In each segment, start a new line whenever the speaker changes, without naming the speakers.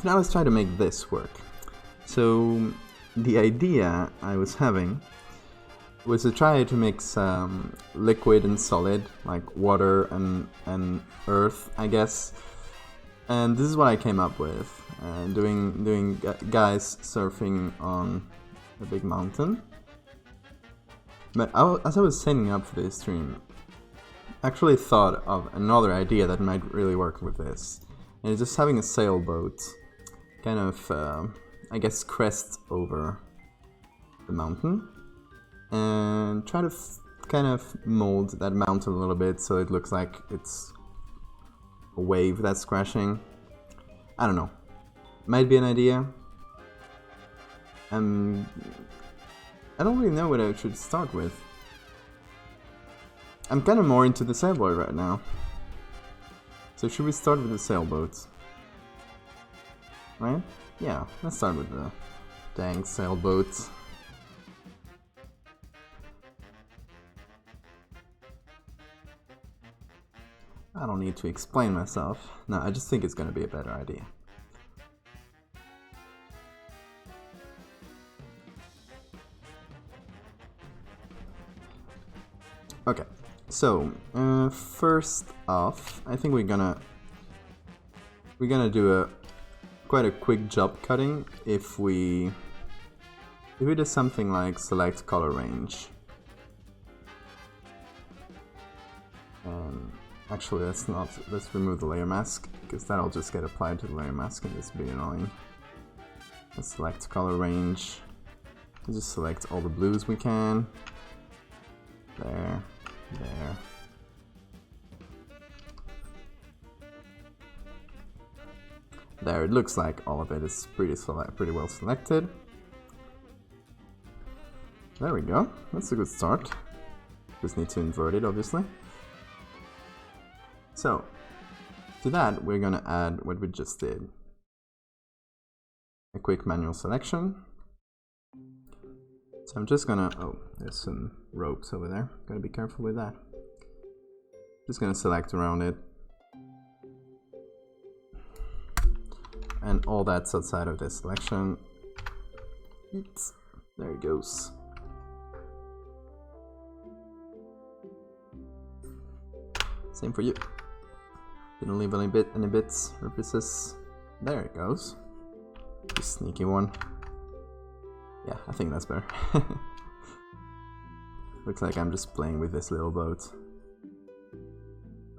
Now let's try to make this work. So the idea I was having was to try to mix liquid and solid, like water and earth, I guess. And this is what I came up with, doing guys surfing on a big mountain. But as I was setting up for this stream, I actually thought of another idea that might really work with this. And it's just having a sailboat kind of, I guess, crest over the mountain. And try to kind of mold that mountain a little bit so it looks like it's a wave that's crashing. I don't know. Might be an idea. I don't really know what I should start with. I'm kind of more into the sailboat right now. So should we start with the sailboat? Right? Yeah, let's start with the dang sailboat. I don't need to explain myself. No, I just think it's gonna be a better idea. Okay, so first off, I think we're gonna do quite a quick job cutting if we do something like select color range. Actually, let's remove the layer mask, because that'll just get applied to the layer mask and this will be annoying. Let's select color range. Let's just select all the blues we can. There, there. There, it looks like all of it is pretty well selected. There we go, that's a good start. Just need to invert it, obviously. So, to that, we're gonna add what we just did. A quick manual selection. So I'm just gonna, oh, there's some ropes over there. Gotta be careful with that. Just gonna select around it. And all that's outside of this selection. Oops, there it goes. Same for you. Didn't leave any bits or pieces. There it goes. You sneaky one. Yeah, I think that's better. Looks like I'm just playing with this little boat.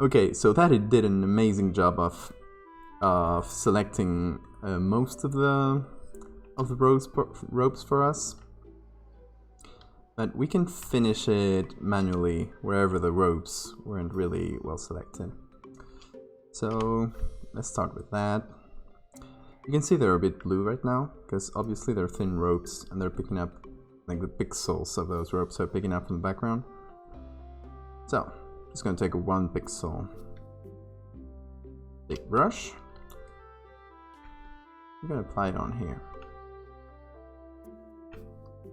Okay, so that it did an amazing job of selecting most of the ropes for us. But we can finish it manually wherever the ropes weren't really well selected. So let's start with that. You can see they're a bit blue right now, because obviously they're thin ropes and they're picking up, like the pixels of those ropes are picking up in the background. So, just gonna take a 1 pixel big brush. I'm gonna apply it on here.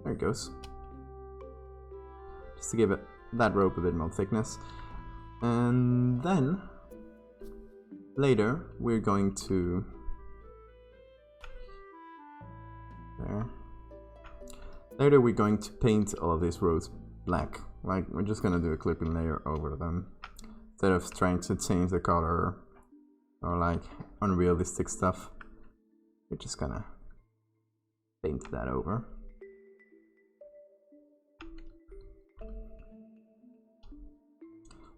There it goes. Just to give that rope a bit more thickness. And then later we're going to Later we're going to paint all of these rows black. Like, we're just gonna do a clipping layer over them instead of trying to change the color or like unrealistic stuff. We're just gonna paint that over.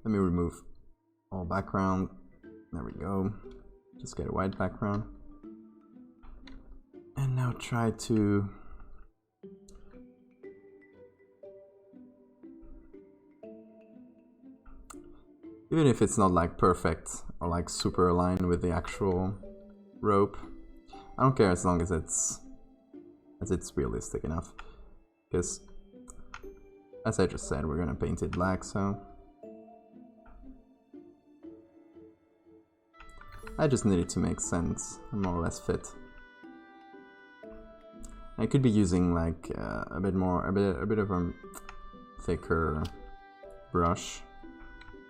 Let me remove all background. There we go. Just get a white background. And now try to even if it's not like perfect or like super aligned with the actual rope, I don't care as long as it's realistic enough. Because as I just said, we're gonna paint it black, so I just need it to make sense and more or less fit. I could be using like a bit of a thicker brush.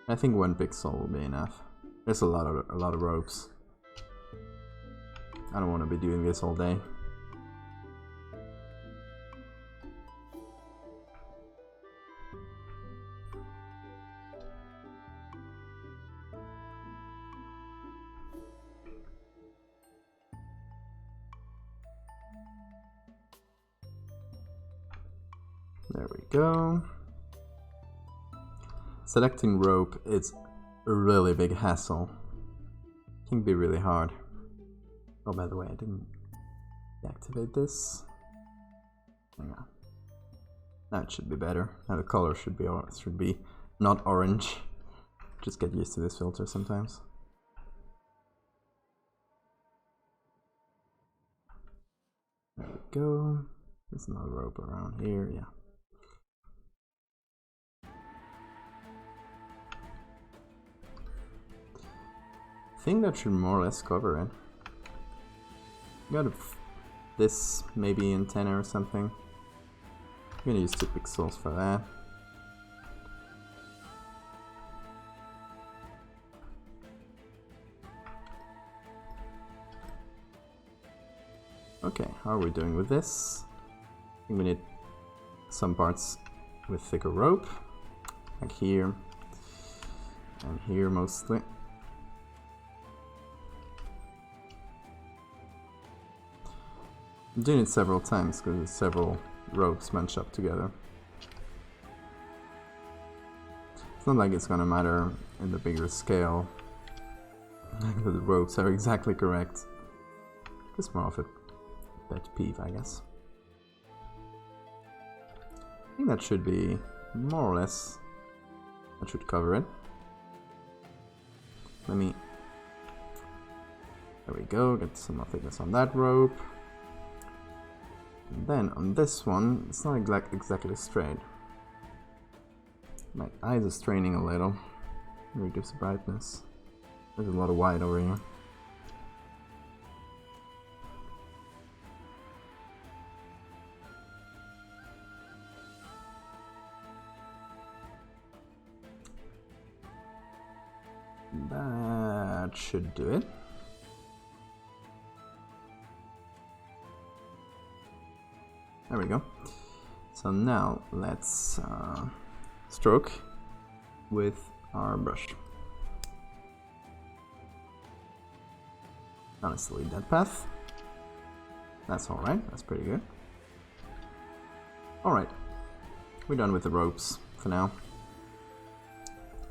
I think 1 pixel will be enough. There's a lot of ropes. I don't want to be doing this all day. There we go. Selecting rope is a really big hassle. It can be really hard. Oh, by the way, I didn't deactivate this. Hang on. That should be better. Now the color should be not orange. Just get used to this filter sometimes. There we go. There's another rope around here, yeah. I think that should more or less cover it. Got this maybe antenna or something. I'm gonna use 2 pixels for that. Okay, how are we doing with this? I think we need some parts with thicker rope, like here and here mostly. I'm doing it several times because there's several ropes bunched up together. It's not like it's gonna matter in the bigger scale. The ropes are exactly correct. It's more of a pet peeve, I guess. I think that should be more or less. That should cover it. Let me. There we go. Get some more thickness on that rope. And then on this one, it's not exactly straight. My eyes are straining a little. Reduce the brightness. There's a lot of white over here. That should do it. There we go. So now let's stroke with our brush. Now let's delete that path. That's alright, that's pretty good. Alright, we're done with the ropes for now.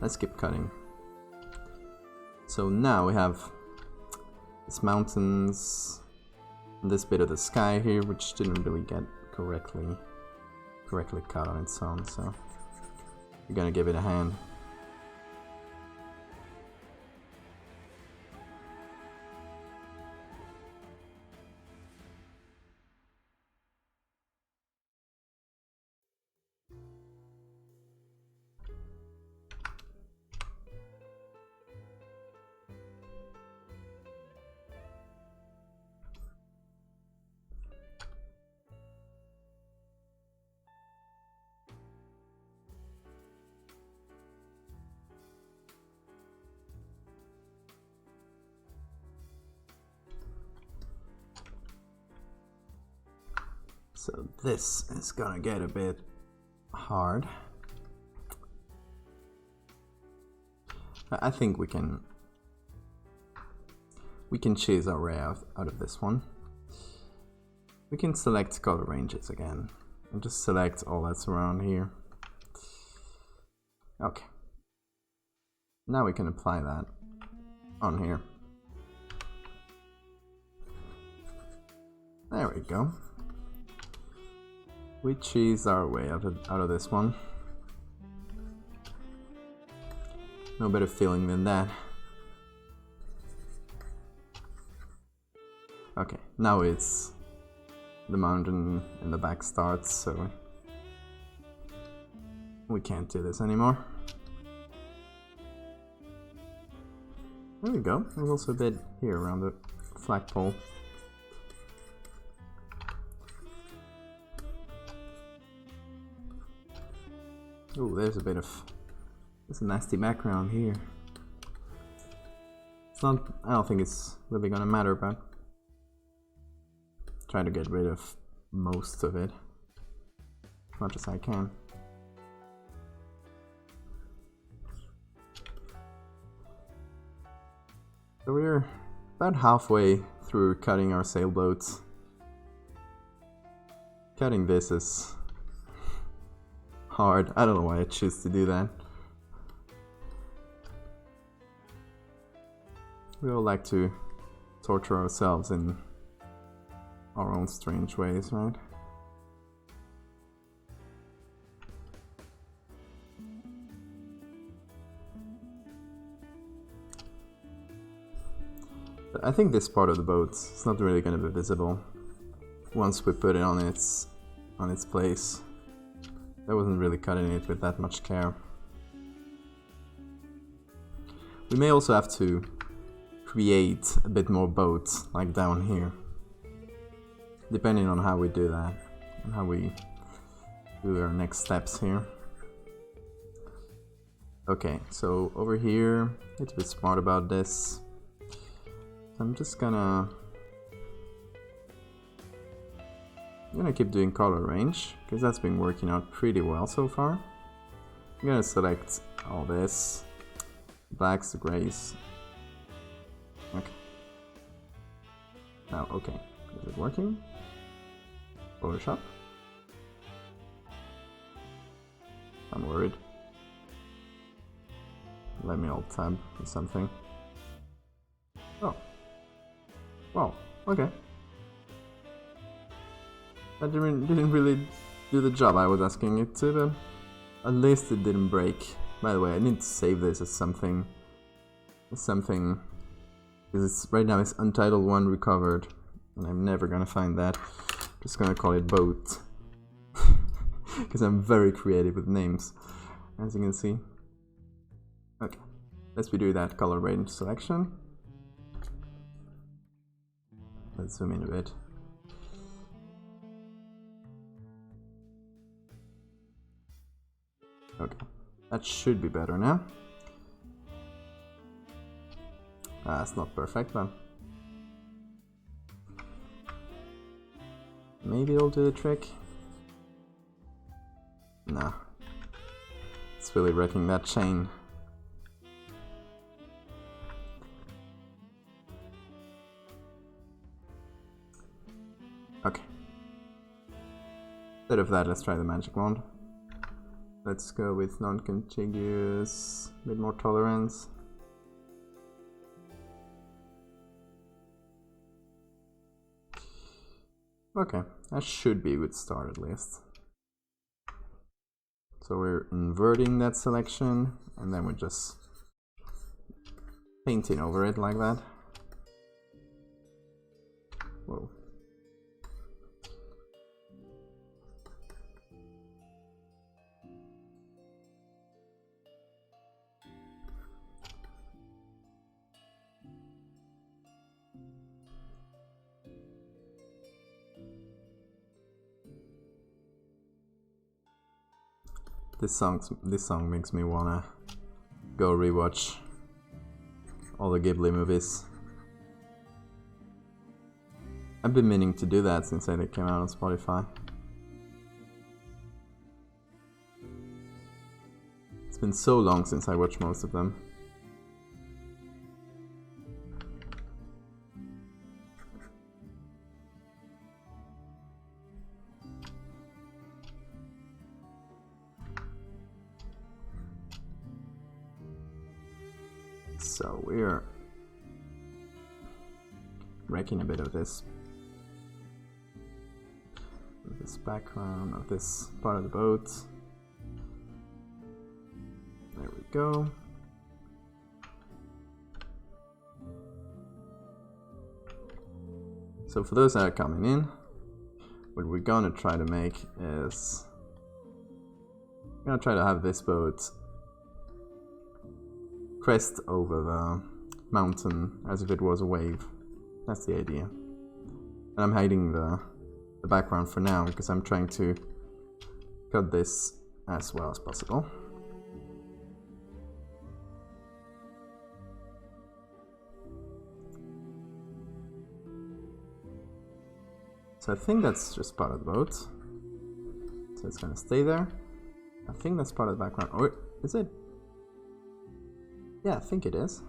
Let's keep cutting. So now we have these mountains, and this bit of the sky here, which didn't really get correctly cut on its own, so we're gonna give it a hand. So this is gonna get a bit hard. I think we can choose our way out of this one. We can select color ranges again and just select all that's around here. Okay. Now we can apply that on here. There we go. We choose our way out of this one. No better feeling than that. Okay, now it's the mountain in the back starts, so we can't do this anymore. There we go. There's also a bit here around the flagpole. Oh, there's a nasty background here. It's not, I don't think it's really gonna matter, but try to get rid of most of it as much as I can. So we're about halfway through cutting our sailboats. Cutting this is hard. I don't know why I choose to do that. We all like to torture ourselves in our own strange ways, right? But I think this part of the boat is not really going to be visible once we put it on its place. I wasn't really cutting it with that much care. We may also have to create a bit more boats, like down here, depending on how we do that and how we do our next steps here. Okay, so over here, need to be smart about this. I'm just gonna keep doing color range, because that's been working out pretty well so far. I'm gonna select all this, blacks, the grays. Okay. Now, okay, is it working? Photoshop? I'm worried. Let me alt tab or something. Oh. Wow, okay. That didn't really do the job I was asking it to, but at least it didn't break. By the way, I need to save this as something, because right now it's Untitled 1 recovered, and I'm never gonna find that. Just gonna call it boat, because I'm very creative with names, as you can see. Okay, let's redo that color range selection. Let's zoom in a bit. Okay, that should be better now. It's not perfect, but maybe it'll do the trick. Nah, it's really wrecking that chain. Okay. Instead of that, let's try the magic wand. Let's go with non-contiguous, a bit more tolerance. Okay, that should be a good start at least. So we're inverting that selection, and then we're just painting over it like that. Whoa. This song makes me wanna go rewatch all the Ghibli movies. I've been meaning to do that since they came out on Spotify. It's been so long since I watched most of them. So we're wrecking a bit of this background of this part of the boat. There we go. So for those that are coming in, what we're gonna try to make is we're gonna try to have this boat crest over the mountain as if it was a wave. That's the idea. And I'm hiding the background for now because I'm trying to cut this as well as possible. So I think that's just part of the boat. So it's gonna stay there. I think that's part of the background. Or is it? Yeah, I think it is.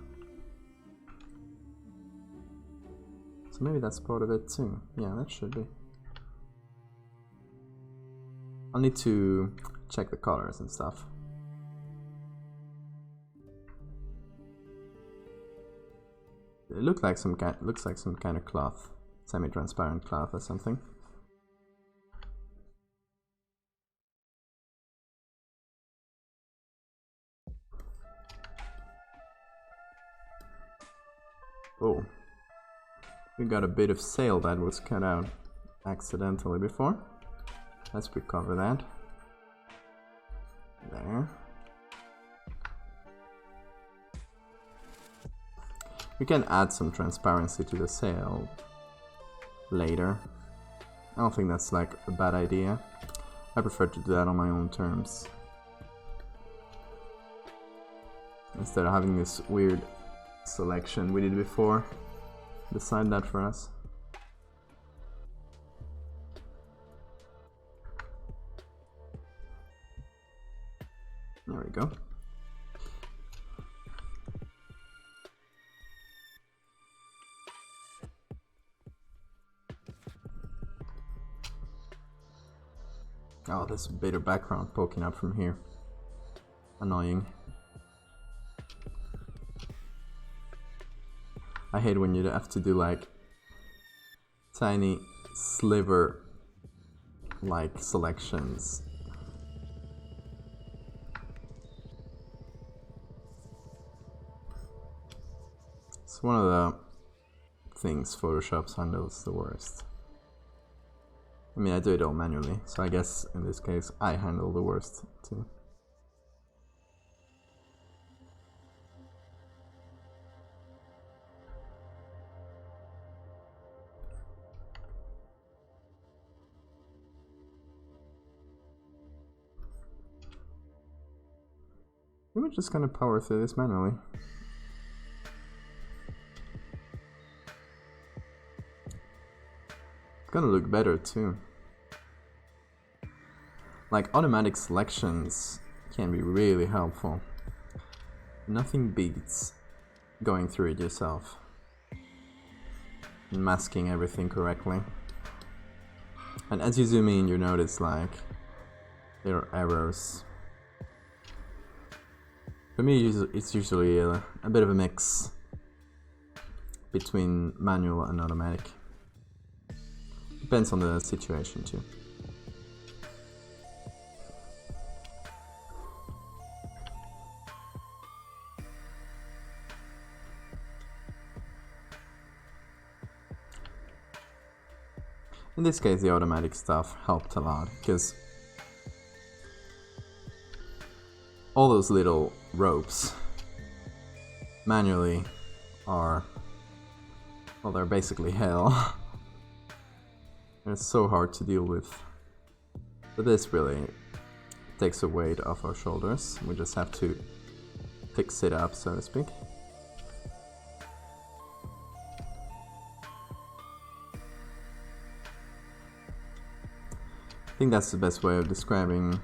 So maybe that's part of it too. Yeah, that should be. I'll need to check the colors and stuff. It looks like some kind of cloth, semi-transparent cloth or something. Oh, we got a bit of sail that was cut out accidentally before. Let's recover that. There. We can add some transparency to the sail later. I don't think that's like a bad idea. I prefer to do that on my own terms, instead of having this weird selection we did before decide that for us. There we go. Oh, there's a bit of background poking up from here. Annoying. I hate when you have to do like tiny sliver like selections. It's one of the things Photoshop handles the worst. I mean, I do it all manually, so I guess in this case I handle the worst too. We're just gonna power through this manually. It's gonna look better too. Like, automatic selections can be really helpful. Nothing beats going through it yourself and masking everything correctly. And as you zoom in, you notice like there are errors. For me, it's usually a bit of a mix between manual and automatic. Depends on the situation too. In this case, the automatic stuff helped a lot, because all those little ropes manually are, well, they're basically hell. They're so hard to deal with. But this really takes the weight off our shoulders. We just have to fix it up, so to speak. I think that's the best way of describing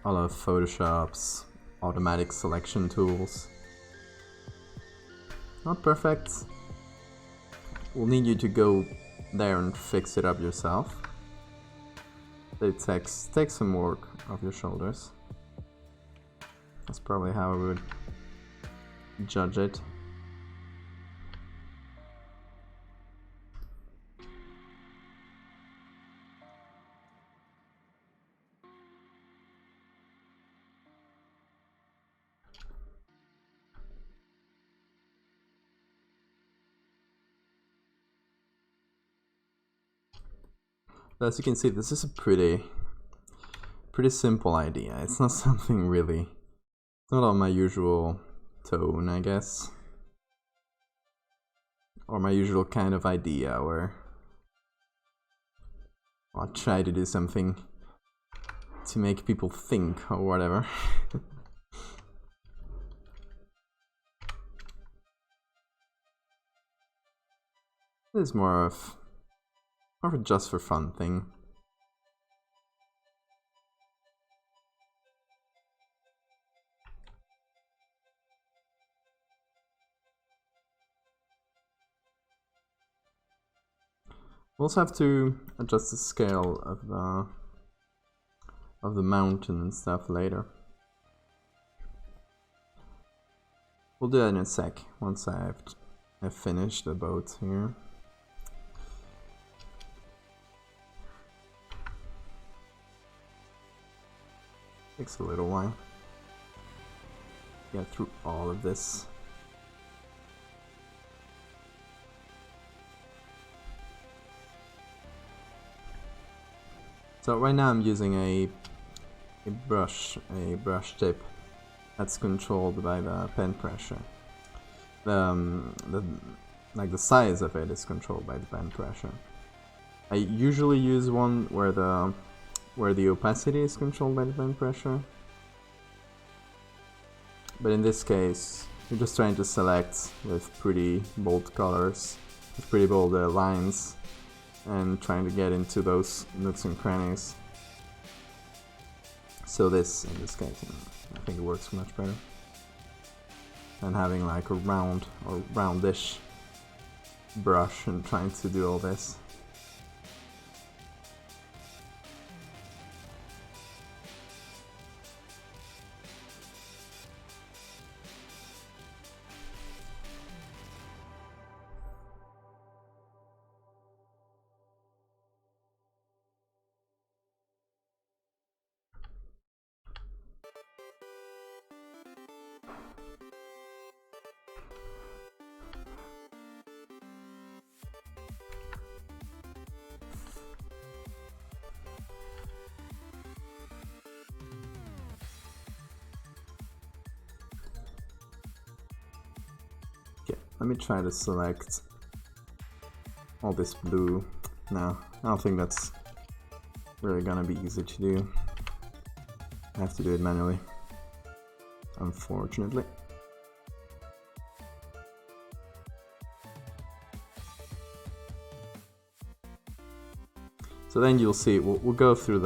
all of Photoshop's automatic selection tools. Not perfect. We'll need you to go there and fix it up yourself. It takes some work off your shoulders. That's probably how I would judge it. As you can see, this is a pretty simple idea. It's not something really, it's not on my usual tone, I guess, or my usual kind of idea where I'll try to do something to make people think or whatever. This is more of or just for fun thing. We also have to adjust the scale of the mountain and stuff later. We'll do that in a sec once I've finished the boat here. Takes a little while. Get through all of this. So right now I'm using a brush tip that's controlled by the pen pressure. Like the size of it is controlled by the pen pressure. I usually use one where the opacity is controlled by the pen pressure. But in this case, you're just trying to select with pretty bold colors, with pretty bold lines, and trying to get into those nooks and crannies. So this, in this case, I think it works much better than having like a round or roundish brush and trying to do all this. Okay, let me try to select all this blue. No, I don't think that's really gonna be easy to do. I have to do it manually, unfortunately. So then you'll see, we'll go through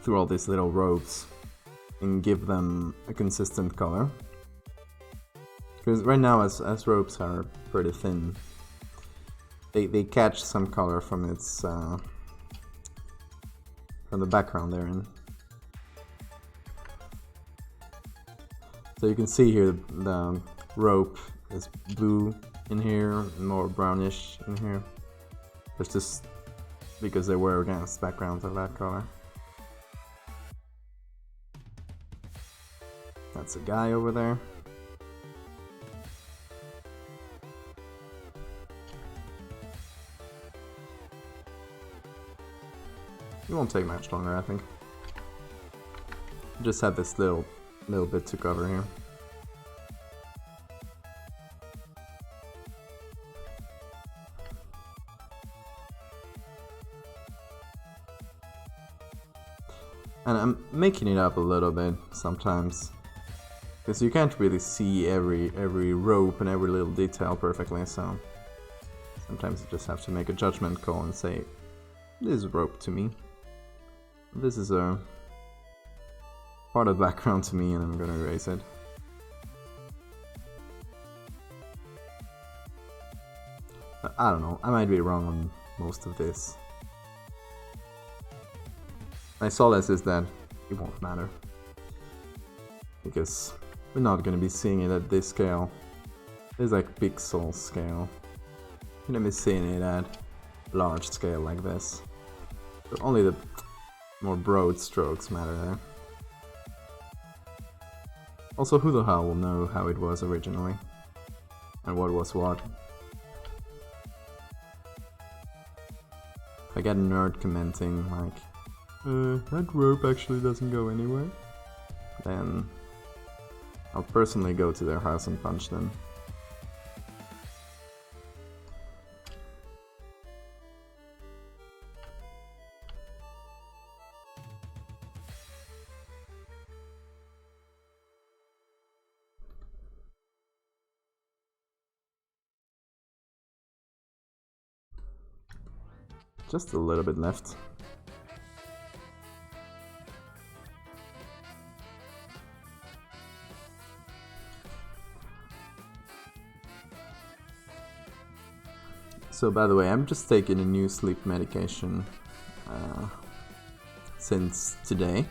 through all these little ropes and give them a consistent color. Because right now, as ropes are pretty thin, they catch some color from its from the background they're in. So you can see here the rope is blue in here, more brownish in here. It's just because they were against backgrounds of that color. That's a guy over there. It won't take much longer, I think. Just have this little bit to cover here. And I'm making it up a little bit sometimes, because you can't really see every rope and every little detail perfectly, so sometimes you just have to make a judgment call and say, this is rope to me. This is a part of the background to me, and I'm gonna erase it. But I don't know, I might be wrong on most of this. My solace is that it won't matter, because we're not gonna be seeing it at this scale. It's like pixel scale. We're gonna be seeing it at large scale like this. So only the more broad strokes matter there. Also, who the hell will know how it was originally? And what was what? If I get a nerd commenting like, that rope actually doesn't go anywhere, then I'll personally go to their house and punch them. just a little bit left. So by the way, I'm just taking a new sleep medication since today.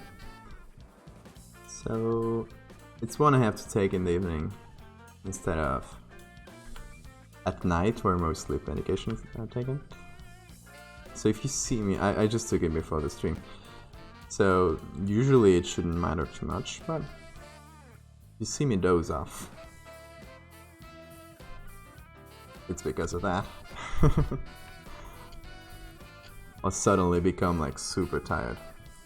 So it's one I have to take in the evening instead of at night where most sleep medications are taken. So if you see me, I just took it before the stream. So usually it shouldn't matter too much, but you see me doze off. It's because of that. I'll suddenly become like super tired.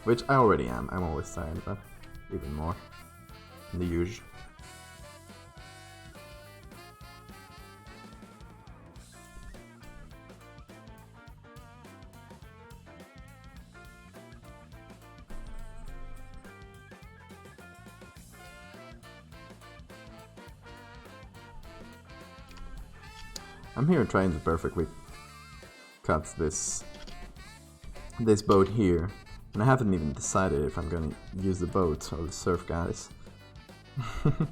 Which I already am. I'm always tired, but even more than the usual. I'm here trying to perfectly cut this boat here, and I haven't even decided if I'm gonna use the boat or the surf guys. I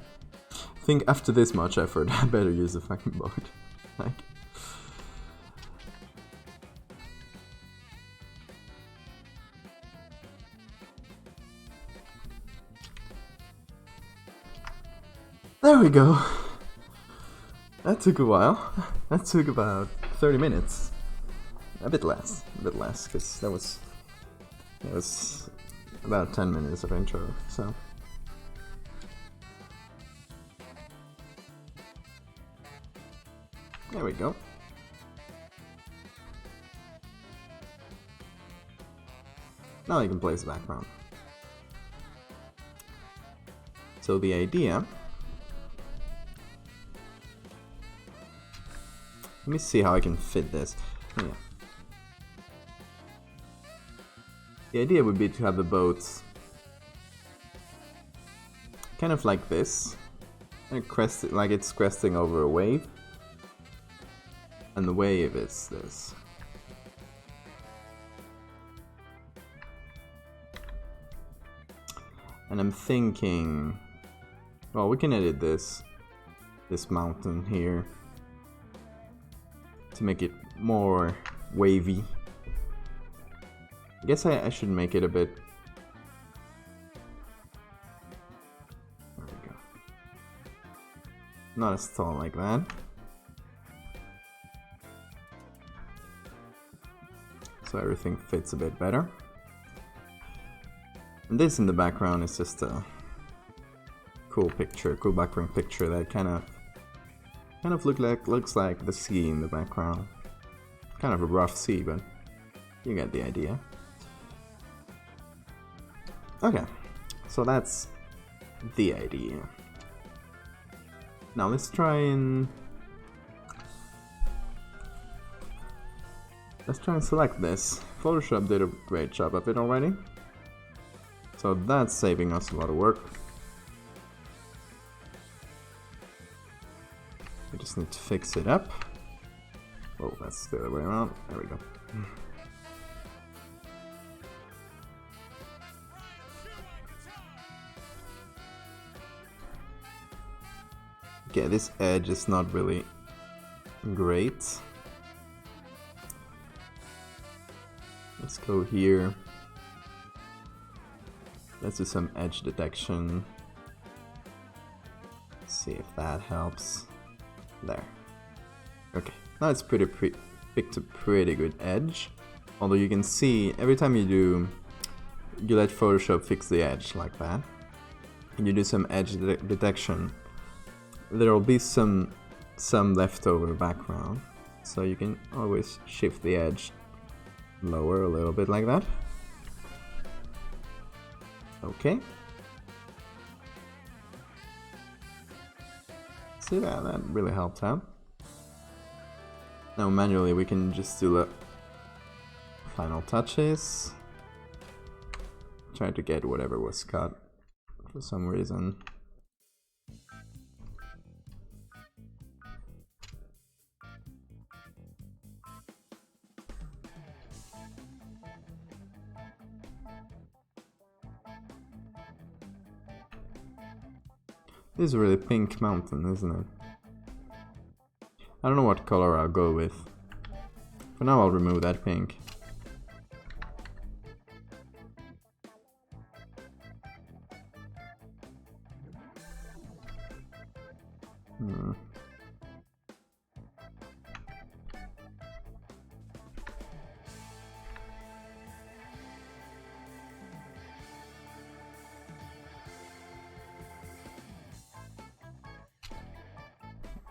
think after this much effort, I better use the fucking boat. Like, there we go. That took a while. That took about 30 minutes. A bit less, because that was about 10 minutes of intro, so. There we go. Now I can place the background. So the idea... Let me see how I can fit this. Yeah. The idea would be to have the boat kind of like this, and crest like it's cresting over a wave, and the wave is this. And I'm thinking, well, we can edit this mountain here to make it more wavy. I guess I should make it a bit... There we go. Not as tall like that. So everything fits a bit better. And this in the background is just a cool picture, cool background picture that kind of looks like the sea in the background. Kind of a rough sea, but you get the idea. Okay, so that's the idea. Now let's try and select this. Photoshop did a great job of it already, so that's saving us a lot of work. We just need to fix it up. Oh, that's the other way around. There we go. Okay, this edge is not really great. Let's go here. Let's do some edge detection. See if that helps. There. Okay, now it's picked a pretty good edge. Although you can see every time you let Photoshop fix the edge like that, and you do some edge detection, there will be some leftover background. So you can always shift the edge lower a little bit like that. Okay. See that really helped out. Now manually we can just do the final touches. Try to get whatever was cut for some reason. This is a really pink mountain, isn't it? I don't know what color I'll go with. For now I'll remove that pink.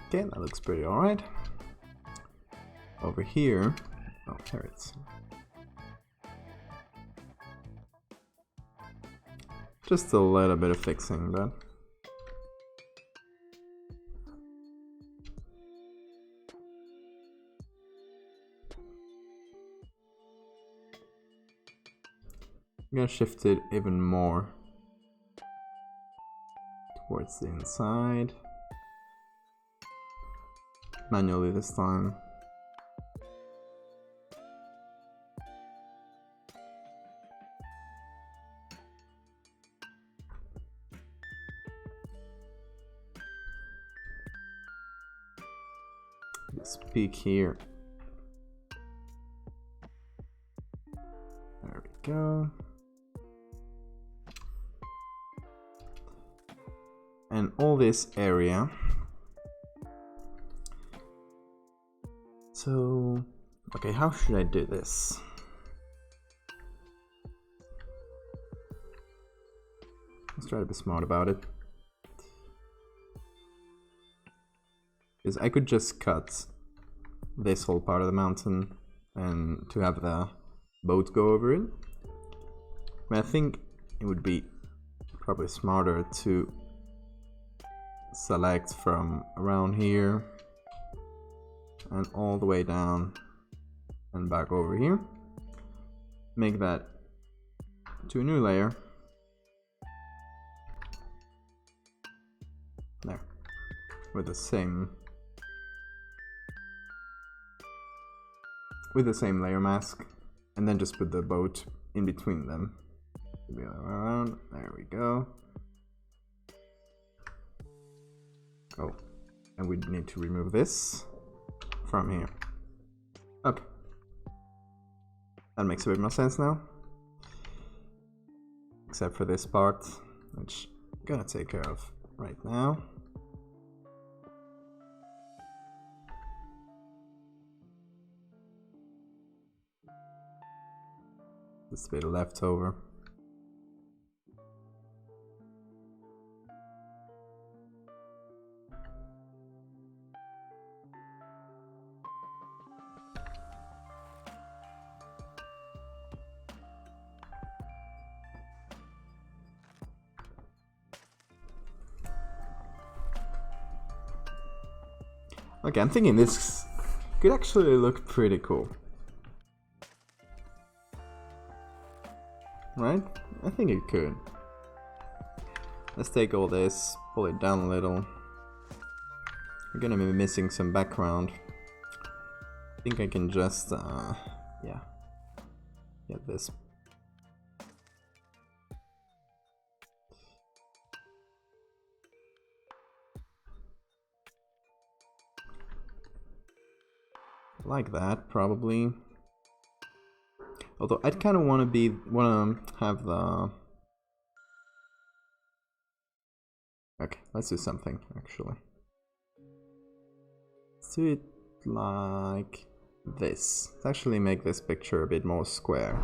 Okay, that looks pretty alright. Over here, oh, there it's. Just a little bit of fixing, but I'm gonna shift it even more towards the inside. Manually this time. This peak here. There we go. And all this area. So, okay, how should I do this? Let's try to be smart about it. Because I could just cut this whole part of the mountain and to have the boat go over it. But I think it would be probably smarter to select from around here and all the way down and back over here. Make that to a new layer. There. With the same layer mask, and then just put the boat in between them. The other way around. There we go. Oh, and we need to remove this from here. Okay, that makes a bit more sense now. Except for this part, which I'm gonna take care of right now. This bit left over. Okay, I'm thinking this could actually look pretty cool. Right? I think it could. Let's take all this, pull it down a little. We're gonna be missing some background. I think I can just, yeah, get this. Like that, probably. Although I'd kind of want to have the. Okay, let's do something actually. Let's do it like this. Let's actually make this picture a bit more square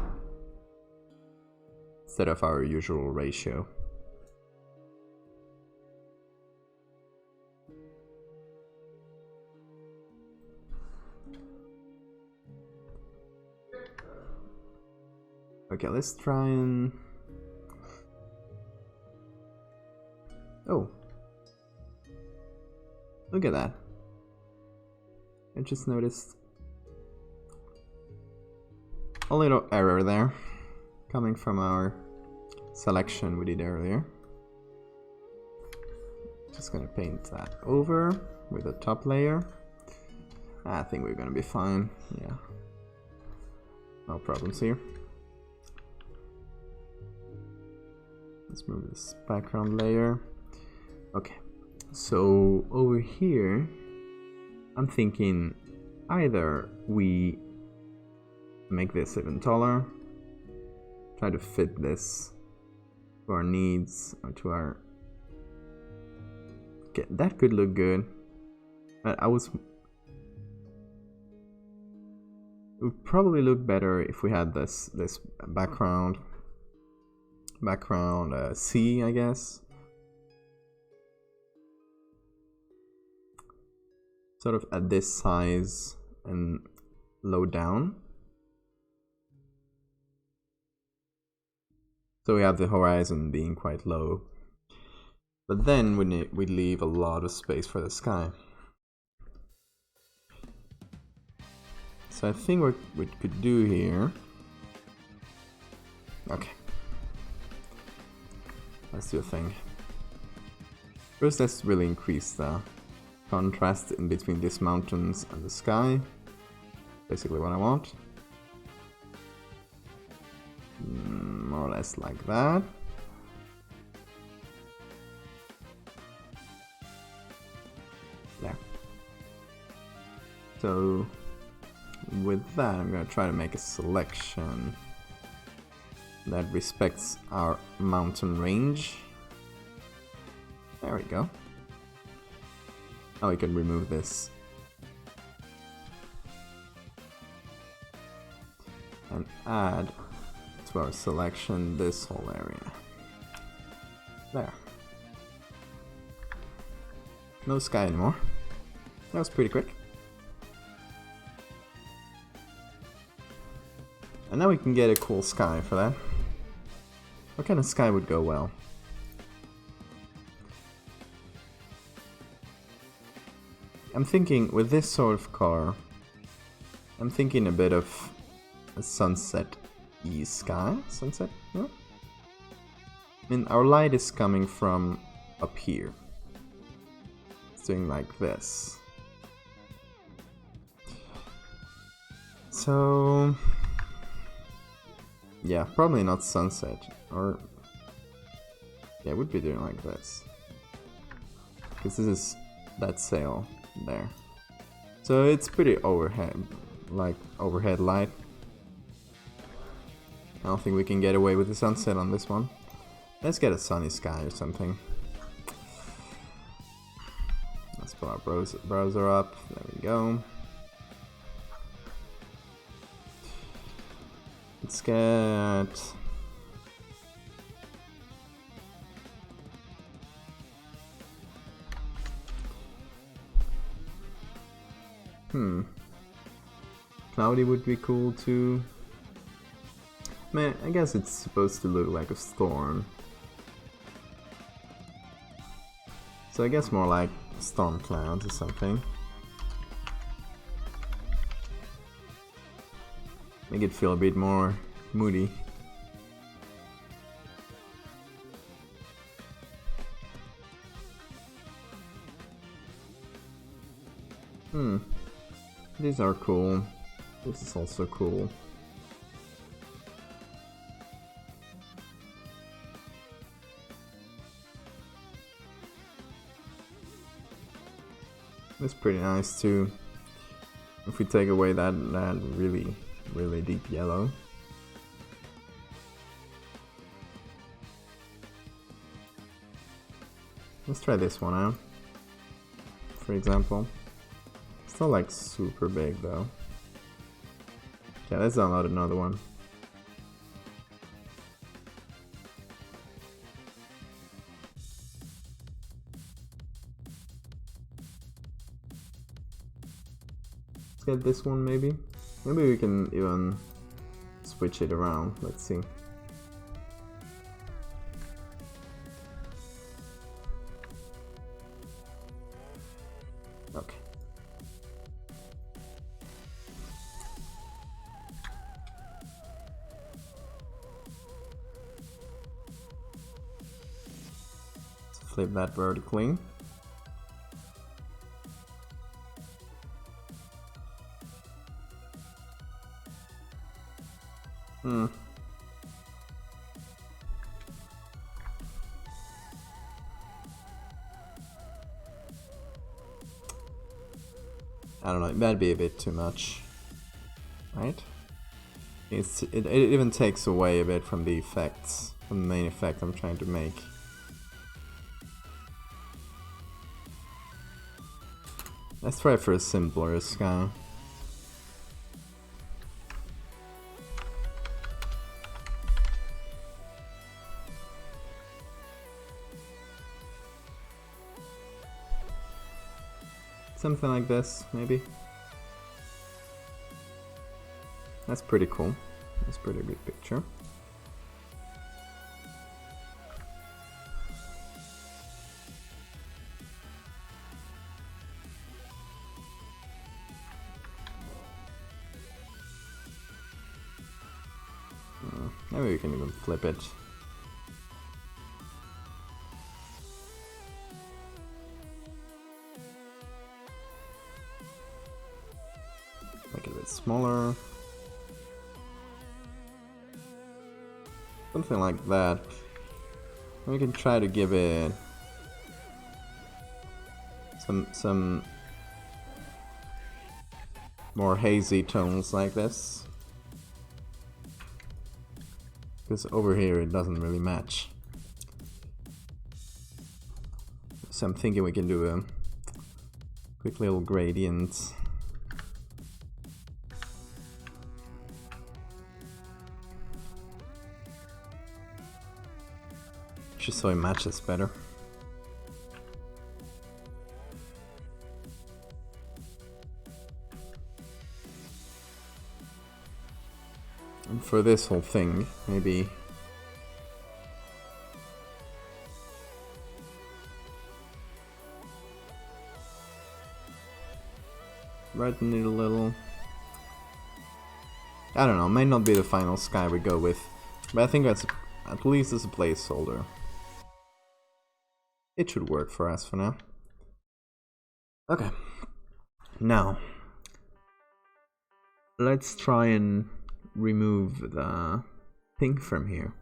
instead of our usual ratio. Okay, let's try and... Oh. Look at that. I just noticed a little error there coming from our selection we did earlier. Just gonna paint that over with the top layer. I think we're gonna be fine. Yeah. No problems here. Let's move this background layer. Okay, So over here, I'm thinking either we make this even taller, try to fit this to our needs or to our... Okay, that could look good, but it would probably look better if we had this background sea, I guess. Sort of at this size and low down. So we have the horizon being quite low. But then we leave a lot of space for the sky. So I think what we could do here... Okay. Let's do a thing. First, let's really increase the contrast in between these mountains and the sky. Basically what I want. More or less like that. There. So with that, I'm gonna try to make a selection that respects our mountain range. There we go. Now we can remove this and add to our selection this whole area. There. No sky anymore. That was pretty quick. And now we can get a cool sky for that. What kind of sky would go well? I'm thinking with this sort of color, I'm thinking a bit of a sunset-y sky. Sunset? No? I mean, our light is coming from up here. It's doing like this. So... yeah, probably not sunset. Or... yeah, it would be doing like this. Because this is that sail there. So it's pretty overhead, like overhead light. I don't think we can get away with the sunset on this one. Let's get a sunny sky or something. Let's pull our browser up. There we go. Let's get... Cloudy would be cool too. Man, I guess it's supposed to look like a storm. So I guess more like storm clouds or something. Make it feel a bit more moody. These are cool. This is also cool. It's pretty nice too. If we take away that really deep yellow. Let's try this one out, for example. It's not like super big though. Okay, let's download another one. Let's get this one maybe. Maybe we can even switch it around. Let's see. Okay. Let's flip that vertically. I don't know, that'd be a bit too much, right? It even takes away a bit from the effects, from the main effect I'm trying to make. Let's try for a simpler sky. Something like this, maybe. That's pretty cool. That's a pretty good picture. Maybe we can even flip it. Make it a bit smaller. Something like that. We can try to give it some more hazy tones like this. Because over here it doesn't really match. So I'm thinking we can do a quick little gradient. Just so it matches better. And for this whole thing, maybe brighten it a little. I don't know, might not be the final sky we go with, but I think that's at least as a placeholder. It should work for us for now. Okay, now let's try and remove the pink from here.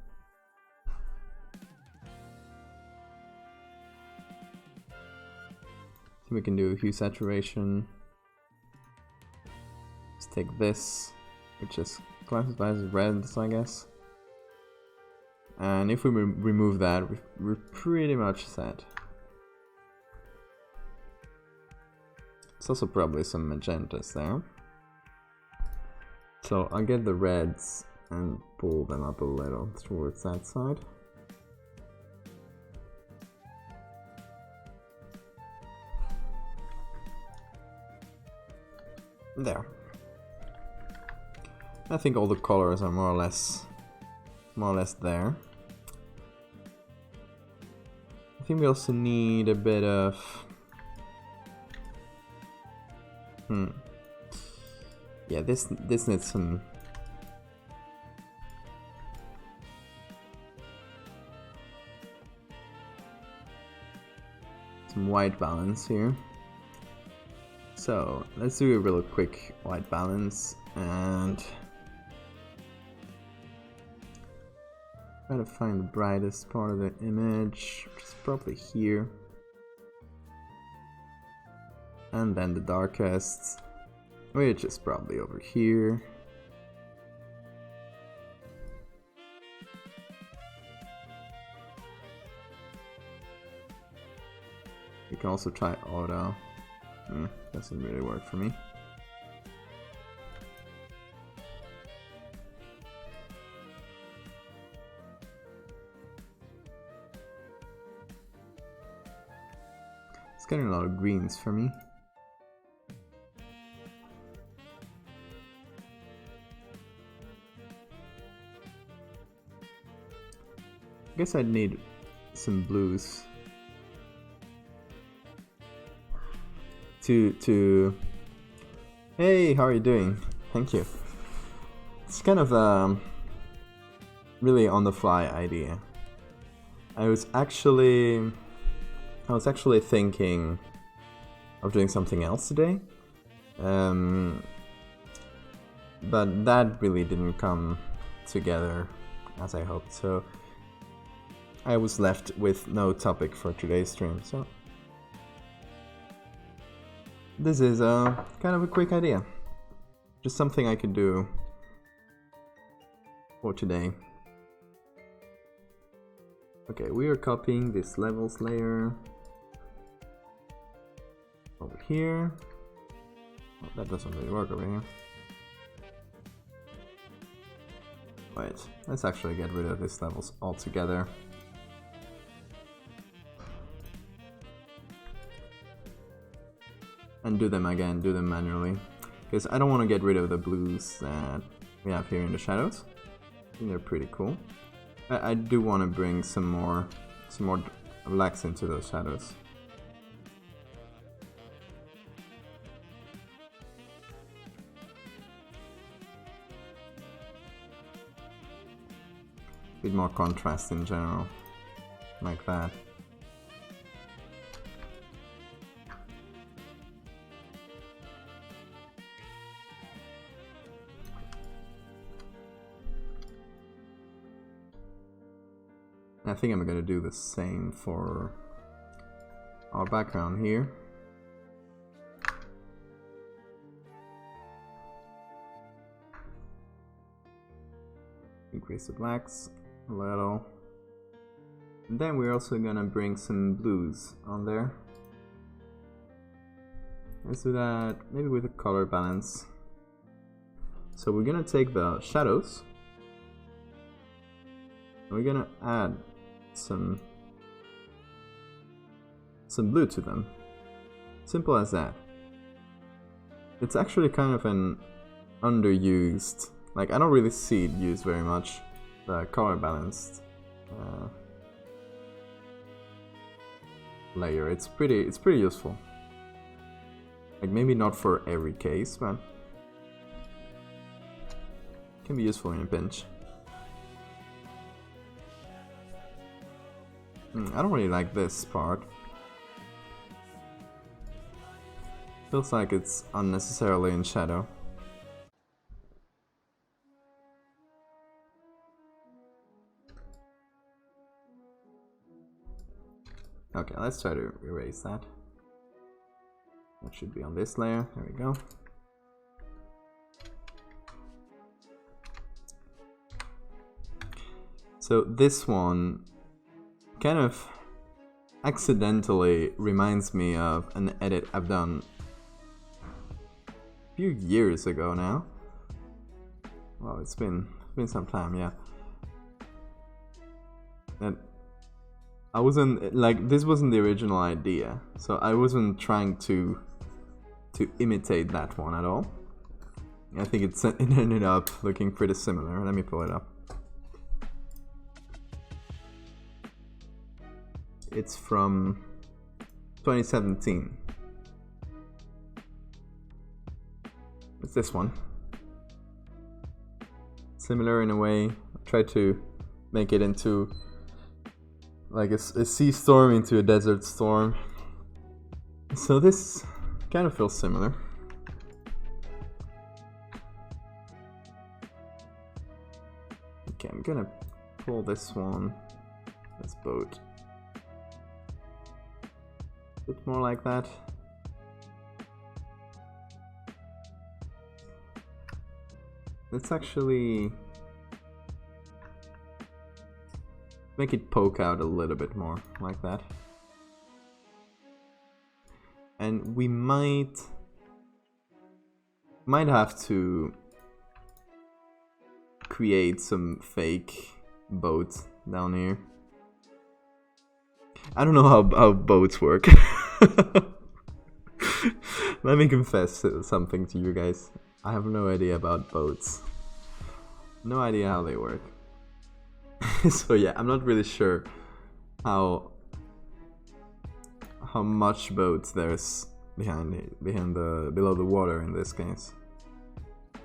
So we can do hue saturation. Let's take this, which is classified as red, so I guess. And if we remove that, we're pretty much set. There's also probably some magentas there. So I'll get the reds and pull them up a little towards that side. There. I think all the colors are more or less there. I think we also need a bit of yeah, this needs some white balance here. So let's do a real quick white balance and try to find the brightest part of the image, which is probably here. And then the darkest, which is probably over here. You can also try auto. Doesn't really work for me. It's getting a lot of greens for me. I guess I'd need some blues to hey, how are you doing? Thank you. It's kind of really on the fly idea. I was actually thinking of doing something else today, but that really didn't come together as I hoped, so I was left with no topic for today's stream. So this is kind of a quick idea. Just something I could do for today. Okay, we are copying this levels layer over here. Oh, that doesn't really work over here. Wait, let's actually get rid of these levels altogether. And do them again, do them manually. Because I don't want to get rid of the blues that we have here in the shadows. I think they're pretty cool. I do want to bring some more blacks into those shadows. A bit more contrast in general, like that. I think I'm gonna do the same for our background here. Increase the blacks a little. And then we're also gonna bring some blues on there. Let's do that maybe with a color balance. So we're gonna take the shadows and we're gonna add some blue to them. Simple as that. It's actually kind of an underused, like I don't really see it used very much, the color balanced layer. It's pretty useful. Like maybe not for every case, but it can be useful in a pinch. I don't really like this part. Feels like it's unnecessarily in shadow. Okay, let's try to erase that. That should be on this layer. There we go. So this one kind of accidentally reminds me of an edit I've done a few years ago now. Well, it's been some time, yeah. And I wasn't like, this wasn't the original idea, so I wasn't trying to imitate that one at all. I think it ended up looking pretty similar. Let me pull it up. It's from 2017. It's this one. Similar in a way. I tried to make it into like a sea storm into a desert storm. So this kind of feels similar. Okay, I'm gonna pull this one, this boat, a bit more like that. Let's actually make it poke out a little bit more, like that. And we might have to create some fake boats down here. I don't know how boats work. Let me confess something to you guys. I have no idea about boats. No idea how they work. So yeah, I'm not really sure how much boats there's below the water in this case. I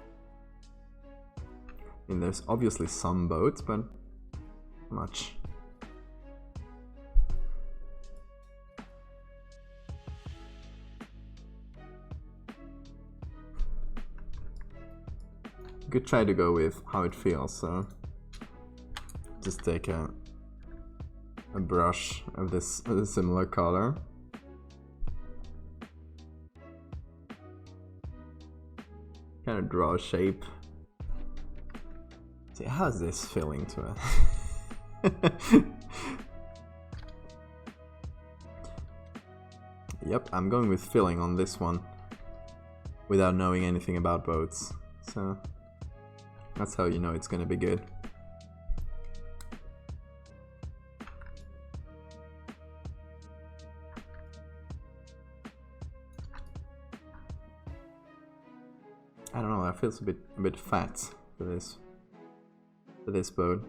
mean, there's obviously some boats, but not much. You could try to go with how it feels, so just take a brush of this similar color kind of draw a shape. See, how's this filling to it? Yep, I'm going with filling on this one without knowing anything about boats. So that's how you know it's gonna be good. I don't know, that feels a bit fat for this boat.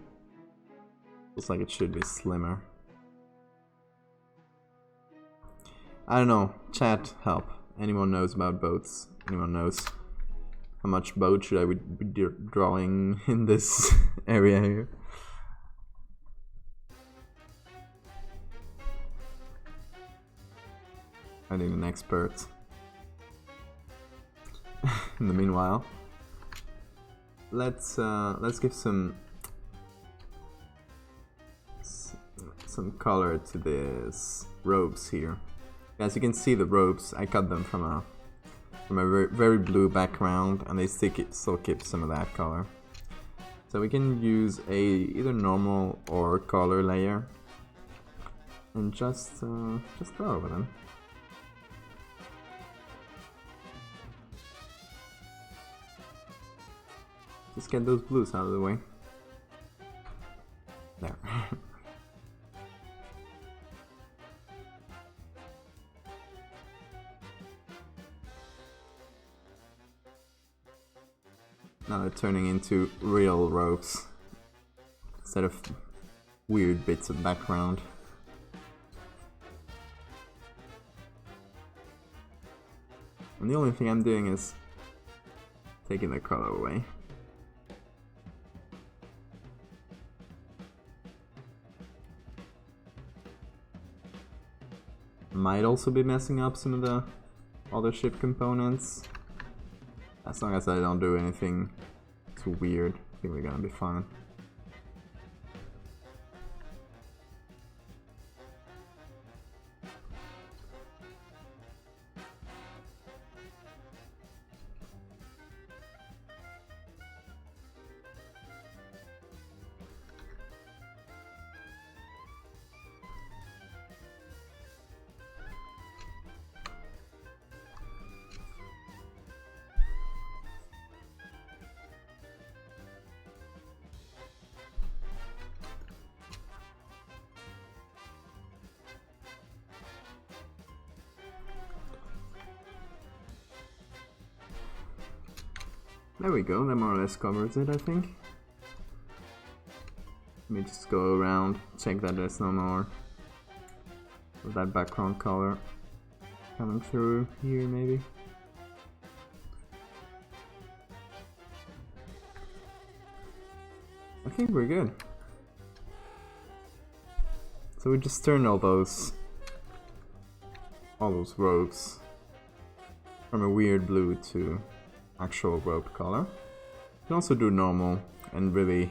Looks like it should be slimmer. I don't know, chat, help. Anyone knows about boats? Anyone knows how much boat should I be drawing in this area here? I need an expert. In the meanwhile, let's give some color to these ropes here. As you can see, the ropes, I cut them from a very blue background, and they still keep some of that color. So we can use either normal or color layer, and just go over them. Just get those blues out of the way. There. Now they're turning into real ropes instead of weird bits of background. And the only thing I'm doing is taking the color away. Might also be messing up some of the other ship components. As long as I don't do anything too weird, I think we're gonna be fine. There we go, that more or less covers it, I think. Let me just go around, check that there's no more of that background color coming through here, maybe. I think we're good. So we just turned all those ropes from a weird blue to actual rope color. You can also do normal and really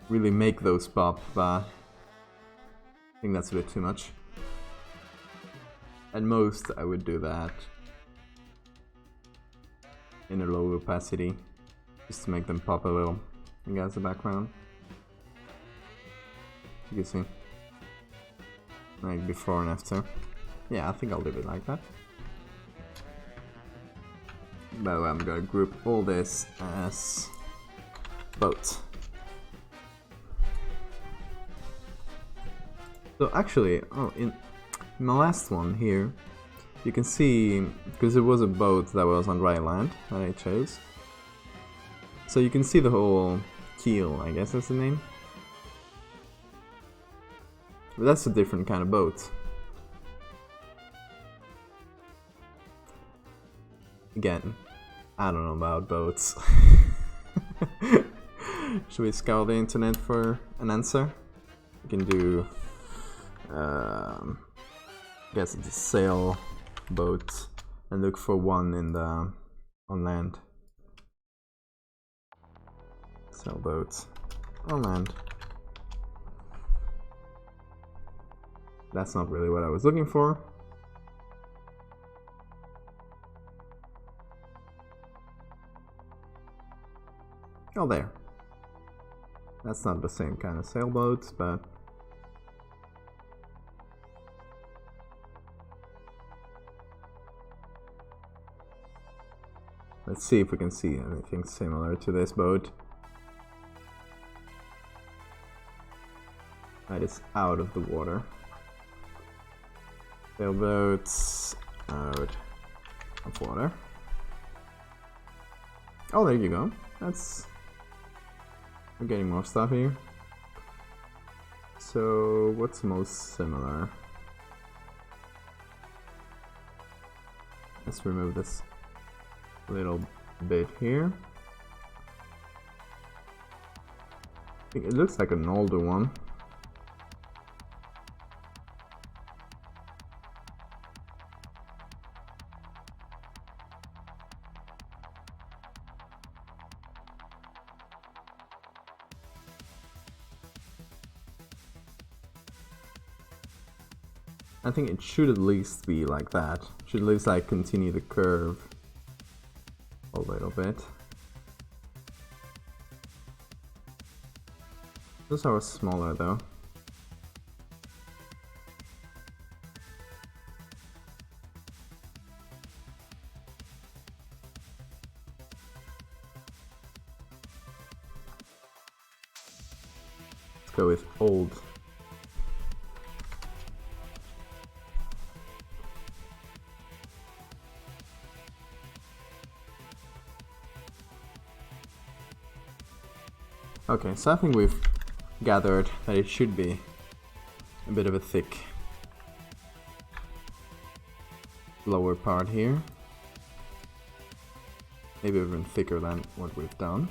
make those pop, but I think that's a bit too much. At most, I would do that in a low opacity, just to make them pop a little against the background. You can see, like before and after. Yeah, I think I'll leave it like that. By the way, I'm gonna group all this as boat. So actually, in my last one here, you can see, because it was a boat that was on dry land that I chose. So you can see the whole keel, I guess that's the name. But that's a different kind of boat. Again, I don't know about boats. Should we scour the internet for an answer? We can do, I guess it's a sail boat, and look for one in the on land. Sailboats on land. That's not really what I was looking for. Oh, there. That's not the same kind of sailboat, but... let's see if we can see anything similar to this boat. That is out of the water. Sailboats out of water. Oh, there you go. That's... we're getting more stuff here. So, what's most similar? Let's remove this little bit here. I think it looks like an older one. I think it should at least be like that. Should at least like continue the curve a little bit. Those are smaller though. Let's go with old. Okay, so I think we've gathered that it should be a bit of a thick lower part here. Maybe even thicker than what we've done.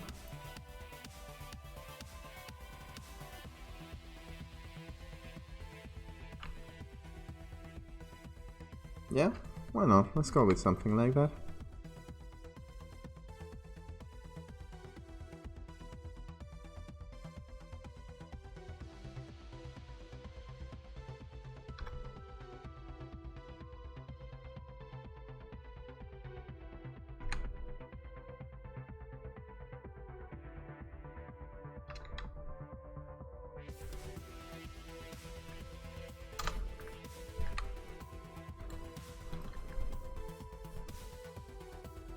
Yeah, why not? Let's go with something like that.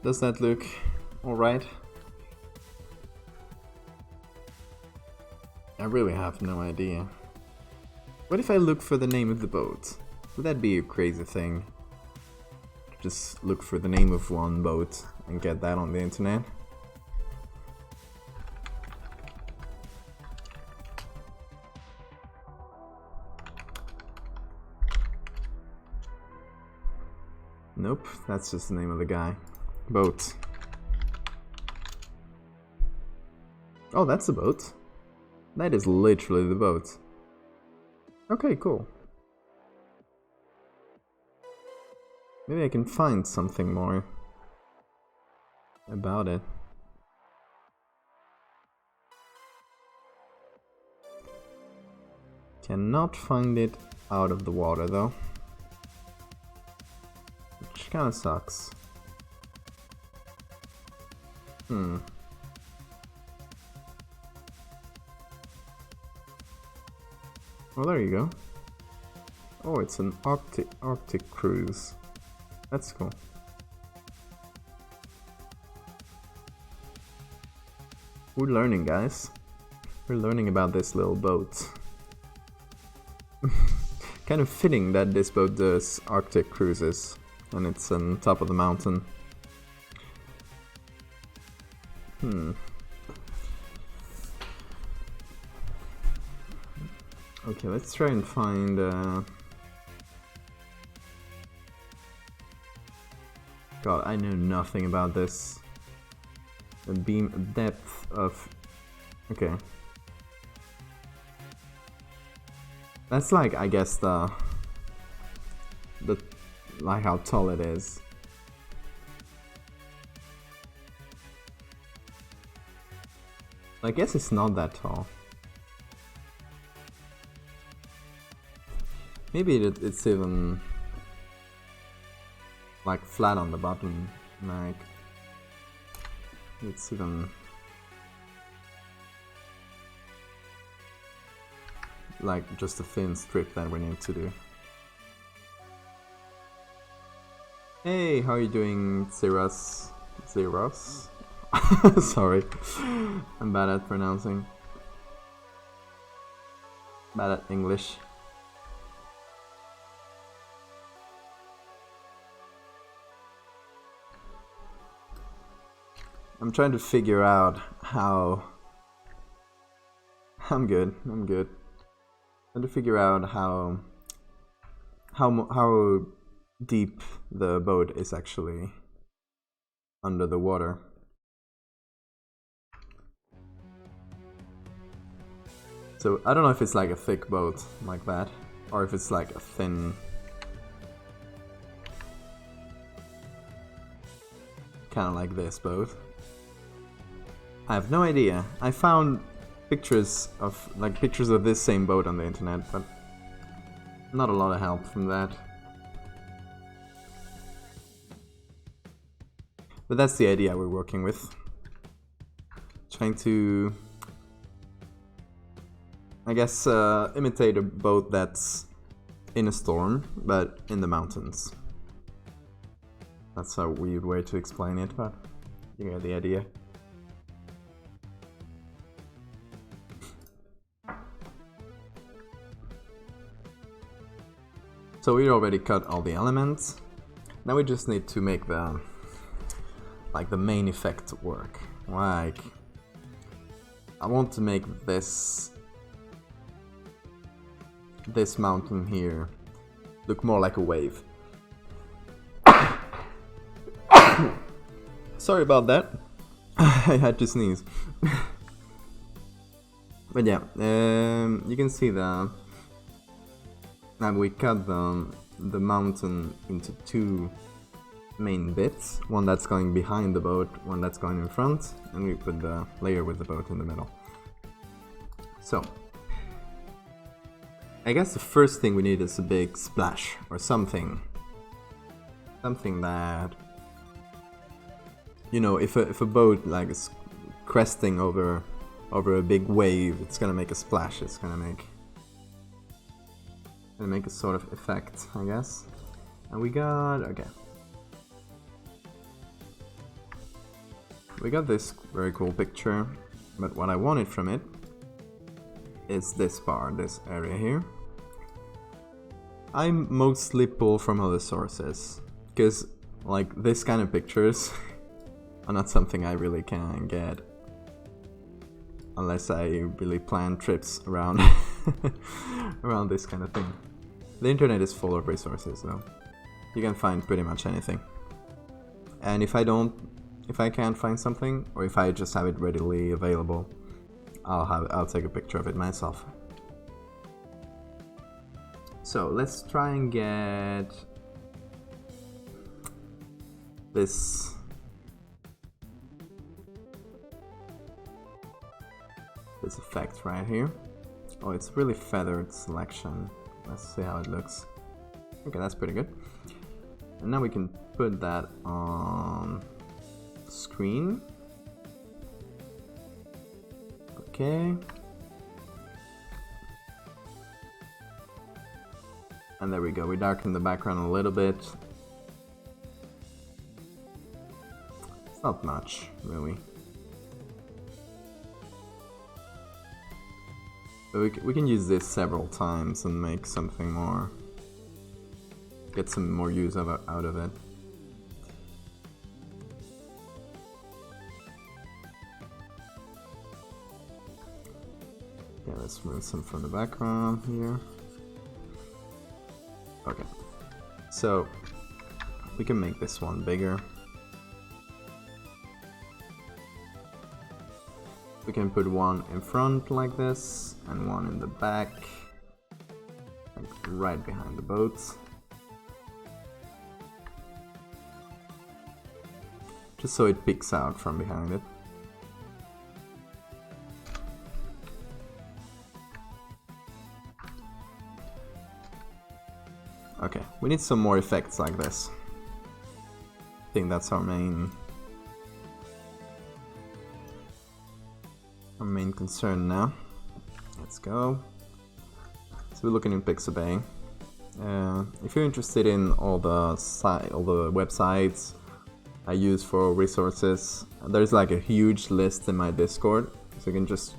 Does that look alright? I really have no idea. What if I look for the name of the boat? Would that be a crazy thing? Just look for the name of one boat and get that on the internet? Nope, that's just the name of the guy. Boat. Oh, that's the boat. That is literally the boat. Okay, cool. Maybe I can find something more about it. Cannot find it out of the water though. Which kinda sucks. Well, there you go. Oh, it's an Arctic cruise. That's cool. We're learning, guys. We're learning about this little boat. Kind of fitting that this boat does Arctic cruises, and it's on top of the mountain. Okay, let's try and find God, I know nothing about this. The beam depth of... okay. That's like, I guess, the like how tall it is. I guess it's not that tall. Maybe it's even like flat on the bottom, like it's even like just a thin strip that we need to do. Hey, how are you doing, Zeros? Zeros? Sorry, I'm bad at pronouncing. Bad at English. I'm trying to figure out how... I'm good. Trying to figure out how deep the boat is actually under the water. So I don't know if it's like a thick boat like that, or if it's like a thin, kind of like this boat. I have no idea. I found pictures of this same boat on the internet, but not a lot of help from that. But that's the idea we're working with. Trying to, I guess, imitate a boat that's in a storm, but in the mountains. That's a weird way to explain it, but you get the idea. So we already cut all the elements. Now we just need to make the main effect work. Like, I want to make this mountain here look more like a wave. Sorry about that. I had to sneeze. But yeah, you can see that we cut the mountain into two main bits. One that's going behind the boat, one that's going in front, and we put the layer with the boat in the middle. So, I guess the first thing we need is a big splash or something. Something that, you know, if a boat like is cresting over a big wave, it's gonna make a splash. It's gonna make a sort of effect, I guess. And we got this very cool picture, but what I wanted from it is this part, this area here. I mostly pull from other sources, because like this kind of pictures are not something I really can get unless I really plan trips around around this kind of thing. The internet is full of resources, though. You can find pretty much anything. And if I can't find something, or if I just have it readily available, I'll take a picture of it myself. So let's try and get this effect right here. Oh, it's really feathered selection. Let's see how it looks. Okay, that's pretty good. And now we can put that on screen. Okay. And there we go. We darken the background a little bit. It's not much, really. But we can use this several times and make something more, get some more use out of it. Yeah, let's remove some from the background here. Okay, so we can make this one bigger. We can put one in front like this, and one in the back, like right behind the boat. Just so it peeks out from behind it. Okay, we need some more effects like this. I think that's our main concern now. Let's go. we're looking in Pixabay. If you're interested in all the websites I use for resources, there's like a huge list in my Discord, so you can just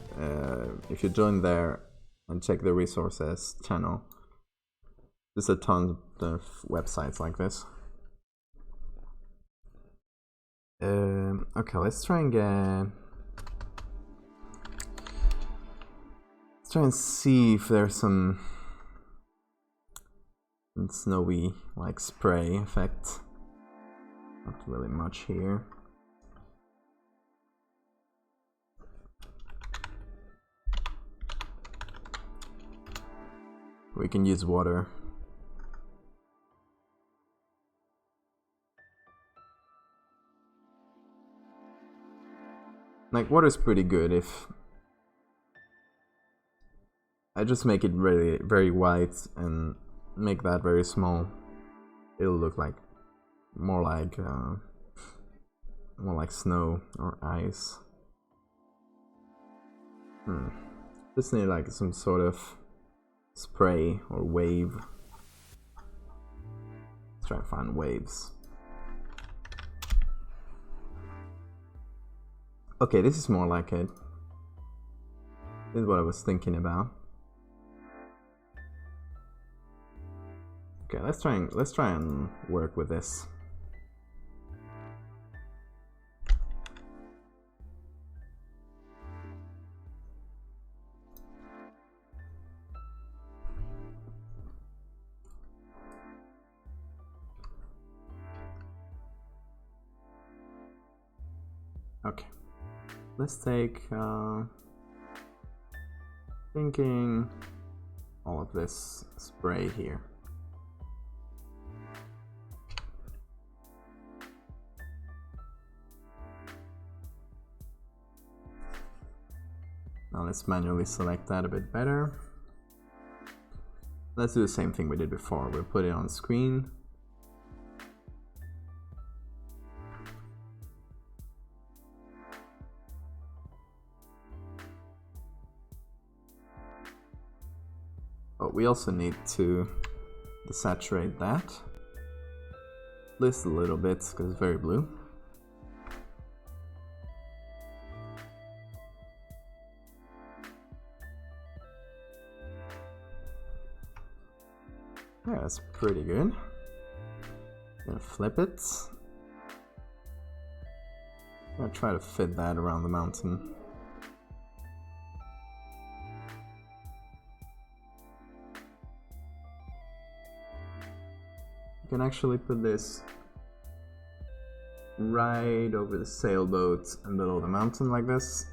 if you join there and check the resources channel, there's a ton of websites like this. Okay, let's try and see if there's some snowy like spray effect. Not really much here. We can use water. Like, water's pretty good if I just make it really very white and make that very small. It'll look like more like snow or ice. Just need like some sort of spray or wave. Let's try and find waves. Okay, this is more like it. This is what I was thinking about. Okay, let's try and work with this. Okay, let's take thinking all of this spray here. Now let's manually select that a bit better. Let's do the same thing we did before. We'll put it on screen. But we also need to desaturate that. Just a little bit because it's very blue. Yeah, that's pretty good. Gonna flip it. Gonna try to fit that around the mountain. You can actually put this right over the sailboat and below the mountain like this.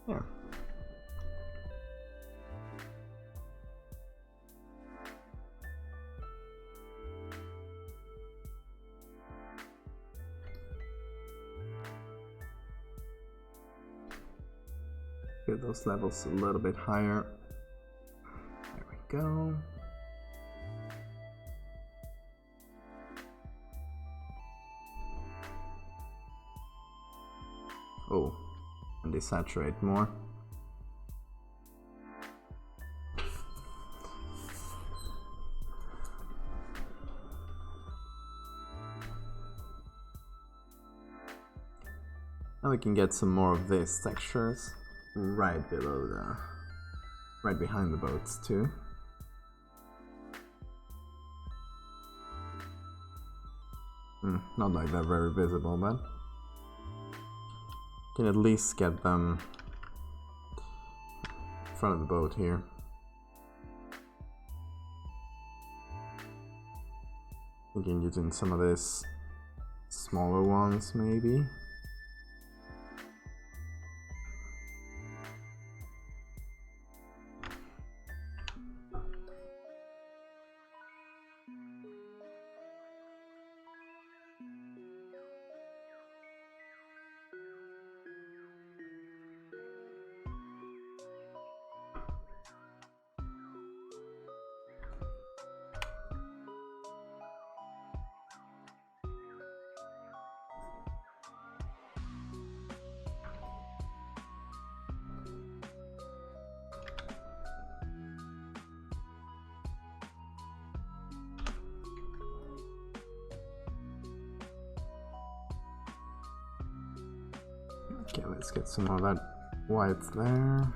Yeah. Get those levels a little bit higher. There we go. Oh, and desaturate more. Now we can get some more of these textures right below right behind the boats too. Not like they're very visible, but can at least get them in front of the boat here. Thinking using some of these smaller ones maybe. Okay, let's get some more of that white there.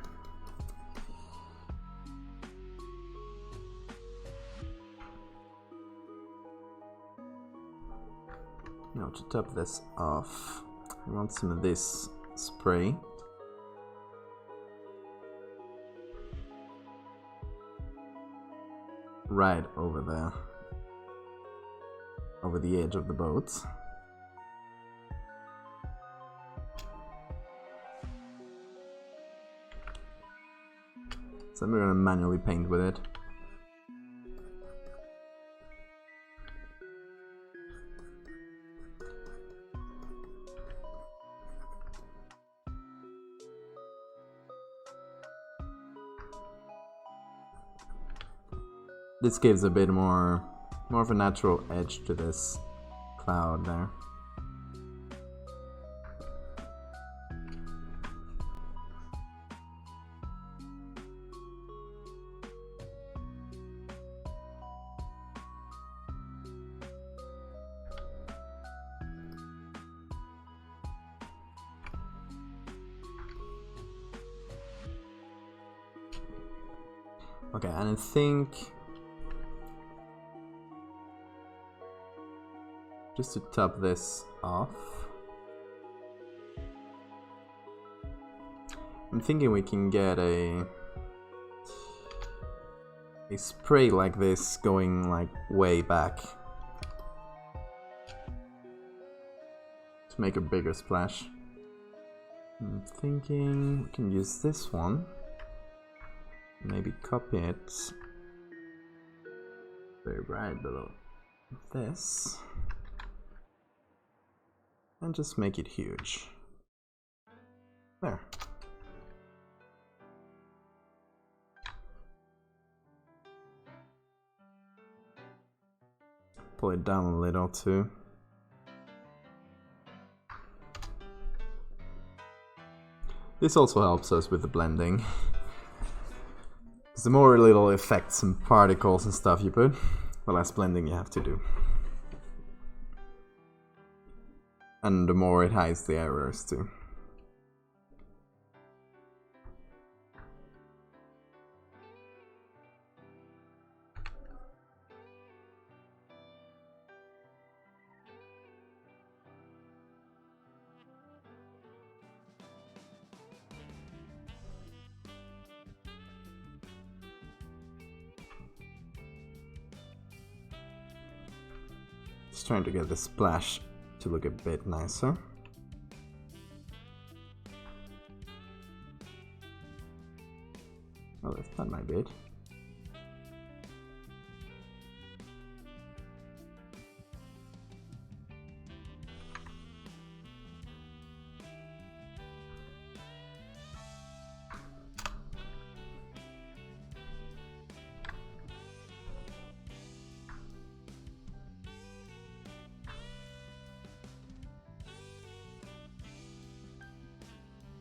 Now to top this off, I want some of this spray. Right over there, over the edge of the boat. So I'm going to manually paint with it. This gives a bit more of a natural edge to this cloud there. Okay, and I think just to top this off, I'm thinking we can get a spray like this going like way back to make a bigger splash. I'm thinking we can use this one, maybe copy it very right below this, and just make it huge. There. Pull it down a little too. This also helps us with the blending. The more little effects and particles and stuff you put, the less blending you have to do. And the more it hides the errors too. Just trying to get the splash to look a bit nicer. Oh, that's not my bit.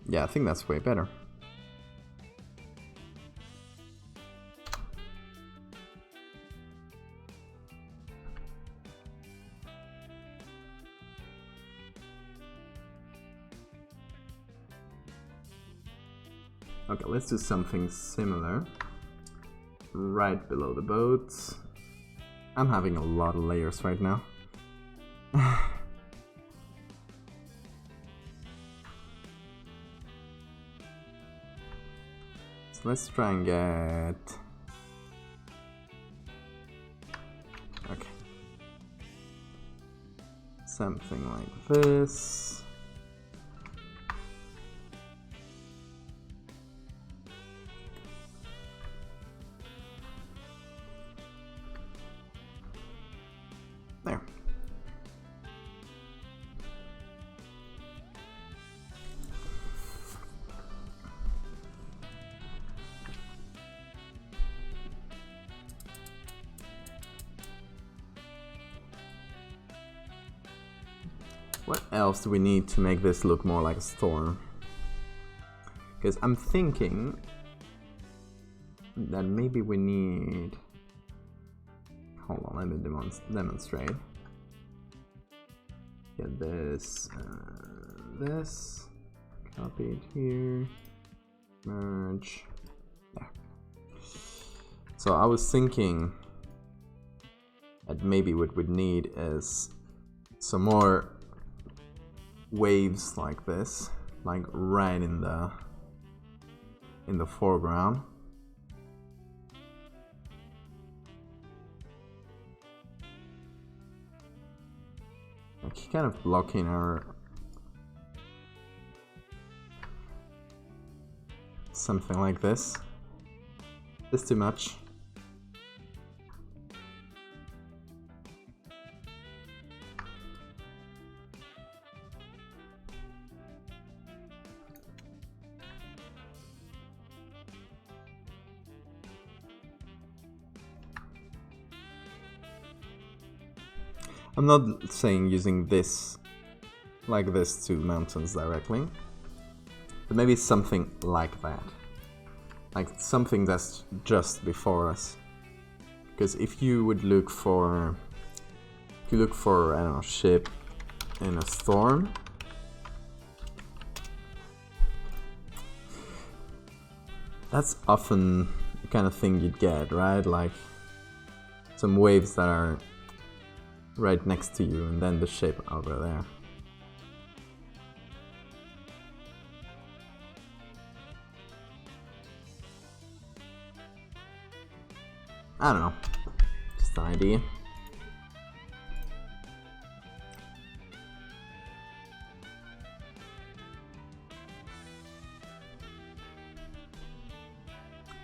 Yeah, I think that's way better. Okay, let's do something similar right below the boat. I'm having a lot of layers right now. So let's try and get... Okay. Something like this. There. What else do we need to make this look more like a storm? Because I'm thinking that maybe we need... Hold on, let me demonstrate. Get this, this. Copy it here. Merge. Yeah. So I was thinking that maybe what we'd need is some more waves like this, like right in the foreground. Like kind of blocking our something like this. This too much. I'm not saying using this like this to mountains directly, but maybe something like that. Like something that's just before us. Because if you would look for, I don't know, ship in a storm, that's often the kind of thing you'd get, right? Like some waves that are right next to you and then the ship over there. I don't know, just an idea.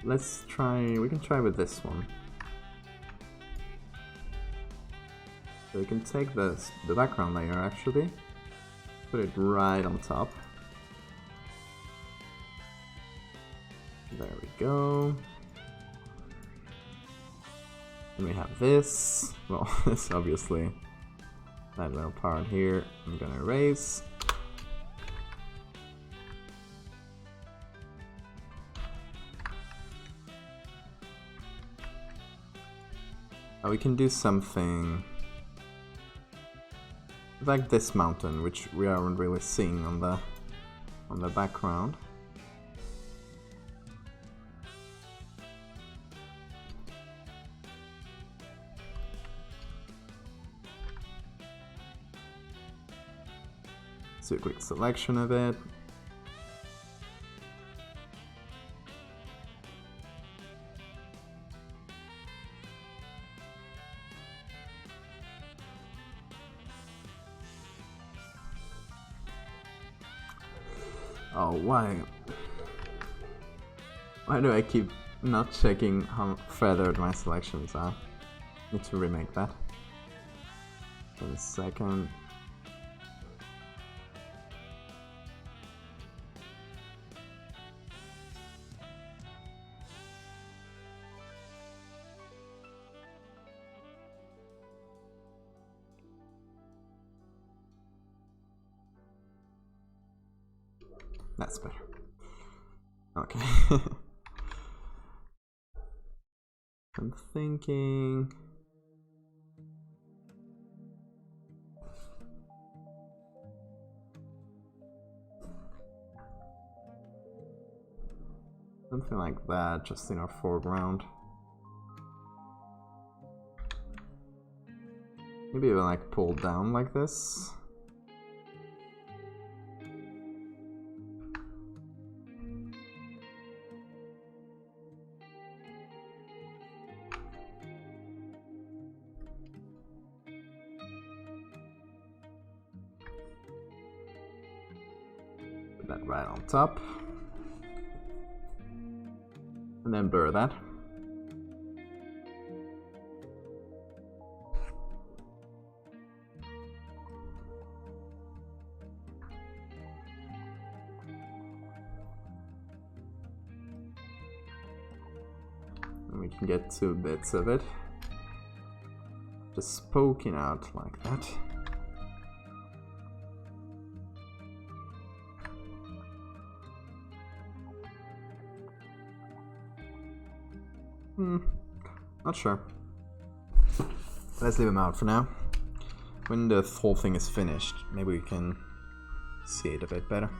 Let's try, we can try with this one. So we can take the background layer actually, put it right on top. There we go. And we have this, well, this obviously, that little part here, I'm gonna erase. We can do something like this mountain, which we aren't really seeing on the background. Do a quick selection of it. Oh, why do I keep not checking how feathered my selections are? Need to remake that. In a second. That's better. Okay. I'm thinking. Something like that, just in our foreground. Maybe even like pull down like this. Put that right on top. And then blur that. And we can get 2 bits of it. Just poking out like that. Not sure. Let's leave them out for now. When the whole thing is finished, maybe we can see it a bit better.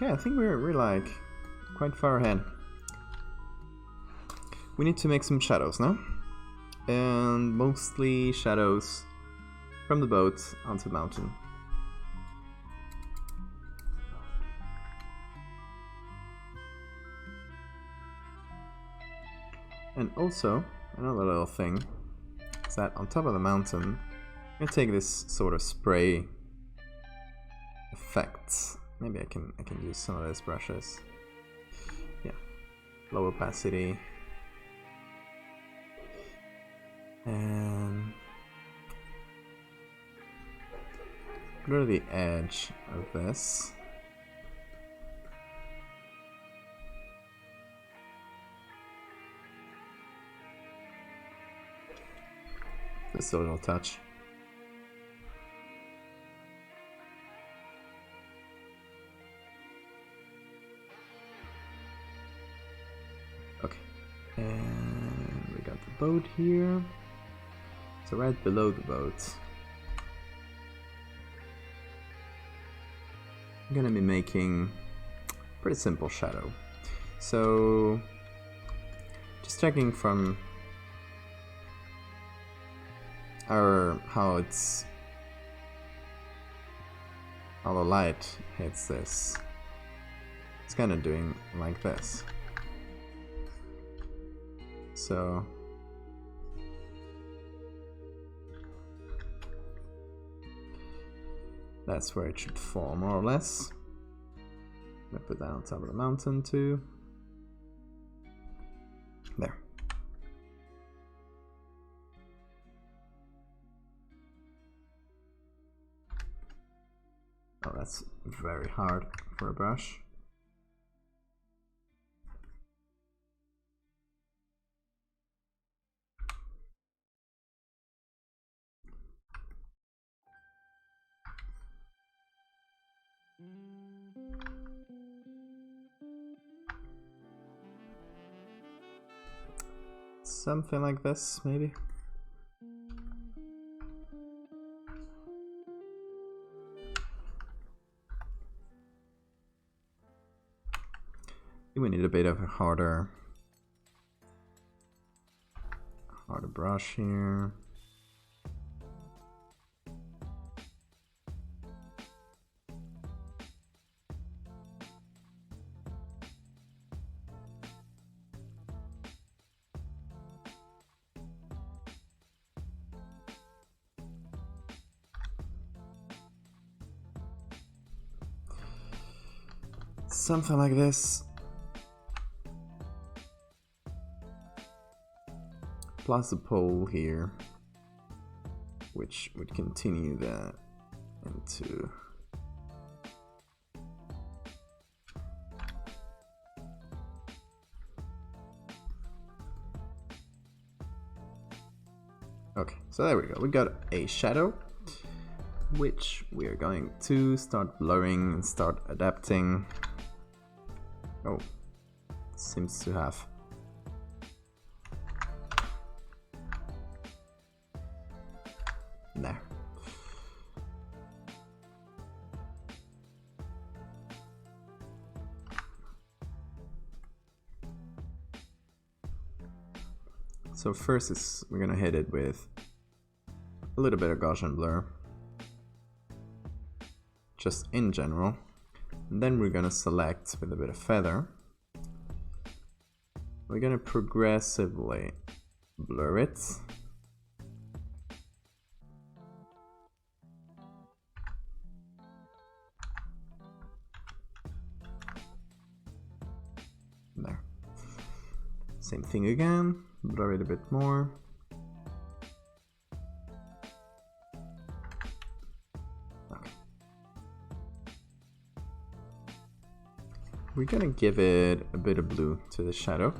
Okay, I think we're like quite far ahead. We need to make some shadows now. And mostly shadows from the boat onto the mountain. And also, another little thing is that on top of the mountain, I'm gonna take this sort of spray effect. Maybe I can use some of those brushes. Yeah, low opacity. And go to the edge of this. Just a little touch. Okay, and we got the boat here. So right below the boat, I'm gonna be making a pretty simple shadow. So just checking from how the light hits this. It's kind of doing like this. So that's where it should fall, more or less. I'm gonna put that on top of the mountain too. There. Oh, that's very hard for a brush. Something like this, maybe. We need a bit of a harder brush here. Something like this. Plus the pole here, which would continue that into okay, so there we go. We got a shadow, which we are going to start blurring and start adapting. Oh, seems to have there. So first is we're gonna hit it with a little bit of Gaussian blur, just in general. And then we're gonna select with a bit of feather. We're gonna progressively blur it. There. Same thing again, blur it a bit more. Okay. We're gonna give it a bit of blue to the shadow.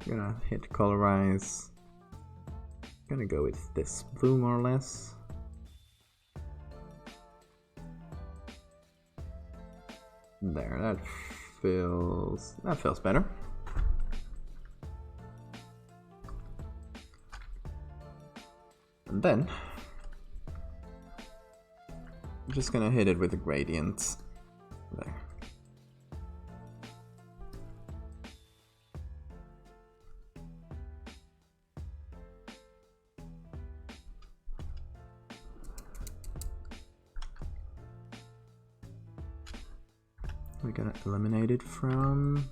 I'm gonna hit colorize. I'm gonna go with this blue more or less. There, that feels better. And then I'm just gonna hit it with the gradients. There. We're gonna eliminate it from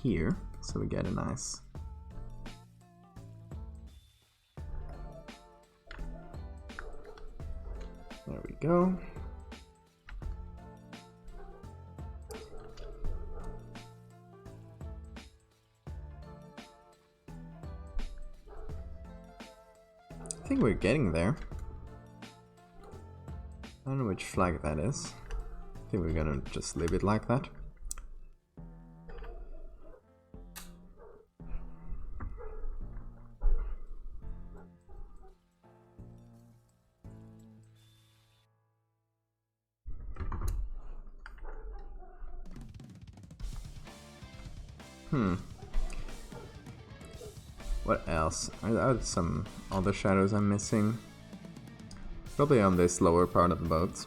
here, so we get a nice there we go. I think we're getting there. I don't know which flag that is. I think we're gonna just leave it like that. What else? Are there some other shadows I'm missing? Probably on this lower part of the boat.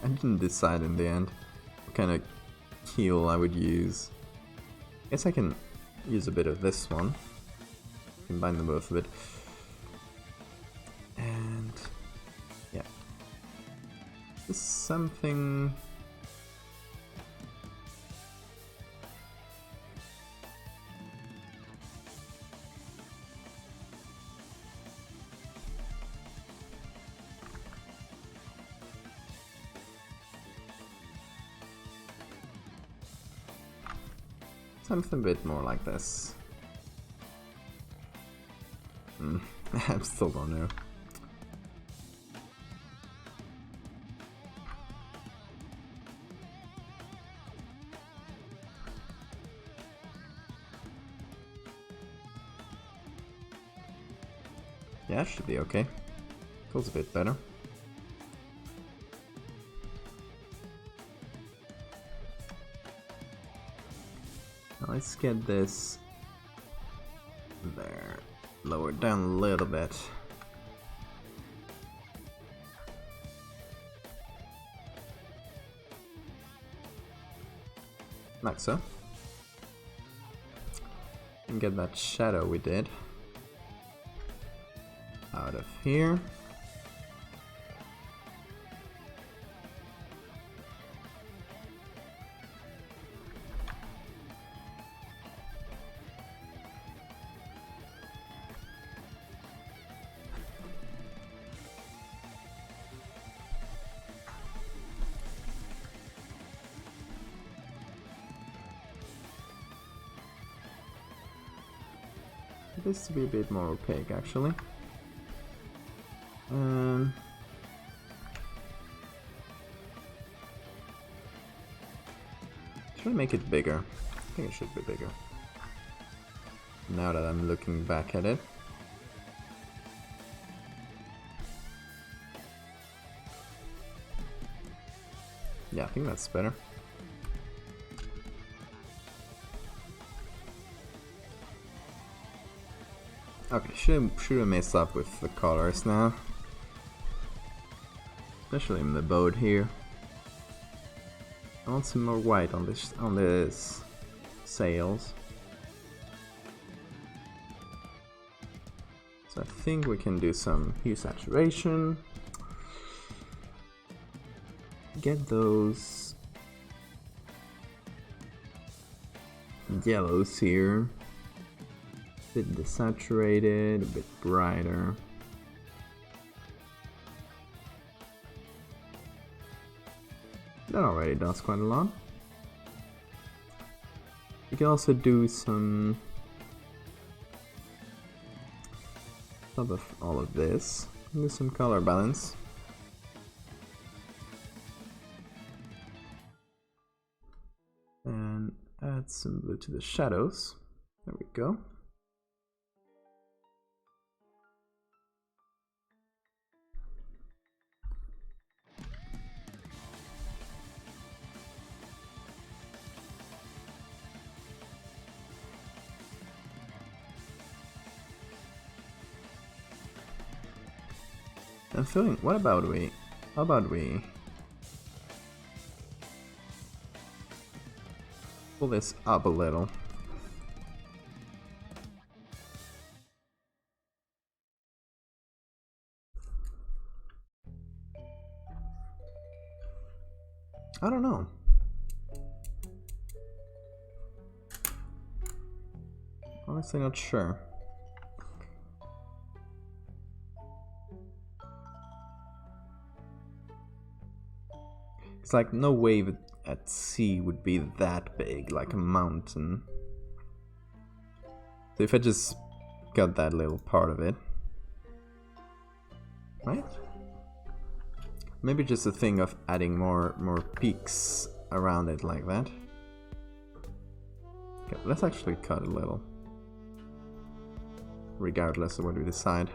I didn't decide in the end what kind of keel I would use. Guess I can use a bit of this one. Combine them both a bit. And yeah. This is something. Something a bit more like this. I still don't know. Yeah, should be okay. Feels a bit better. Let's get this there, lowered down a little bit. Like so. And get that shadow we did out of here. This to be a bit more opaque actually. Should I make it bigger? I think it should be bigger. Now that I'm looking back at it. Yeah, I think that's better. Okay, should have messed up with the colors now, especially in the boat here. I want some more white on this sails. So I think we can do some hue saturation. Get those yellows here. A bit desaturated, a bit brighter. That already does quite a lot. You can also do some top of all of this. Do some color balance. And add some blue to the shadows. There we go. I'm feeling, how about we pull this up a little. I don't know. Honestly, not sure. It's like no wave at sea would be that big, like a mountain. So if I just got that little part of it, right? Maybe just a thing of adding more peaks around it like that. Okay, let's actually cut a little, regardless of what we decide.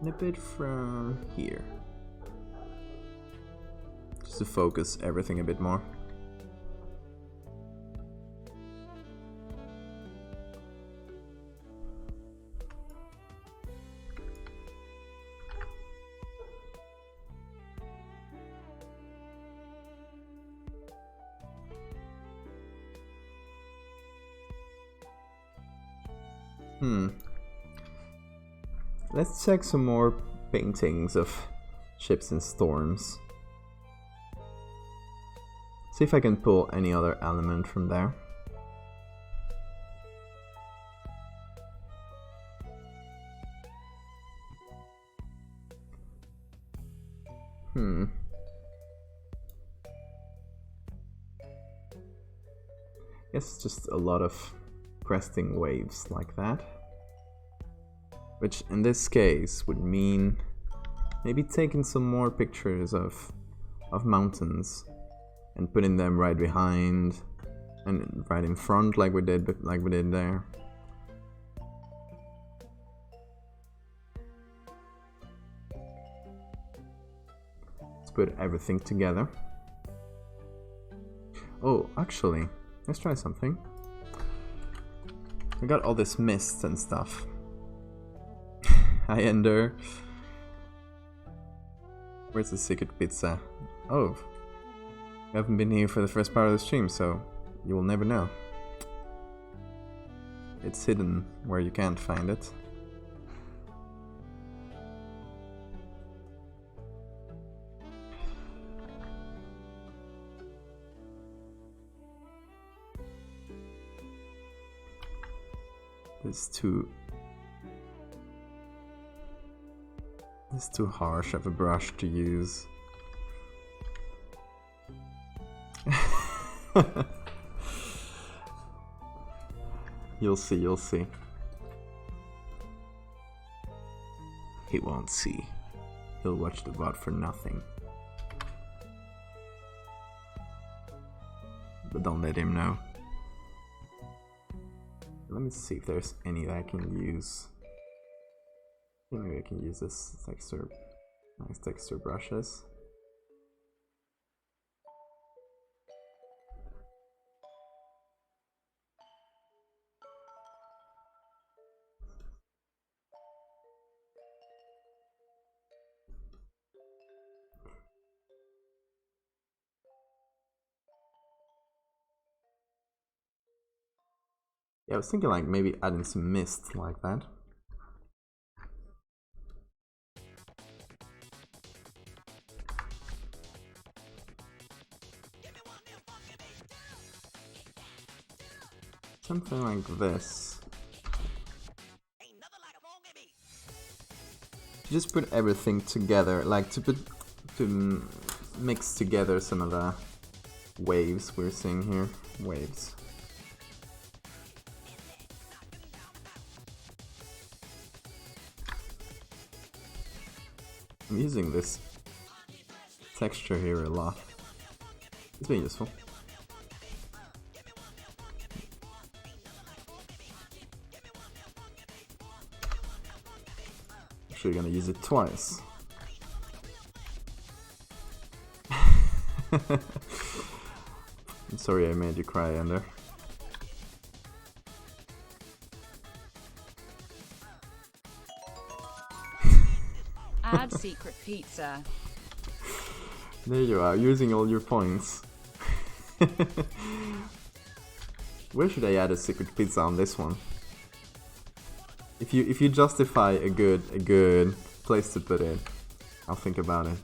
And a bit from here, just to focus everything a bit more. Let's check some more paintings of ships in storms. See if I can pull any other element from there. Guess just a lot of cresting waves like that. Which in this case would mean maybe taking some more pictures of mountains and putting them right behind and right in front like we did there. Let's put everything together. Oh, actually, let's try something. I got all this mist and stuff. Hi, Ender. Where's the secret pizza? Oh, you haven't been here for the first part of the stream, so you will never know. It's hidden where you can't find it. It's too harsh of a brush to use. You'll see, you'll see. He won't see. He'll watch the VOD for nothing. But don't let him know. Let me see if there's any that I can use. Maybe I can use this texture, nice texture brushes. Yeah, I was thinking like maybe adding some mist like that. Something like this. Just put everything together, like to mix together some of the waves we're seeing here. Waves. I'm using this texture here a lot. It's been useful. Actually gonna use it twice. I'm sorry I made you cry, Ender.
Add secret pizza.
There you are, using all your points. Where should I add a secret pizza on this one? If you justify a good place to put it, I'll think about it.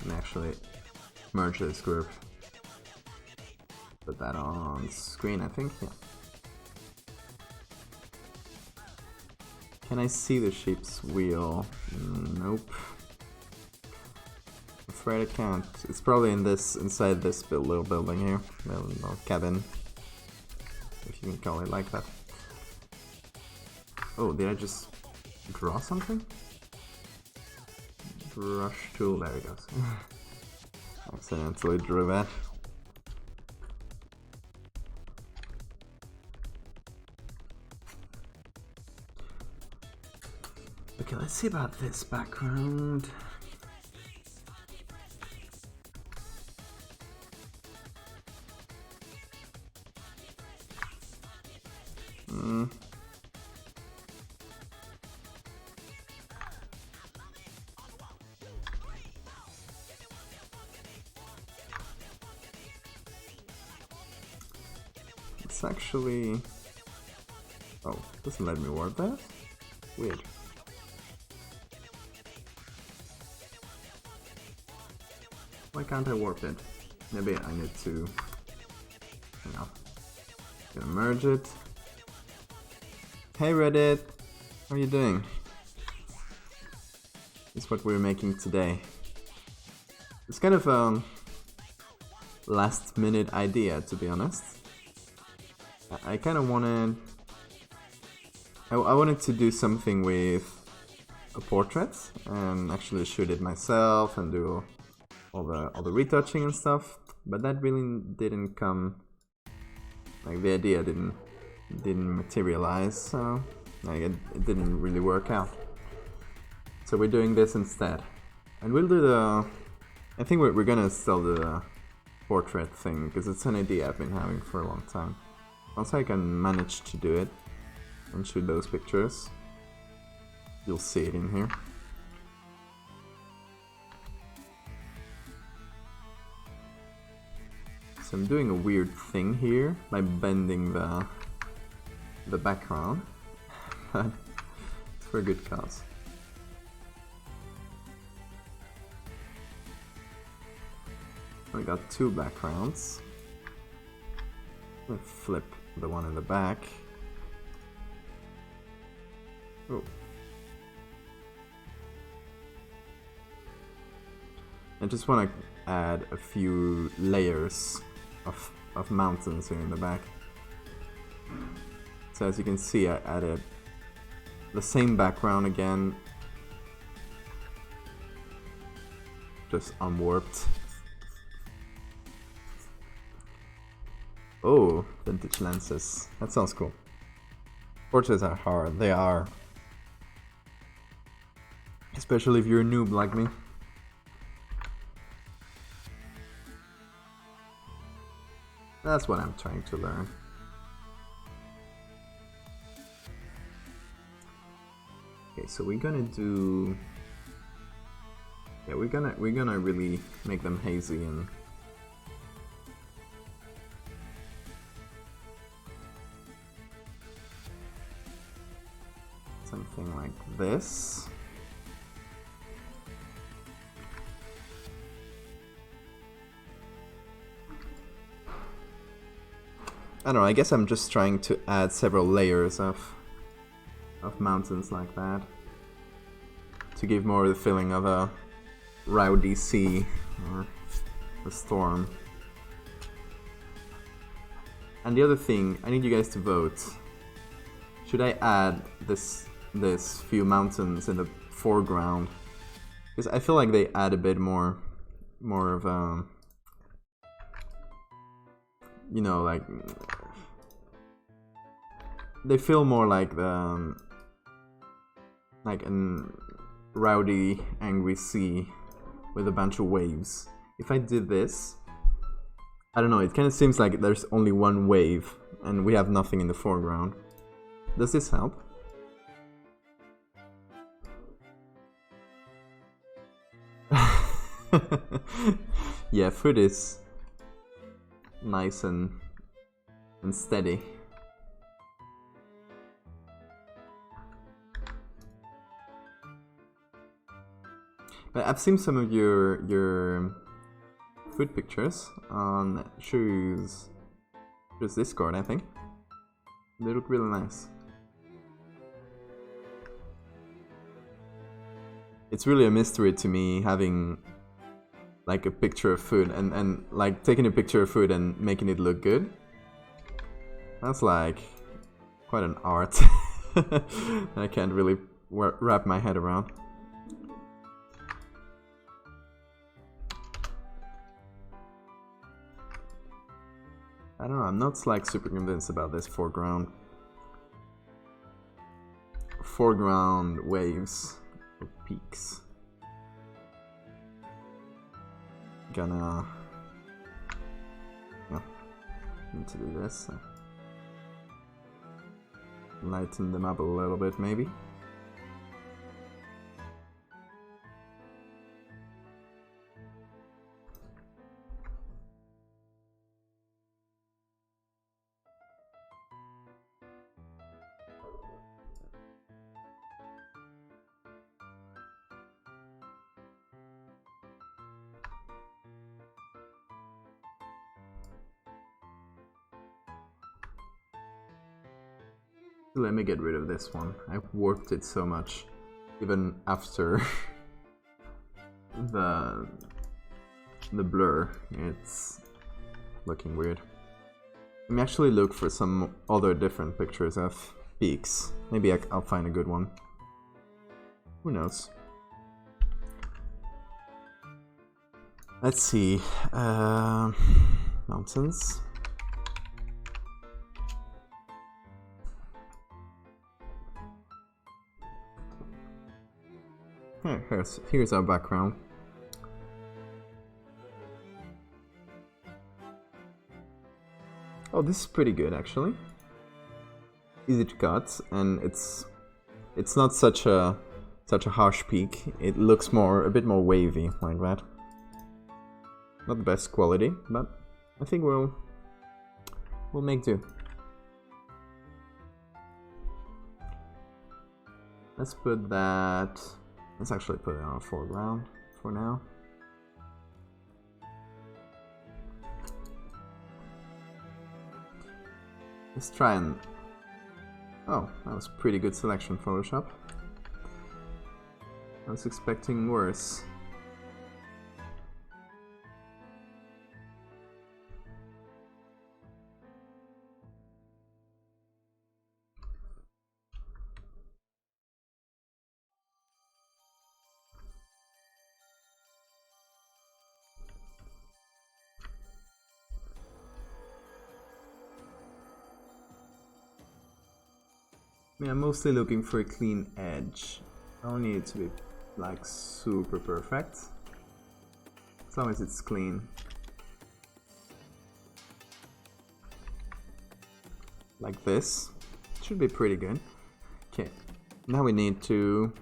And actually merge this group. Put that on screen, I think. Yeah. Can I see the sheep's wheel? Nope. I'm afraid I can't. It's probably inside this little building here, little cabin, if you can call it like that. Oh, did I just draw something? Brush tool, there it goes. Accidentally drew that. Okay, let's see about this background. It's actually... Oh, it doesn't let me warp that? Weird. Why can't I warp it? Maybe I need to... Hang on. Gonna merge it. Hey Reddit! How are you doing? This is what we're making today. It's kind of a last minute idea, to be honest. I kind of wanted... I wanted to do something with a portrait and actually shoot it myself and do all the retouching and stuff, but that really didn't come, like the idea didn't materialize, so like it didn't really work out. So we're doing this instead, and we'll do I think we're gonna sell the portrait thing because it's an idea I've been having for a long time. Once I can manage to do it and shoot those pictures, you'll see it in here. So I'm doing a weird thing here by bending the background, but it's for a good cause. We got two backgrounds. I'm gonna flip the one in the back. Oh. I just want to add a few layers of mountains here in the back. So as you can see, I added the same background again, just unwarped. Oh, vintage lenses. That sounds cool. Portraits are hard, they are. Especially if you're a noob like me. That's what I'm trying to learn. Okay, so we're gonna do... Yeah, we're gonna really make them hazy and... something like this. I don't know, I guess I'm just trying to add several layers of mountains like that to give more the feeling of a rowdy sea or a storm. And the other thing, I need you guys to vote. Should I add this few mountains in the foreground? Because I feel like they add a bit more more of you know, like they feel more like the like an rowdy, angry sea with a bunch of waves. If I did this, I don't know, it kind of seems like there's only one wave and we have nothing in the foreground. Does this help? Yeah, food is nice and steady. But I've seen some of your food pictures on Shoes Discord, I think. They look really nice. It's really a mystery to me having like a picture of food and like taking a picture of food and making it look good. That's like quite an art. I can't really wrap my head around. I don't know, I'm not like super convinced about this foreground waves or peaks. Gonna need to do this. Lighten them up a little bit, maybe. Let me get rid of this one. I've warped it so much, even after the blur. It's looking weird. Let me actually look for some other different pictures of peaks. Maybe I'll find a good one. Who knows? Let's see. Mountains. Here's our background. Oh, this is pretty good actually. Easy to cut, and it's not such a harsh peak. It looks a bit more wavy like that. Not the best quality, but I think we'll make do. Let's put that. Let's actually put it on a foreground for now. Let's try and... Oh, that was pretty good selection, Photoshop. I was expecting worse. I mean, I'm mostly looking for a clean edge. I don't need it to be like super perfect, as long as it's clean. Like this. Should be pretty good. Okay, now we need to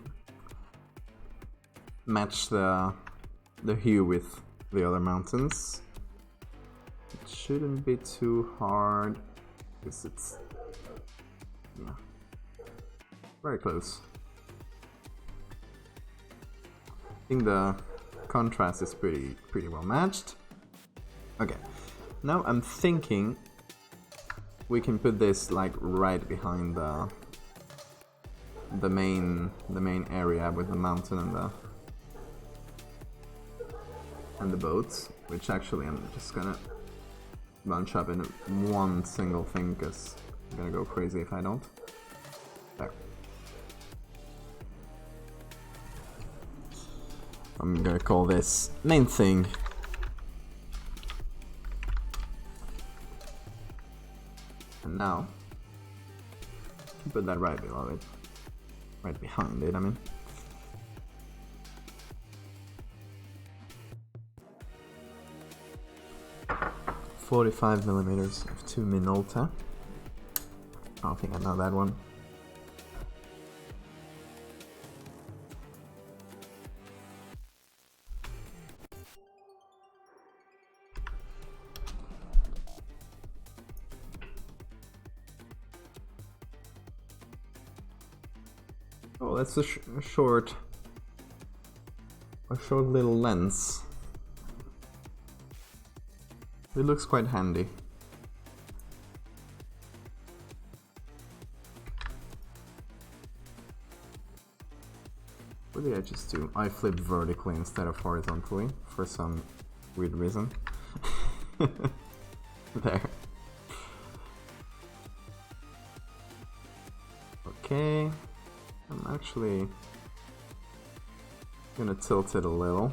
match the hue with the other mountains. It shouldn't be too hard because it's very close. I think the contrast is pretty well matched. Okay, now I'm thinking we can put this like right behind the main area with the mountain and the boats, which actually I'm just gonna bunch up in one single thing because I'm gonna go crazy if I don't. There. I'm gonna call this main thing And now, put that right below it. Right behind it, I mean. .45mm of 2 Minolta. I don't think I know that one. Oh, that's a short little lens. It looks quite handy. What did I just do? I flipped vertically instead of horizontally for some weird reason. There. Okay. I'm actually gonna tilt it a little.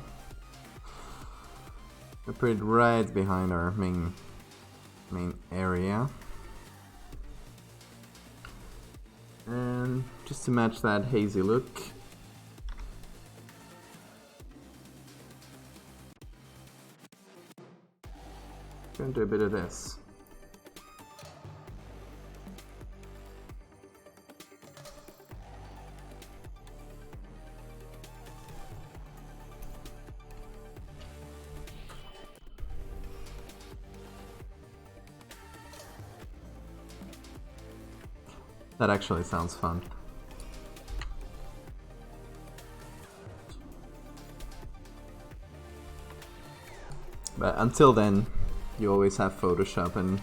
I put it right behind our main area. And just to match that hazy look, gonna do a bit of this. That actually sounds fun. But until then, you always have Photoshop and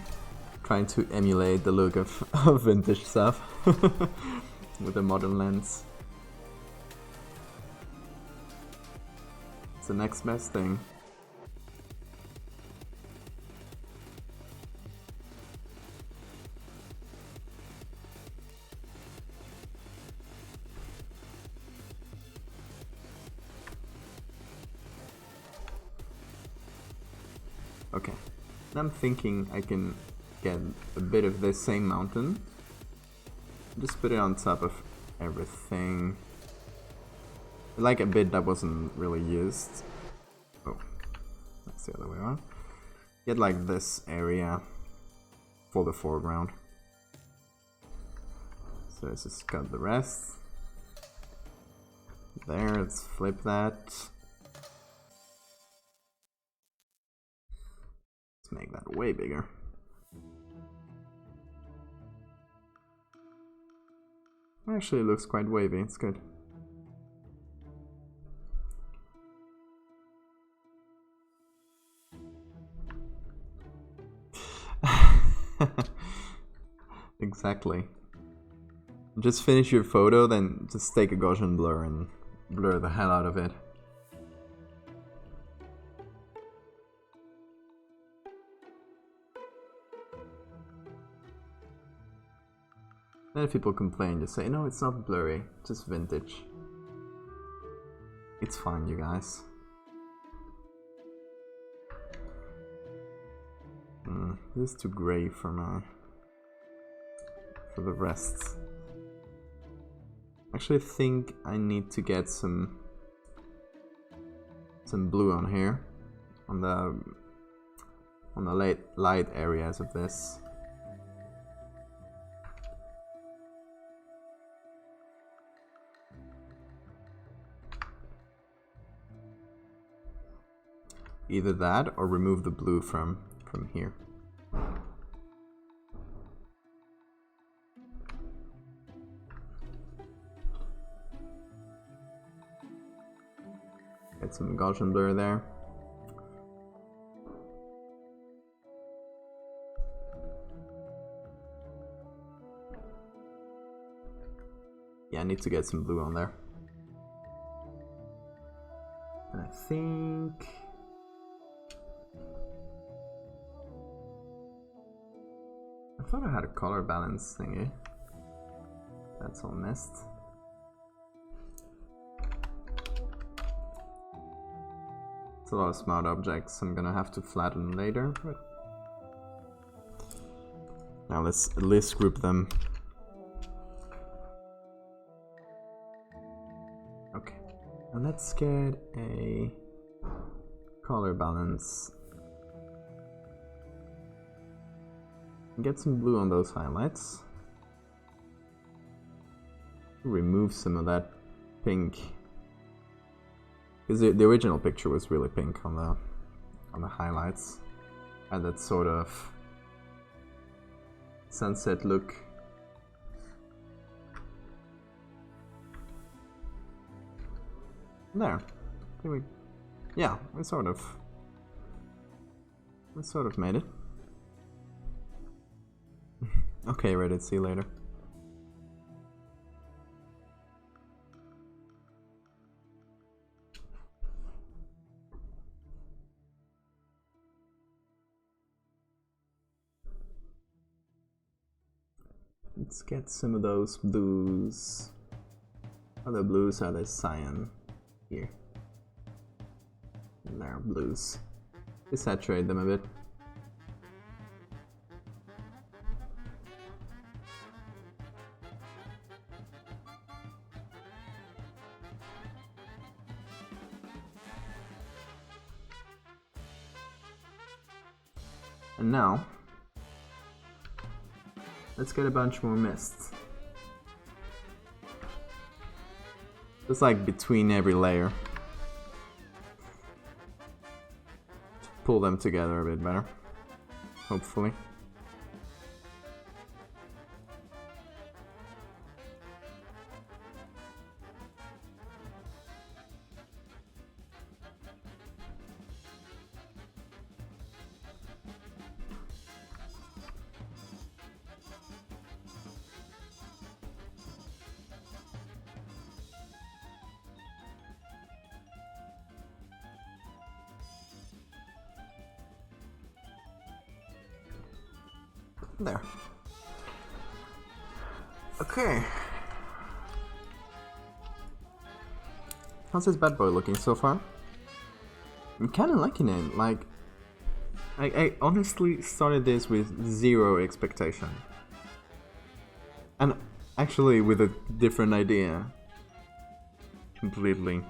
trying to emulate the look of vintage stuff with a modern lens. It's the next best thing. Okay, I'm thinking I can get a bit of this same mountain, just put it on top of everything, like a bit that wasn't really used. Oh, that's the other way around. Get like this area for the foreground. So let's just cut the rest. There, let's flip that. Make that way bigger. Actually, it looks quite wavy. It's good. Exactly. Just finish your photo, then just take a Gaussian blur and blur the hell out of it. Then if people complain, just say, no, it's not blurry, just vintage. It's fine, you guys. This is too grey for the rest. Actually, I think I need to get some blue on here, on the light areas of this. Either that or remove the blue from here. Get some Gaussian blur there. Yeah, I need to get some blue on there. And I think I thought I had a color balance thingy. That's all messed. It's a lot of smart objects I'm gonna have to flatten later, but Now let's at least group them. Okay, and let's get a color balance. Get some blue on those highlights. Remove some of that pink, because the original picture was really pink on the highlights. Had that sort of sunset look. There. Yeah, we sort of made it. Okay, Reddit, see you later. Let's get some of those blues. Other blues are the cyan here. And there are blues. Desaturate them a bit. And now, let's get a bunch more mists. Just like between every layer. To pull them together a bit better, hopefully. There. Okay. How's this bad boy looking so far? I'm kind of liking it. Like, I honestly started this with zero expectation. And actually with a different idea. Completely.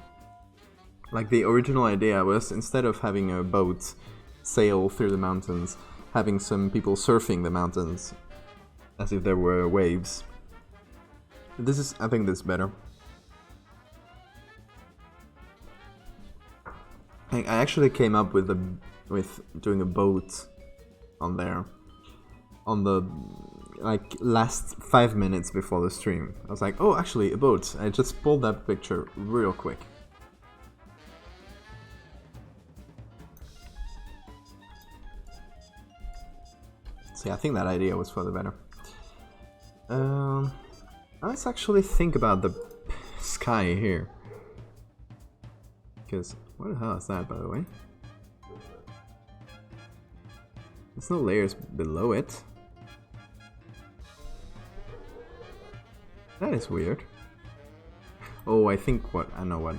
Like, the original idea was, instead of having a boat sail through the mountains, having some people surfing the mountains as if there were waves. I think this is better. I actually came up with doing a boat on there on the like last 5 minutes before the stream. I was like, oh, actually a boat. I just pulled that picture real quick. So yeah, I think that idea was for the better. Let's actually think about the sky here. Because, what the hell is that, by the way? There's no layers below it. That is weird. Oh, I know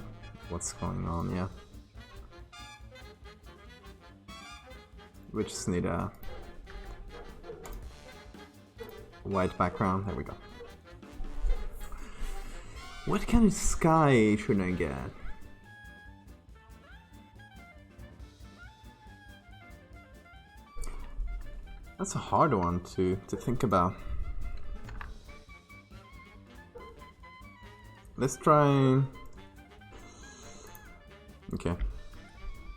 what's going on, yeah. We just need a white background. There we go. What kind of sky should I get? That's a hard one to think about. Let's try... Okay.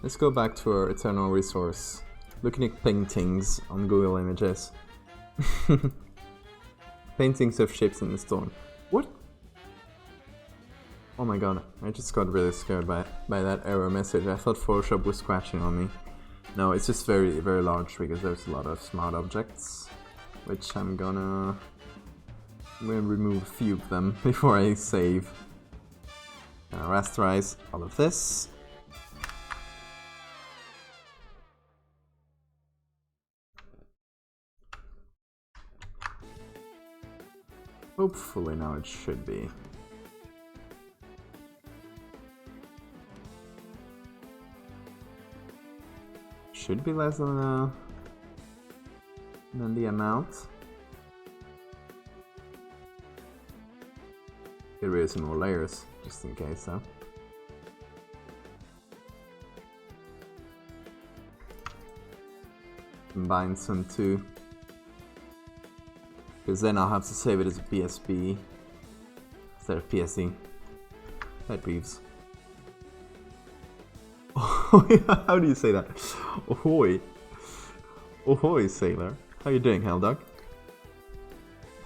Let's go back to our eternal resource. Looking at paintings on Google Images. Paintings of ships in the storm. What? Oh my god, I just got really scared by that error message. I thought Photoshop was scratching on me. No, it's just very, very large because there's a lot of smart objects. Which I'm gonna remove a few of them before I save. Rasterize all of this. Hopefully now it should be. Should be less than the amount. get rid of some more layers, just in case, though. Combine some too. Because then I'll have to save it as a PSB instead of PSD. Pet peeves. Oh, yeah, how do you say that? Ahoy! Ahoy, sailor. How you doing, Helldog?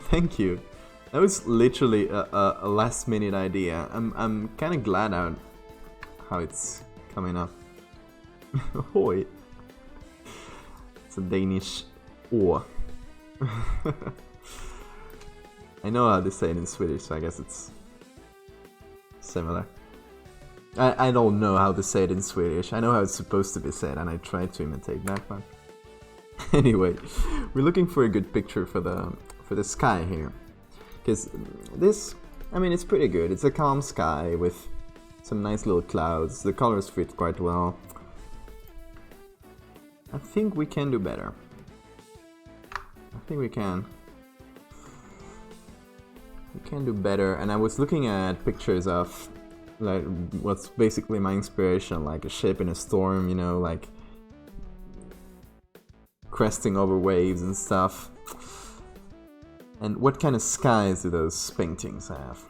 Thank you. That was literally a last minute idea. I'm kind of glad how it's coming up. Ahoy! It's a Danish or. I know how to say it in Swedish, so I guess it's similar. I don't know how to say it in Swedish. I know how it's supposed to be said, and I tried to imitate that, but anyway, we're looking for a good picture for the sky here, because this, I mean, it's pretty good. It's a calm sky with some nice little clouds. The colors fit quite well. I think we can do better. I think we can. We can do better. And I was looking at pictures of like what's basically my inspiration, like a ship in a storm, you know, like cresting over waves and stuff. And what kind of skies do those paintings have?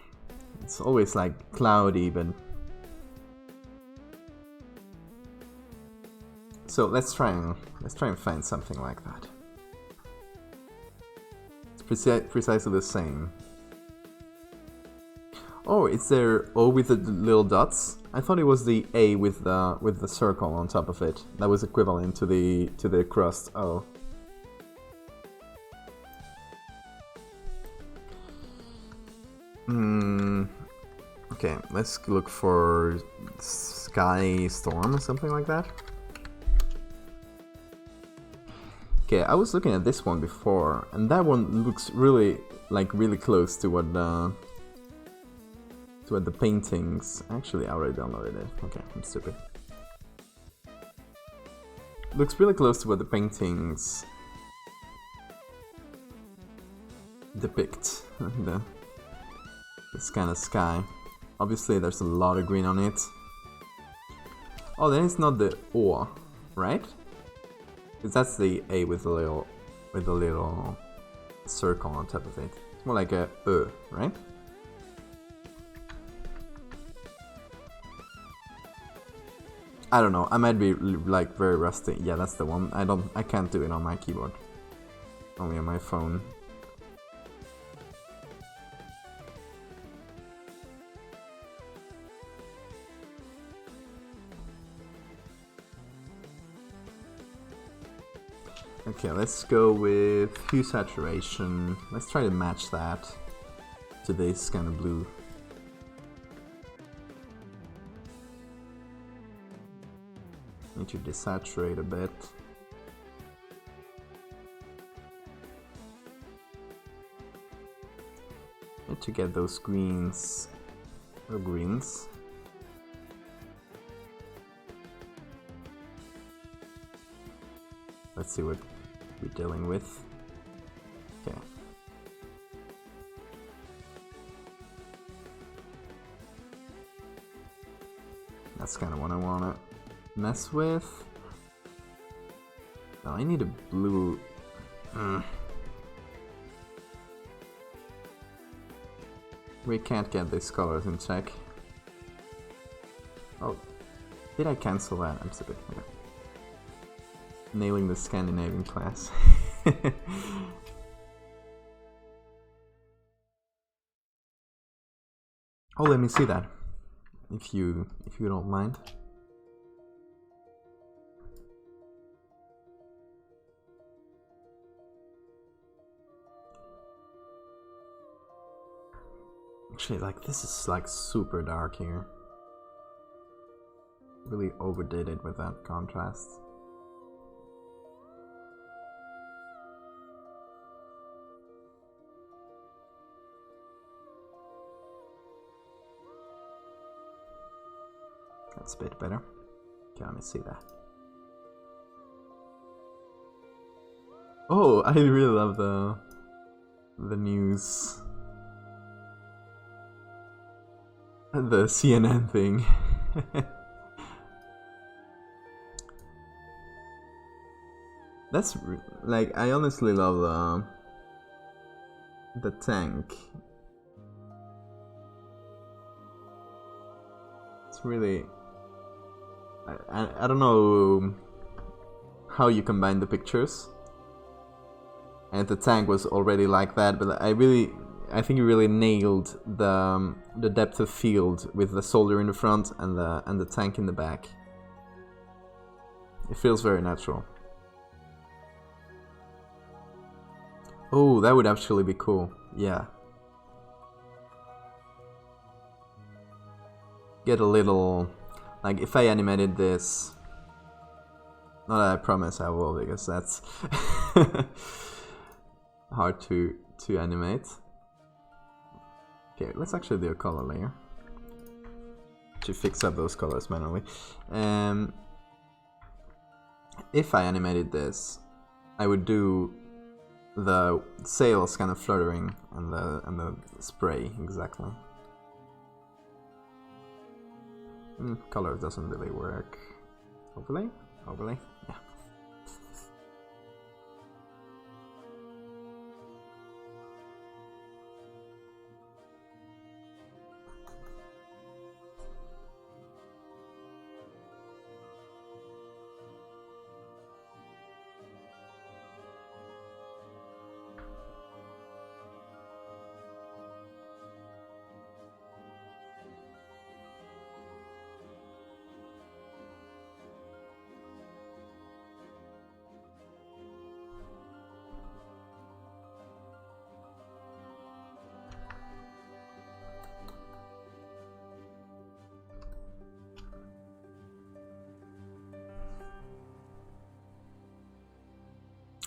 It's always like cloudy, but so let's try and find something like that. It's precisely the same. Oh, it's there O with the little dots? I thought it was the A with the circle on top of it. That was equivalent to the crust O. Okay, let's look for Sky Storm or something like that. Okay, I was looking at this one before, and that one looks really close to what the paintings. Actually, I already downloaded it. Okay, I'm stupid. Looks really close to what the paintings depict. This kind of sky. Obviously, there's a lot of green on it. Oh, then it's not the O, right? Because that's the A with the little circle on top of it. It's more like a E, right? I don't know. I might be like very rusty. Yeah, that's the one. I can't do it on my keyboard. Only on my phone. Okay, let's go with hue saturation. Let's try to match that to this kind of blue. Need to desaturate a bit. Need to get those greens or greens. Let's see what we're dealing with. Okay. That's kind of what I want to mess with. No, I need a blue. We can't get these colors in check. Oh, did I cancel that? I'm stupid. Okay. Nailing the Scandinavian class. Oh, let me see that, if you don't mind. Actually, like, this is like super dark here. Really overdid it with that contrast. That's a bit better. Okay, let me see that. Oh, I really love the news. The CNN thing. That's like, I honestly love the tank. It's really, I don't know how you combine the pictures, and the tank was already like that, but I think you really nailed the depth of field with the soldier in the front and the tank in the back. It feels very natural. Oh, that would actually be cool. Yeah. Get a little, like, if I animated this, not that I promise I will, because that's hard to animate. Okay, let's actually do a color layer to fix up those colors manually. If I animated this, I would do the sails kind of fluttering and the spray exactly. Color doesn't really work. Overlay? Overlay? Yeah.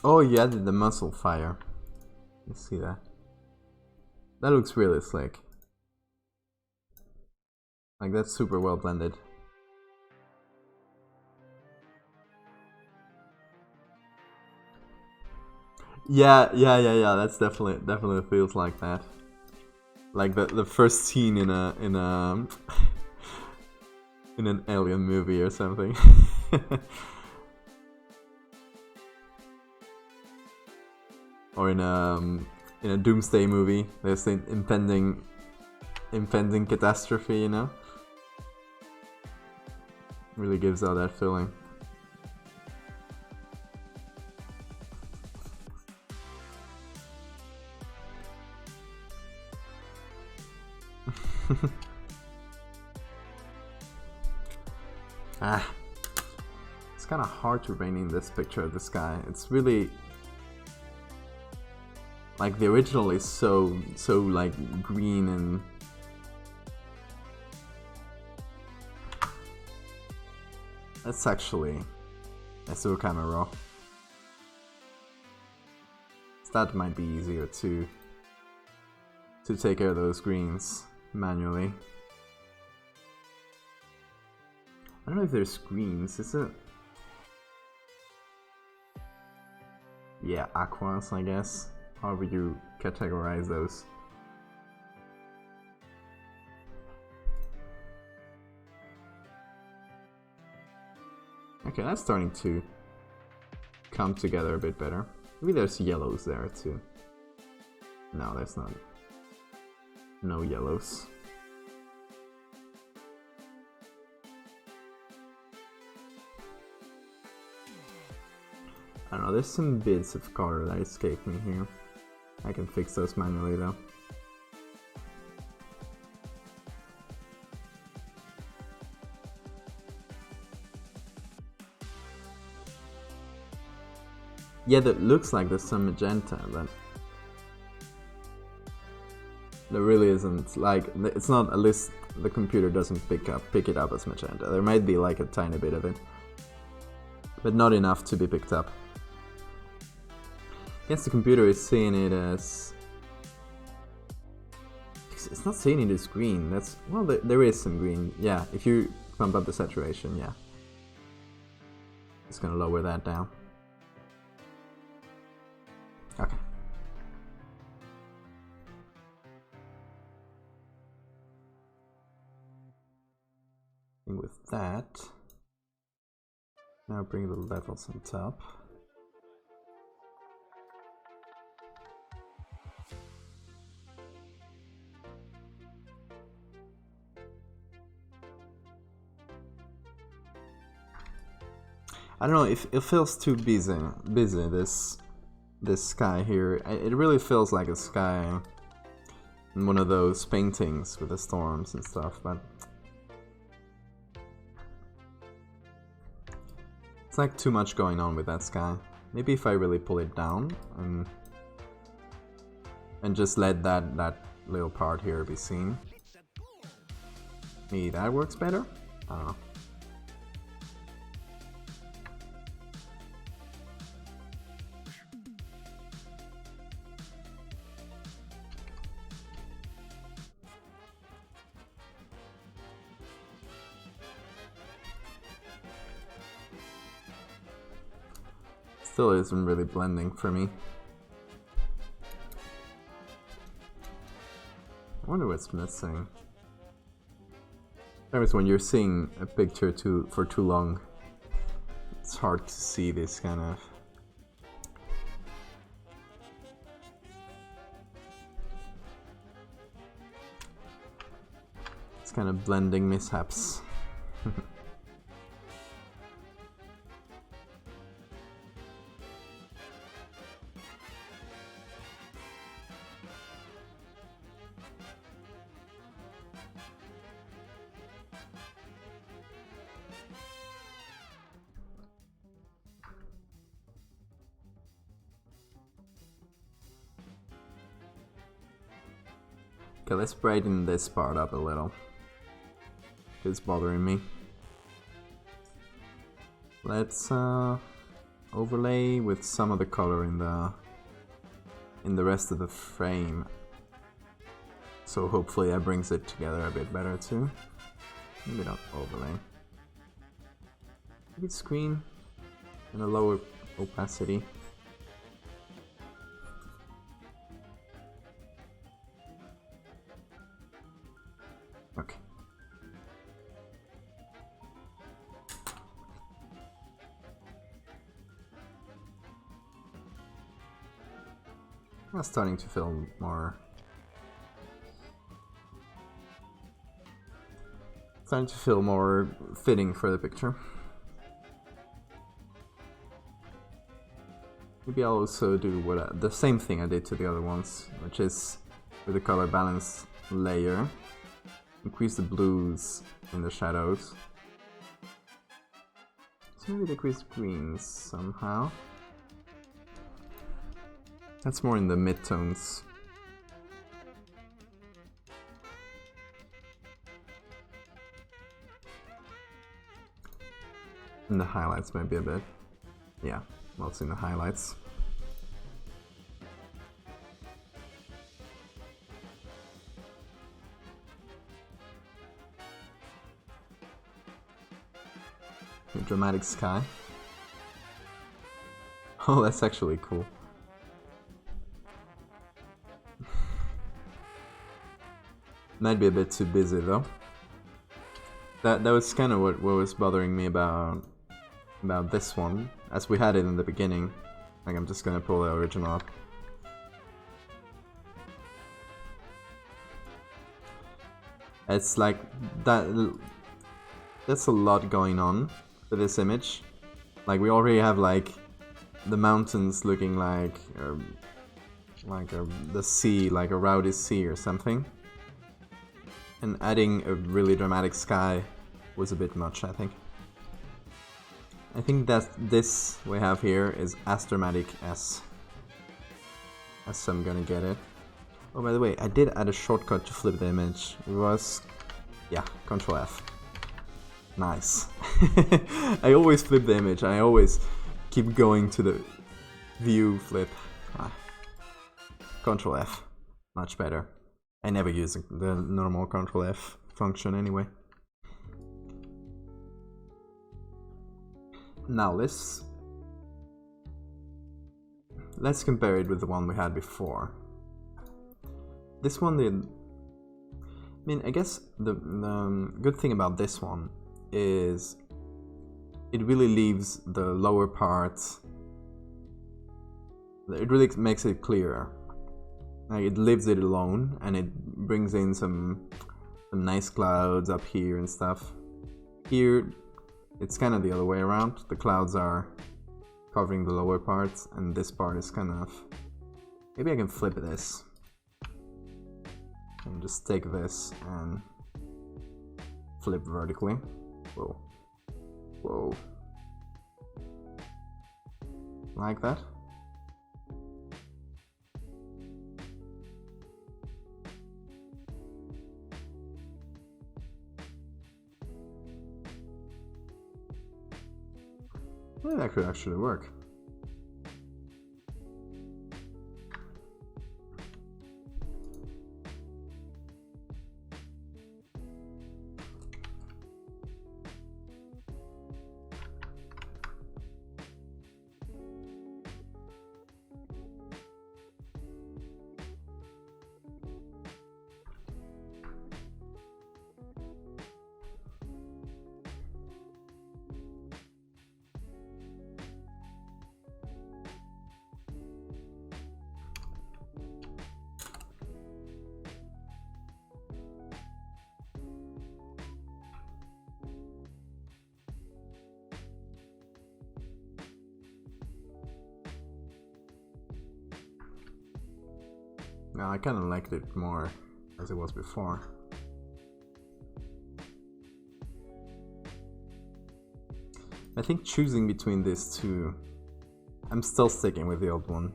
Oh, you added the muzzle fire. You see that? That looks really slick. Like, that's super well blended. Yeah. That's definitely feels like that. Like the first scene in a in an alien movie or something. Or in a doomsday movie. There's the impending catastrophe, you know? Really gives out that feeling. It's kind of hard to rein in this picture of the sky. It's really, like, the original is so like green and that's actually kind of raw. So that might be easier to take care of those greens manually. I don't know if there's greens, is it? Yeah, aquas, I guess. However you categorize those. Okay, that's starting to come together a bit better. Maybe there's yellows there too. No, there's not. No yellows. I don't know, there's some bits of color that escape me here. I can fix those manually though. Yeah, that looks like there's some magenta, but there really isn't. Like, it's not, at least the computer doesn't pick it up as magenta. There might be like a tiny bit of it, but not enough to be picked up. I guess the computer is seeing it as... It's not seeing it as green. That's... Well, there is some green. Yeah, if you bump up the saturation, yeah. It's gonna lower that down. Okay. thing with that. Now bring the levels on top. I don't know if it feels too busy. This sky here. It really feels like a sky in one of those paintings with the storms and stuff, but it's like too much going on with that sky. Maybe if I really pull it down and just let that little part here be seen. Maybe that works better? I don't know. Still isn't really blending for me. I wonder what's missing. Sometimes when you're seeing a picture for too long, it's hard to see this kind of blending mishaps. Okay, let's brighten this part up a little. It's bothering me. Let's overlay with some of the color in the rest of the frame. So hopefully that brings it together a bit better too. Maybe not overlay. Maybe screen in a lower opacity. Okay. I'm starting to feel more. Starting to feel more fitting for the picture. Maybe I'll also do the same thing I did to the other ones, which is with the color balance layer. Increase the blues in the shadows. So maybe decrease the greens somehow. That's more in the midtones. And the highlights maybe a bit. Yeah, mostly in the highlights. A dramatic sky. Oh, that's actually cool. Might be a bit too busy though. That was kind of what was bothering me about this one, as we had it in the beginning. Like, I'm just gonna pull the original up. It's like that's a lot going on for this image. Like, we already have like the mountains looking like the sea, like a rowdy sea or something. And adding a really dramatic sky was a bit much, I think. I think that this we have here is as dramatic as I'm gonna get it. Oh, by the way, I did add a shortcut to flip the image. It was, yeah, Control F. Nice. I always flip the image. I always keep going to the view flip. Control F. Much better. I never use the normal Control F function anyway. Now let's compare it with the one we had before. This one did. I mean, I guess the good thing about this one is it really leaves the lower part. It really makes it clearer. Like it leaves it alone, and it brings in some nice clouds up here and stuff. Here, it's kind of the other way around. The clouds are covering the lower parts, and this part is kind of... Maybe I can flip this. And just take this and flip vertically. Whoa. Whoa. Like that. Yeah, that could actually work. No, I kind of liked it more as it was before. I think choosing between these two, I'm still sticking with the old one.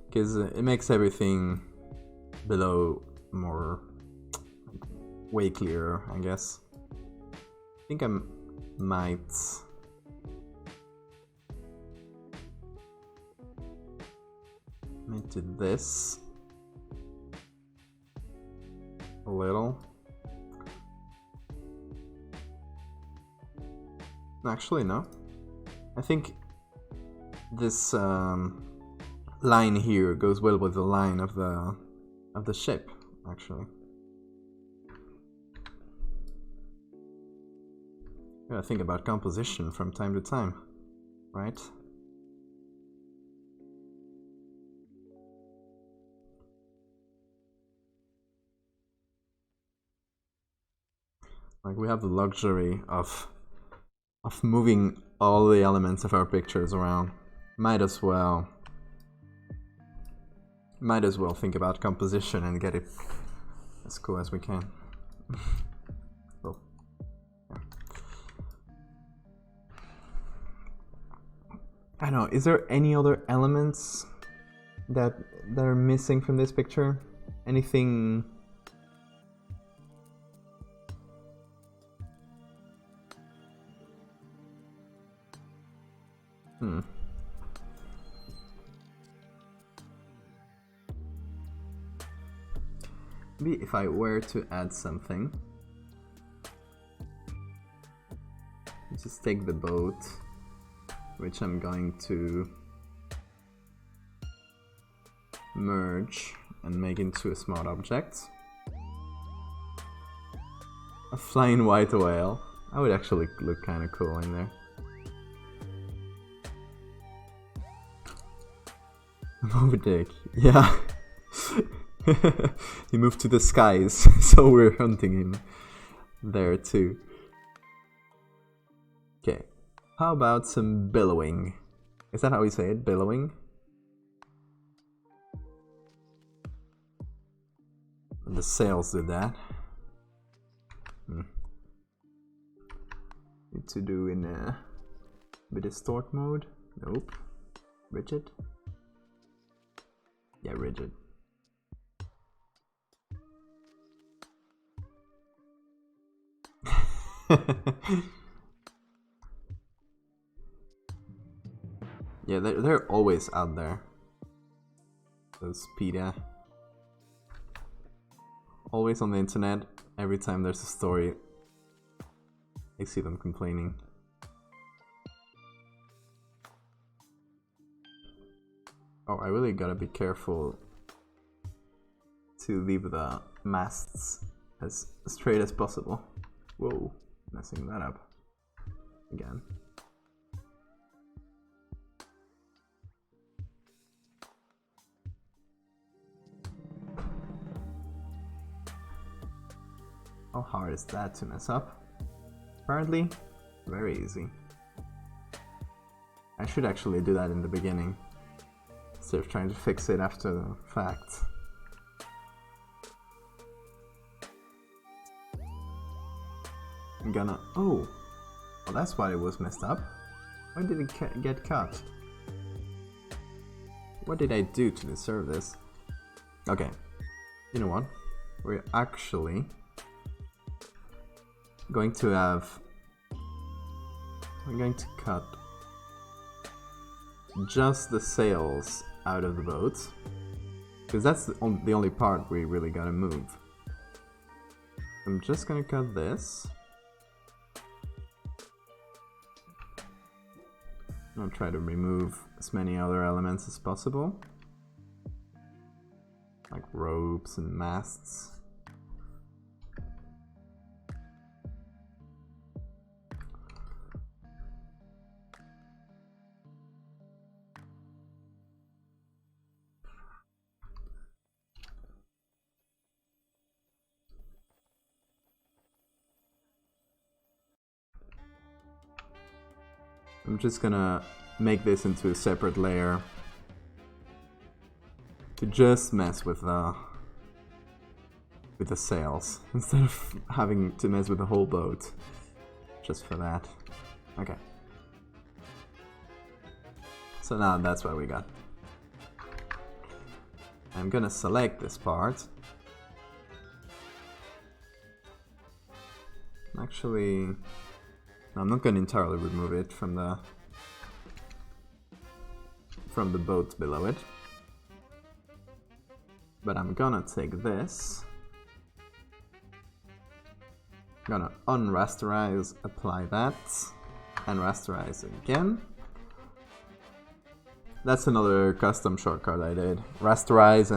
Because it makes everything below more, way clearer, I guess. I think I might... do this a little. Actually, no. I think this line here goes well with the line of the ship. Actually, gotta think about composition from time to time, right? Like, we have the luxury of moving all the elements of our pictures around. Might as well think about composition and get it as cool as we can. Oh. Yeah. I don't know, is there any other elements that are missing from this picture? Anything... Maybe if I were to add something, just take the boat, which I'm going to merge and make into a smart object. A flying white whale. That would actually look kind of cool in there. Moby Dick, yeah. He moved to the skies, so we're hunting him there too. Okay, how about some billowing? Is that how we say it? Billowing? The sails do that. Need to do in with distort mode? Nope. Rigid? Yeah, rigid. Yeah, they're always out there. Those PETA. Always on the internet. Every time there's a story, I see them complaining. Oh, I really gotta be careful to leave the masts as straight as possible. Whoa, Messing that up again. How hard is that to mess up? Apparently, very easy. I should actually do that in the beginning, instead of trying to fix it after the fact. I'm gonna... Oh! Well, that's why it was messed up. Why did it get cut? What did I do to deserve this? Okay. You know what? We're actually going to have... I'm going to cut just the sails out of the boat, because that's the only part we really gotta move. I'm just gonna cut this. I'll try to remove as many other elements as possible, like ropes and masts. I'm just gonna make this into a separate layer to just mess with the sails instead of having to mess with the whole boat. Just for that. Okay. So now that's what we got. I'm gonna select this part. Actually, I'm not gonna entirely remove it from the boat below it, but I'm gonna take this, gonna unrasterize, apply that, and rasterize again. That's another custom shortcut I did. Rasterize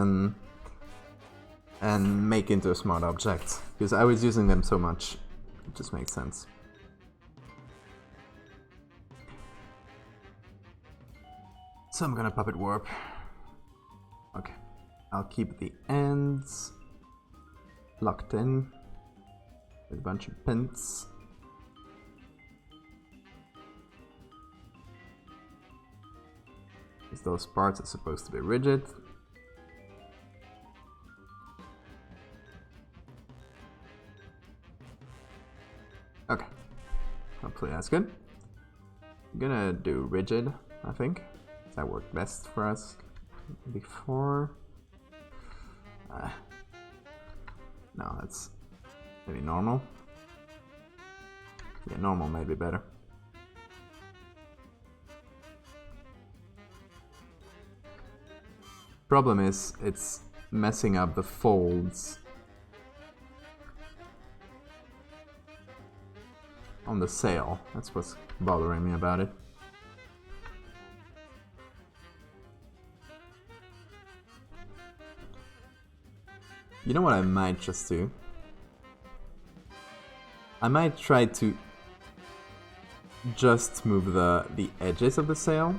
and make into a smart object, because I was using them so much, it just makes sense. So I'm gonna puppet warp. Okay, I'll keep the ends locked in with a bunch of pins. Because those parts are supposed to be rigid. Okay, hopefully that's good. I'm gonna do rigid, I think. That worked best for us before. No, that's maybe normal. Yeah, normal may be better. Problem is, it's messing up the folds on the sail. That's what's bothering me about it. You know what I might just do? I might try to just move the edges of the sail.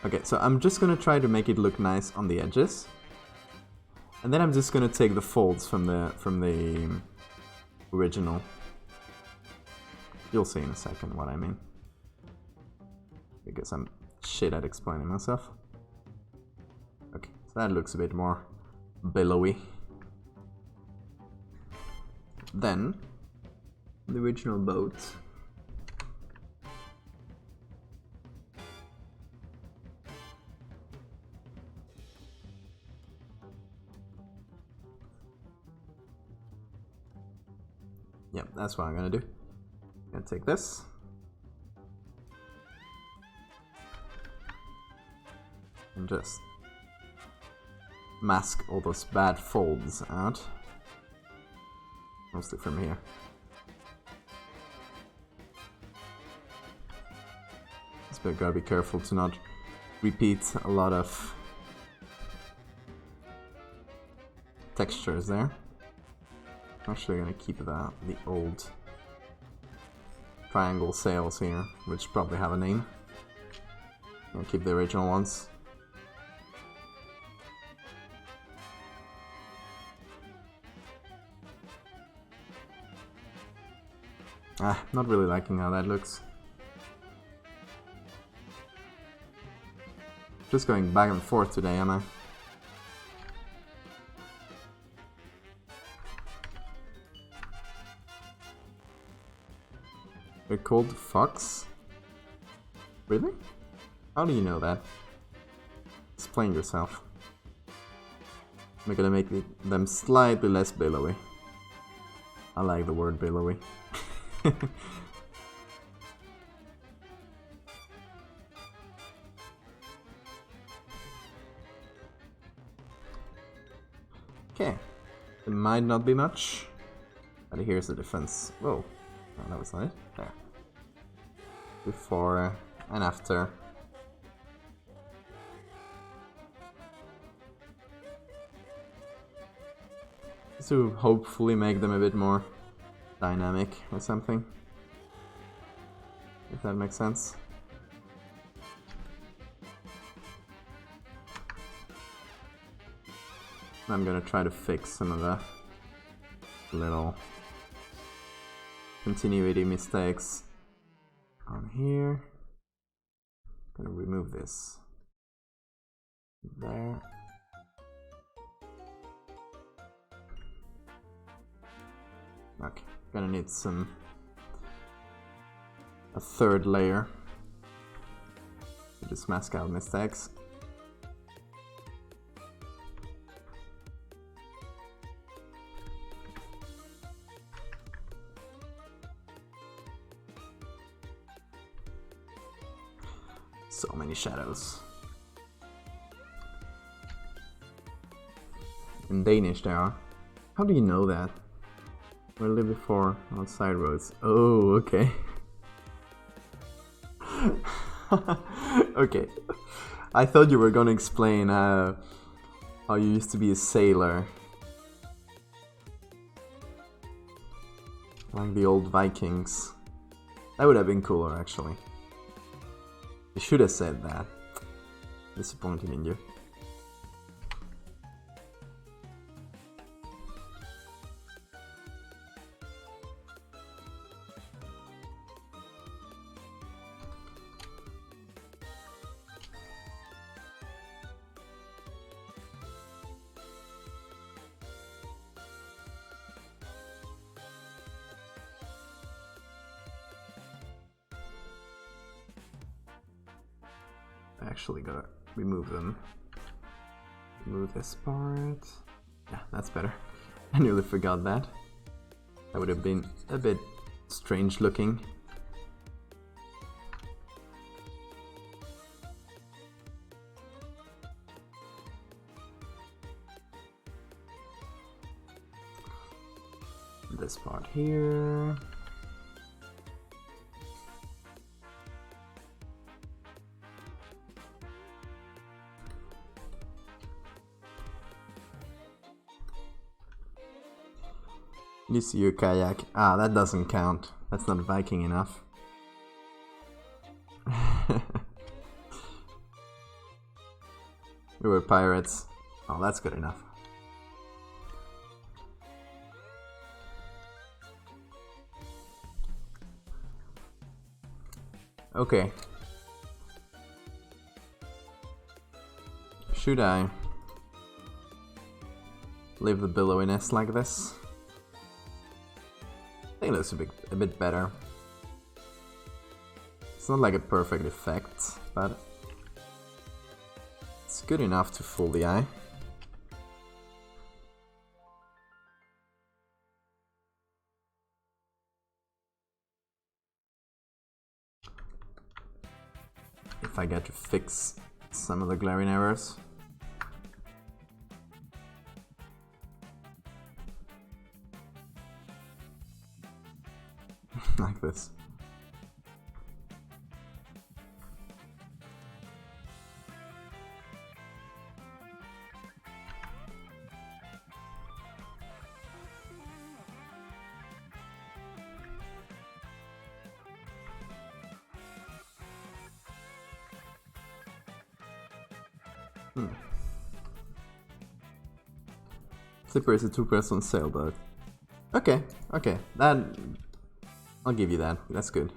Okay, so I'm just gonna try to make it look nice on the edges. And then I'm just gonna take the folds from the original. You'll see in a second what I mean. Because I'm shit at explaining myself. Okay, so that looks a bit more billowy. Then, the original boat. Yep, that's what I'm gonna do. I'm gonna take this. And just mask all those bad folds out. Mostly from here. Just gotta be careful to not repeat a lot of textures there. Actually gonna keep the old triangle sails here, which probably have a name. I'll keep the original ones. Not really liking how that looks. Just going back and forth today, am I? They're called Fox? Really? How do you know that? Explain yourself. I'm gonna make them slightly less billowy. I like the word billowy. Okay. It might not be much, but here's the difference. Whoa. Oh, that was not it. There. Before and after. To hopefully make them a bit more dynamic or something. If that makes sense. I'm gonna try to fix some of the little continuity mistakes on here. Gonna remove this there. Okay, gonna need a third layer to just mask out mistakes. So many shadows. In Danish there are. How do you know that? Where lived before outside roads. Oh, okay. Okay. I thought you were gonna explain how you used to be a sailor. Like the old Vikings. That would have been cooler, actually. You should have said that. Disappointing in you. Actually gotta remove them. Remove this part. Yeah, that's better. I nearly forgot that. That would have been a bit strange looking. This part here. You see your kayak. Ah, that doesn't count. That's not Viking enough. We were pirates. Oh, that's good enough. Okay. Should I leave the billowiness like this? I think it looks a bit better. It's not like a perfect effect, but it's good enough to fool the eye. If I get to fix some of the glaring errors. Like this. Slipper is a two-person sailboat. Okay, that... I'll give you that, that's good.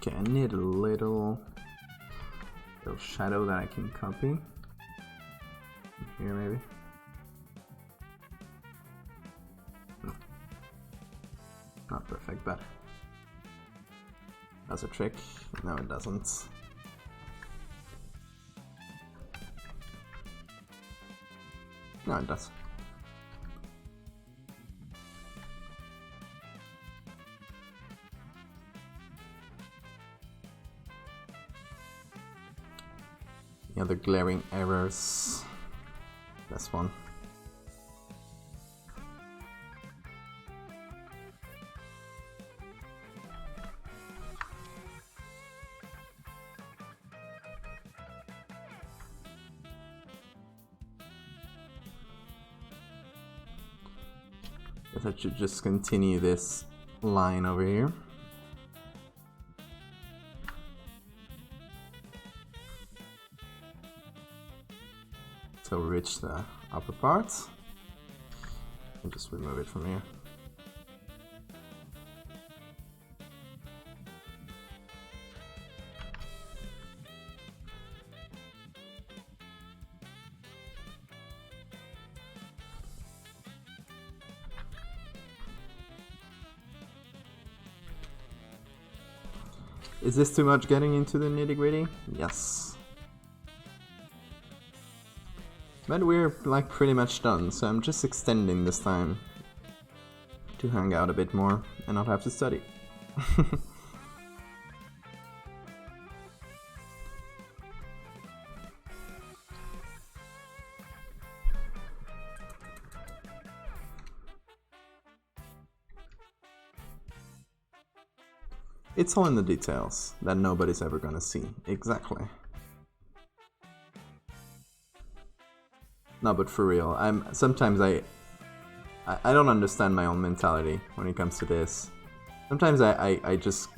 Okay, I need a little shadow that I can copy. Here maybe. Not perfect, but that's a trick. No, it doesn't. No, it does. The other glaring errors. This one. Guess I should just continue this line over here. So reach the upper parts and just remove it from here. Is this too much getting into the nitty-gritty? Yes. But we're like pretty much done, so I'm just extending this time to hang out a bit more and not have to study. It's all in the details that nobody's ever gonna see. Exactly. No, but for real, sometimes I don't understand my own mentality when it comes to this. Sometimes I just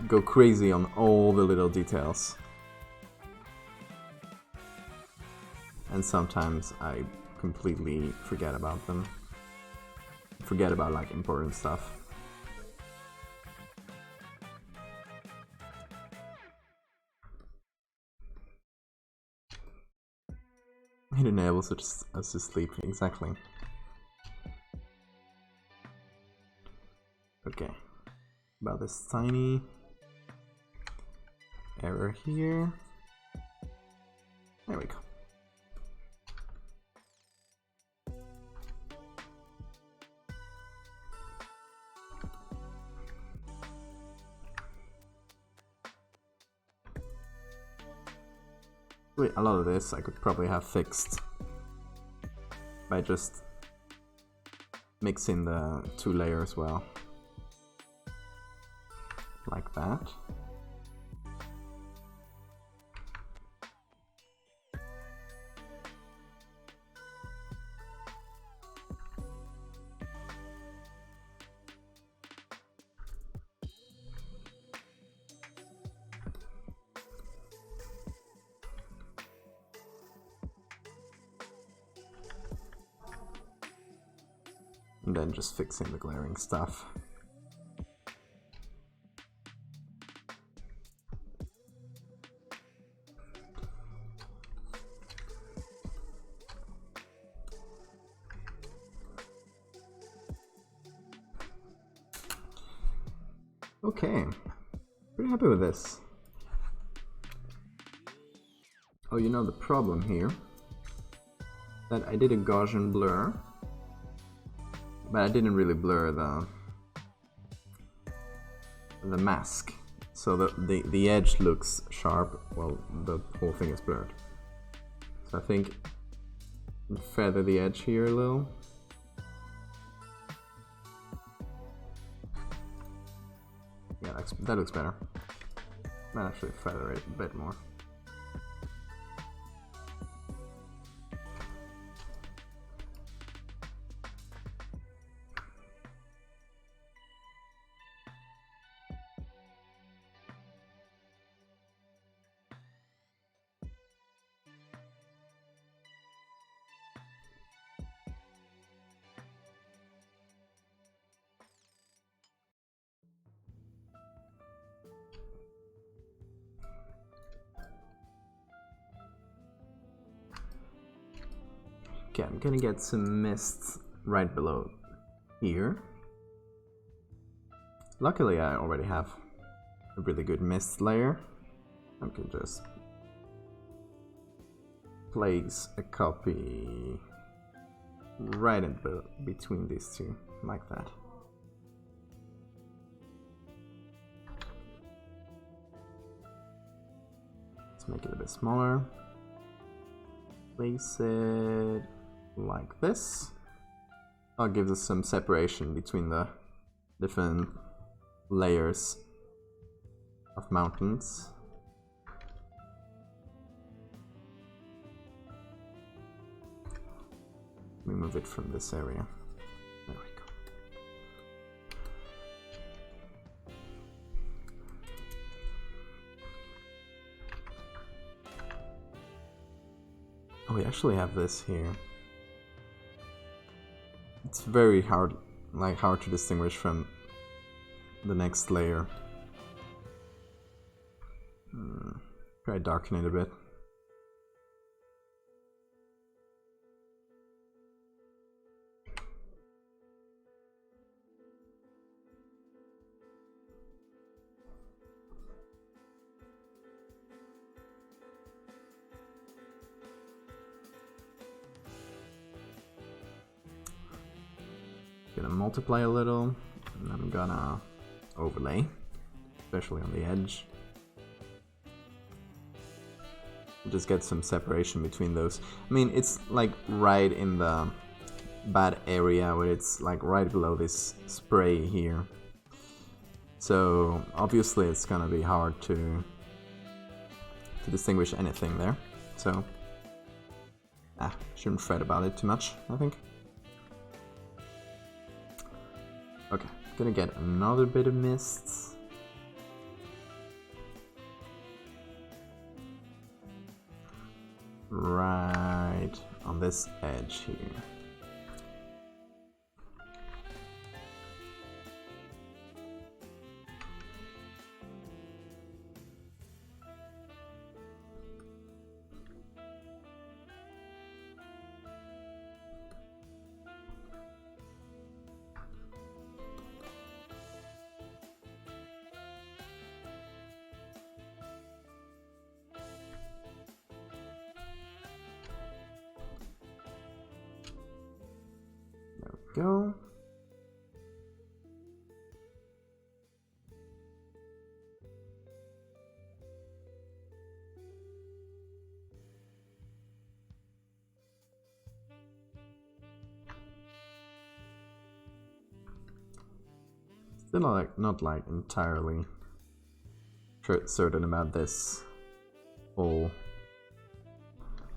go crazy on all the little details. And sometimes I completely forget about them. Forget about like important stuff. It enables us to sleep, exactly. Okay, about this tiny error here. There we go. A lot of this I could probably have fixed by just mixing the two layers well, like that. And then just fixing the glaring stuff. Okay, pretty happy with this. Oh, you know the problem here, that I did a Gaussian blur, but I didn't really blur the mask. So the edge looks sharp while the whole thing is blurred. So I think feather the edge here a little. Yeah, that looks better. Might actually feather it a bit more. Okay, I'm gonna get some mists right below here. Luckily, I already have a really good mist layer. I can just place a copy right in between these two, like that. Let's make it a bit smaller. Place it like this. That gives us some separation between the different layers of mountains. Let me move it from this area. There we go. Oh, we actually have this here. It's very hard to distinguish from the next layer. Try to darken it a bit. Gonna multiply a little, and I'm gonna overlay, especially on the edge. Just get some separation between those. I mean, it's like right in the bad area where it's like right below this spray here. So obviously it's gonna be hard to distinguish anything there. So shouldn't fret about it too much, I think. Okay, gonna get another bit of mist. Right on this edge here. Go. Still not like entirely certain about this whole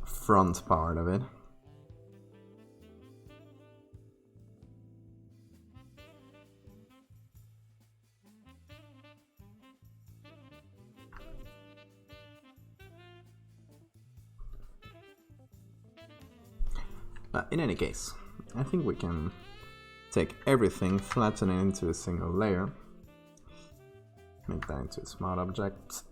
front part of it. But in any case, I think we can take everything, flatten it into a single layer, make that into a smart object.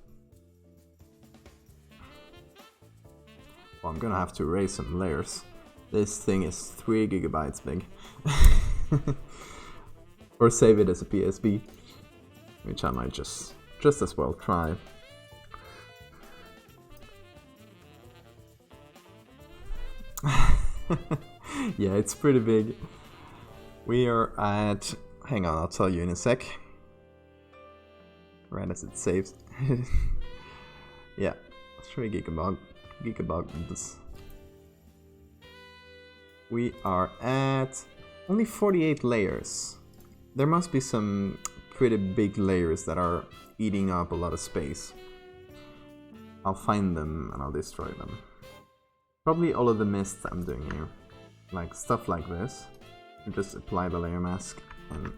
Well, I'm gonna have to erase some layers. This thing is 3 gigabytes big. Or save it as a PSB, which I might just as well try. Yeah, it's pretty big. We are at, hang on, I'll tell you in a sec. right as it saves. Yeah, 3 gigabytes. We are at only 48 layers. There must be some pretty big layers that are eating up a lot of space. I'll find them and I'll destroy them. Probably all of the mists I'm doing here. Like stuff like this. You just apply the layer mask and...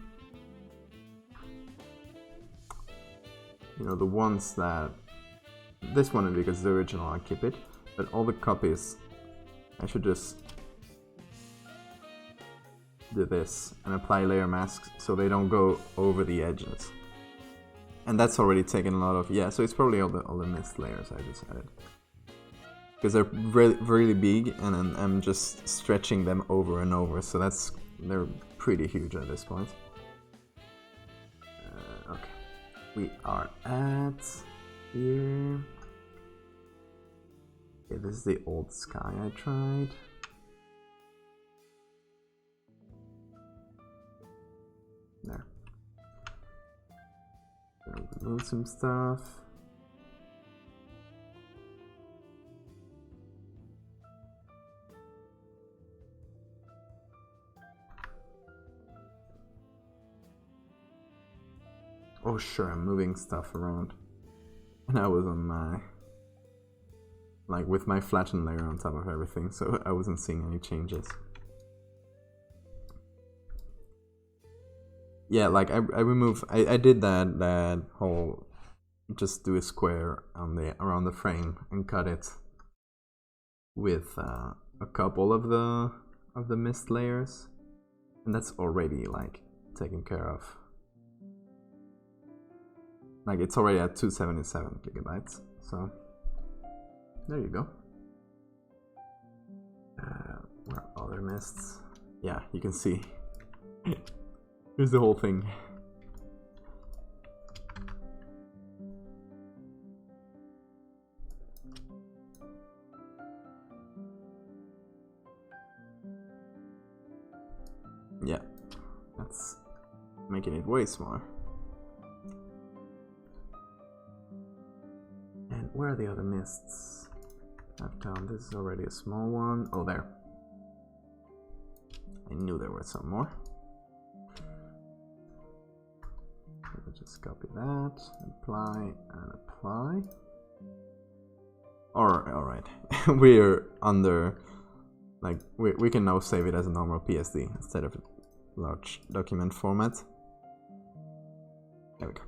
You know, the ones that... This one, because the original, I keep it. But all the copies, I should just do this and apply layer masks so they don't go over the edges. And that's already taken a lot of... Yeah, so it's probably all the mist layers I just added. Because they're really, really big and then I'm just stretching them over and over. So they're pretty huge at this point. Okay. We are at... here. Okay, this is the old sky I tried. There. Gonna remove some stuff. Oh sure, I'm moving stuff around. And I was on my... like with my flattened layer on top of everything, so I wasn't seeing any changes. Yeah, like I did that whole... just do a square on around the frame and cut it with a couple of the mist layers. And that's already like taken care of. Like it's already at 277 gigabytes, so there you go. Where are other mists? Yeah, you can see. Here's the whole thing. Yeah, that's making it way smaller. And where are the other mists? I've found this is already a small one. Oh, there. I knew there were some more. Let me just copy that, apply, and apply. Alright. We're under... like, we can now save it as a normal PSD instead of a large document format. There we go.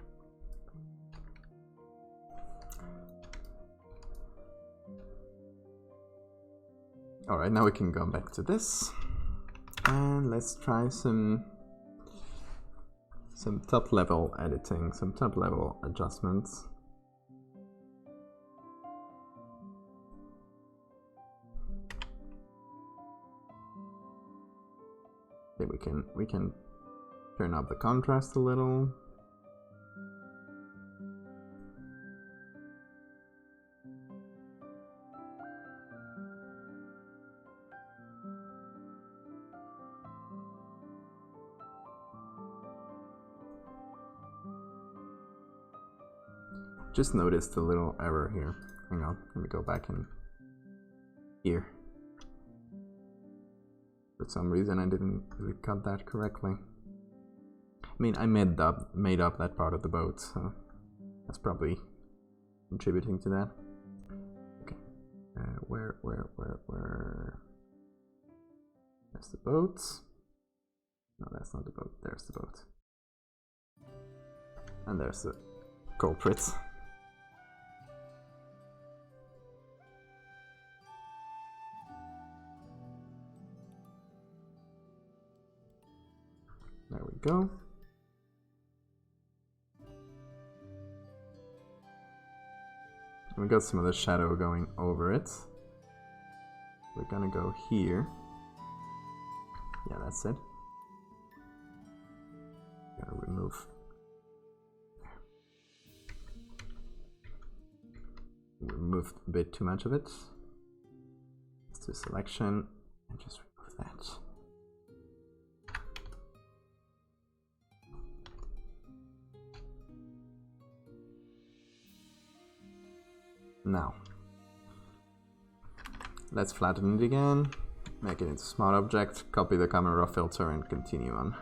Alright, now we can go back to this. And let's try some top level editing, some top level adjustments. Okay, we can turn up the contrast a little. Just noticed a little error here. Hang on, let me go back in here. For some reason I didn't really cut that correctly. I mean, I made up that part of the boat, so that's probably contributing to that. Okay, where? There's the boat. No, that's not the boat. There's the boat. And there's the culprit. There we go. And we got some of the shadow going over it. We're gonna go here. Yeah, that's it. Gotta remove. We removed a bit too much of it. Let's do selection and just remove that. Now, let's flatten it again, make it into smart object, copy the common raw filter and continue on.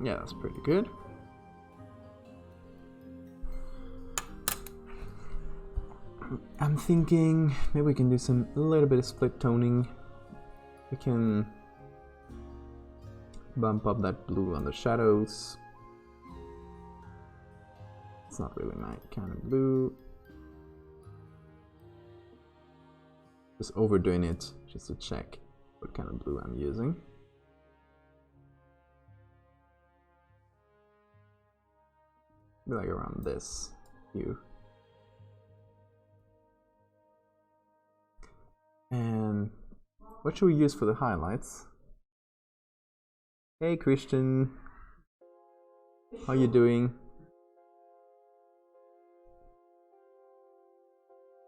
Yeah, that's pretty good. I'm thinking maybe we can do a little bit of split toning. We can bump up that blue on the shadows. It's not really my kind of blue. Just overdoing it just to check what kind of blue I'm using. Be like around this hue. And what should we use for the highlights? Hey Christian, how you doing?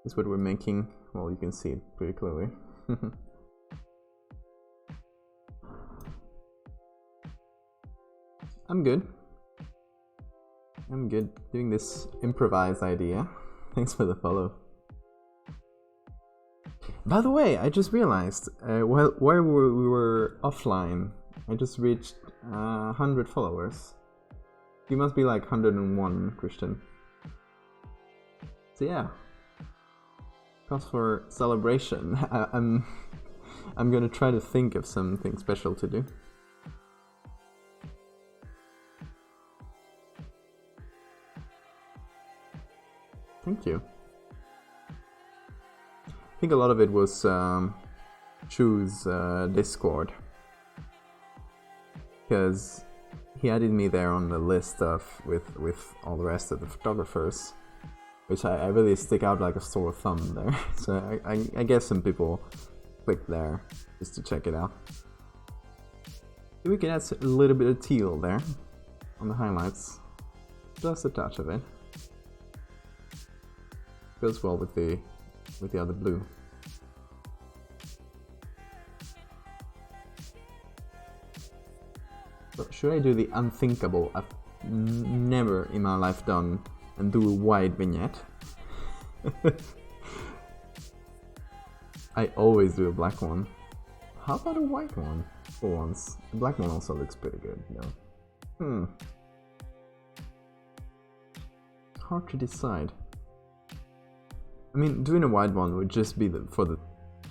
This is what we're making. Well, you can see it pretty clearly. I'm good. I'm good doing this improvised idea. Thanks for the follow. By the way, I just realized while we were offline, I just reached 100 followers. You must be like 101, Christian. So yeah, cause for celebration. I'm gonna try to think of something special to do. Thank you. I think a lot of it was Chu's Discord, because he added me there on the list of with all the rest of the photographers, which I really stick out like a sore thumb there. So I guess some people clicked there just to check it out. We can add a little bit of teal there on the highlights, just a touch of it. Goes well with the other blue. So should I do the unthinkable I've never in my life done and do a wide vignette? I always do a black one. How about a white one for once? The black one also looks pretty good, you know. Hard to decide. I mean, doing a wide one would just be for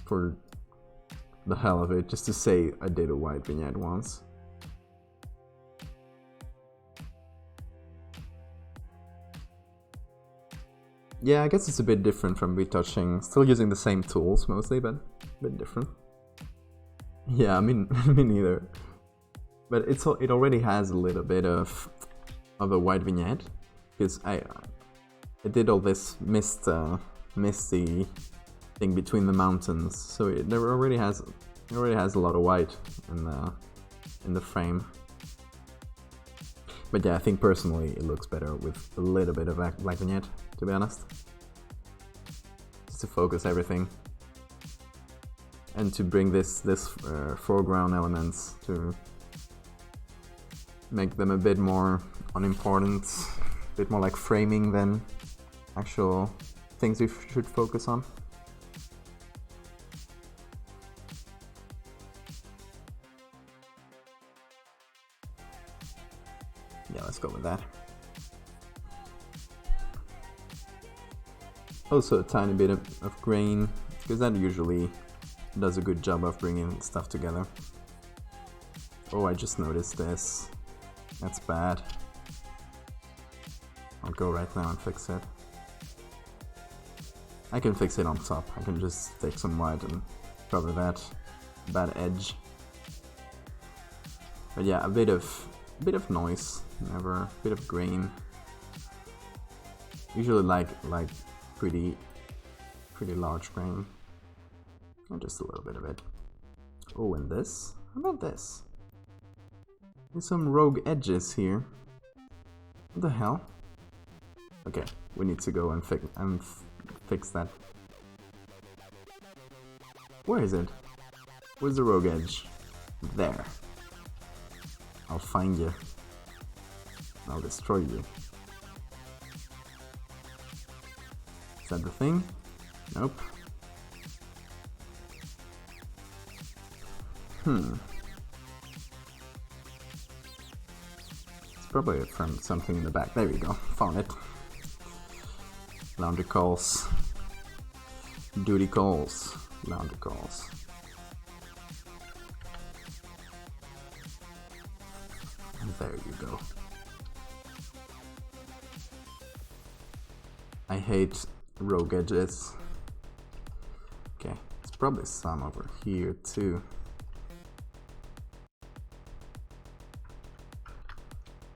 the hell of it, just to say I did a wide vignette once. Yeah, I guess it's a bit different from retouching. Still using the same tools mostly, but a bit different. Yeah, I mean, me neither. But it already has a little bit of a wide vignette, because I did all this misty thing between the mountains, so it already has a lot of white in the frame. But yeah, I think personally it looks better with a little bit of black vignette, to be honest, just to focus everything and to bring this foreground elements to make them a bit more unimportant, a bit more like framing than actual things we should focus on. Yeah, let's go with that. Also a tiny bit of grain, because that usually does a good job of bringing stuff together. Oh, I just noticed this. That's bad. I'll go right now and fix it. I can fix it on top. I can just take some white and cover that bad edge. But yeah, a bit of noise, never a bit of grain. Usually like pretty large grain. Or just a little bit of it. Oh, and this? How about this? There's some rogue edges here. What the hell? Okay, we need to go and fix that. Where is it? Where's the rogue edge? There. I'll find you. I'll destroy you. Is that the thing? Nope. It's probably from something in the back. There we go. Found it. Laundry calls. Duty calls. Laundry calls. And there you go. I hate rogue edges. Okay, there's probably some over here too.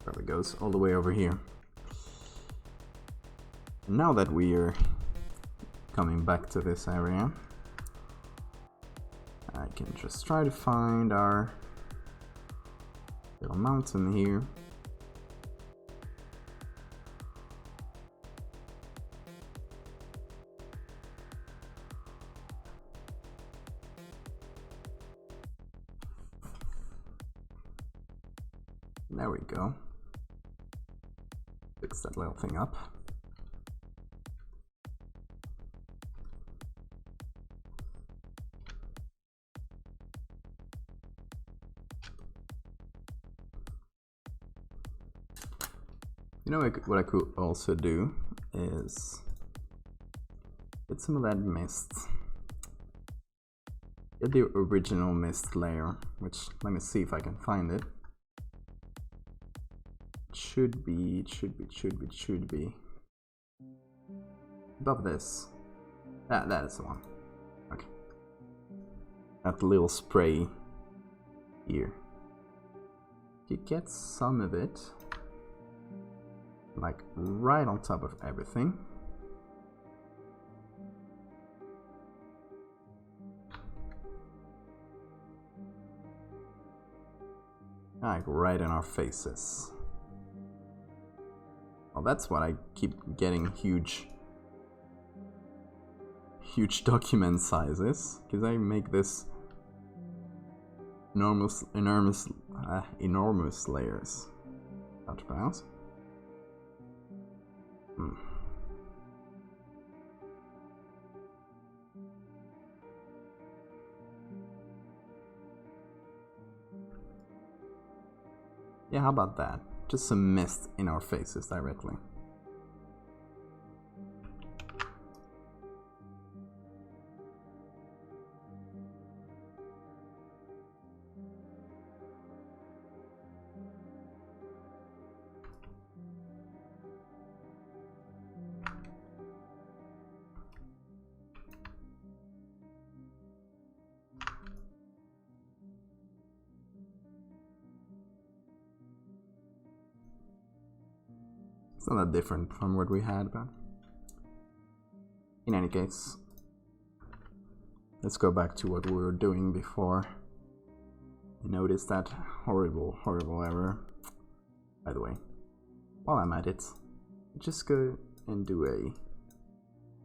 Probably goes all the way over here. Now that we are coming back to this area, I can just try to find our little mountain here. There we go. Fix that little thing up. You know what I could also do is get some of that mist. Get the original mist layer, which, let me see if I can find it. Should be above this. That is the one. Okay. That little spray here. You get some of it, like right on top of everything. Like right in our faces. Well, that's what I keep getting huge document sizes, because I make this enormous layers. How to pronounce? Yeah, how about that? Just some mist in our faces directly. It's not that different from what we had, but in any case, let's go back to what we were doing before. I noticed that horrible error. By the way, while I'm at it, just go and do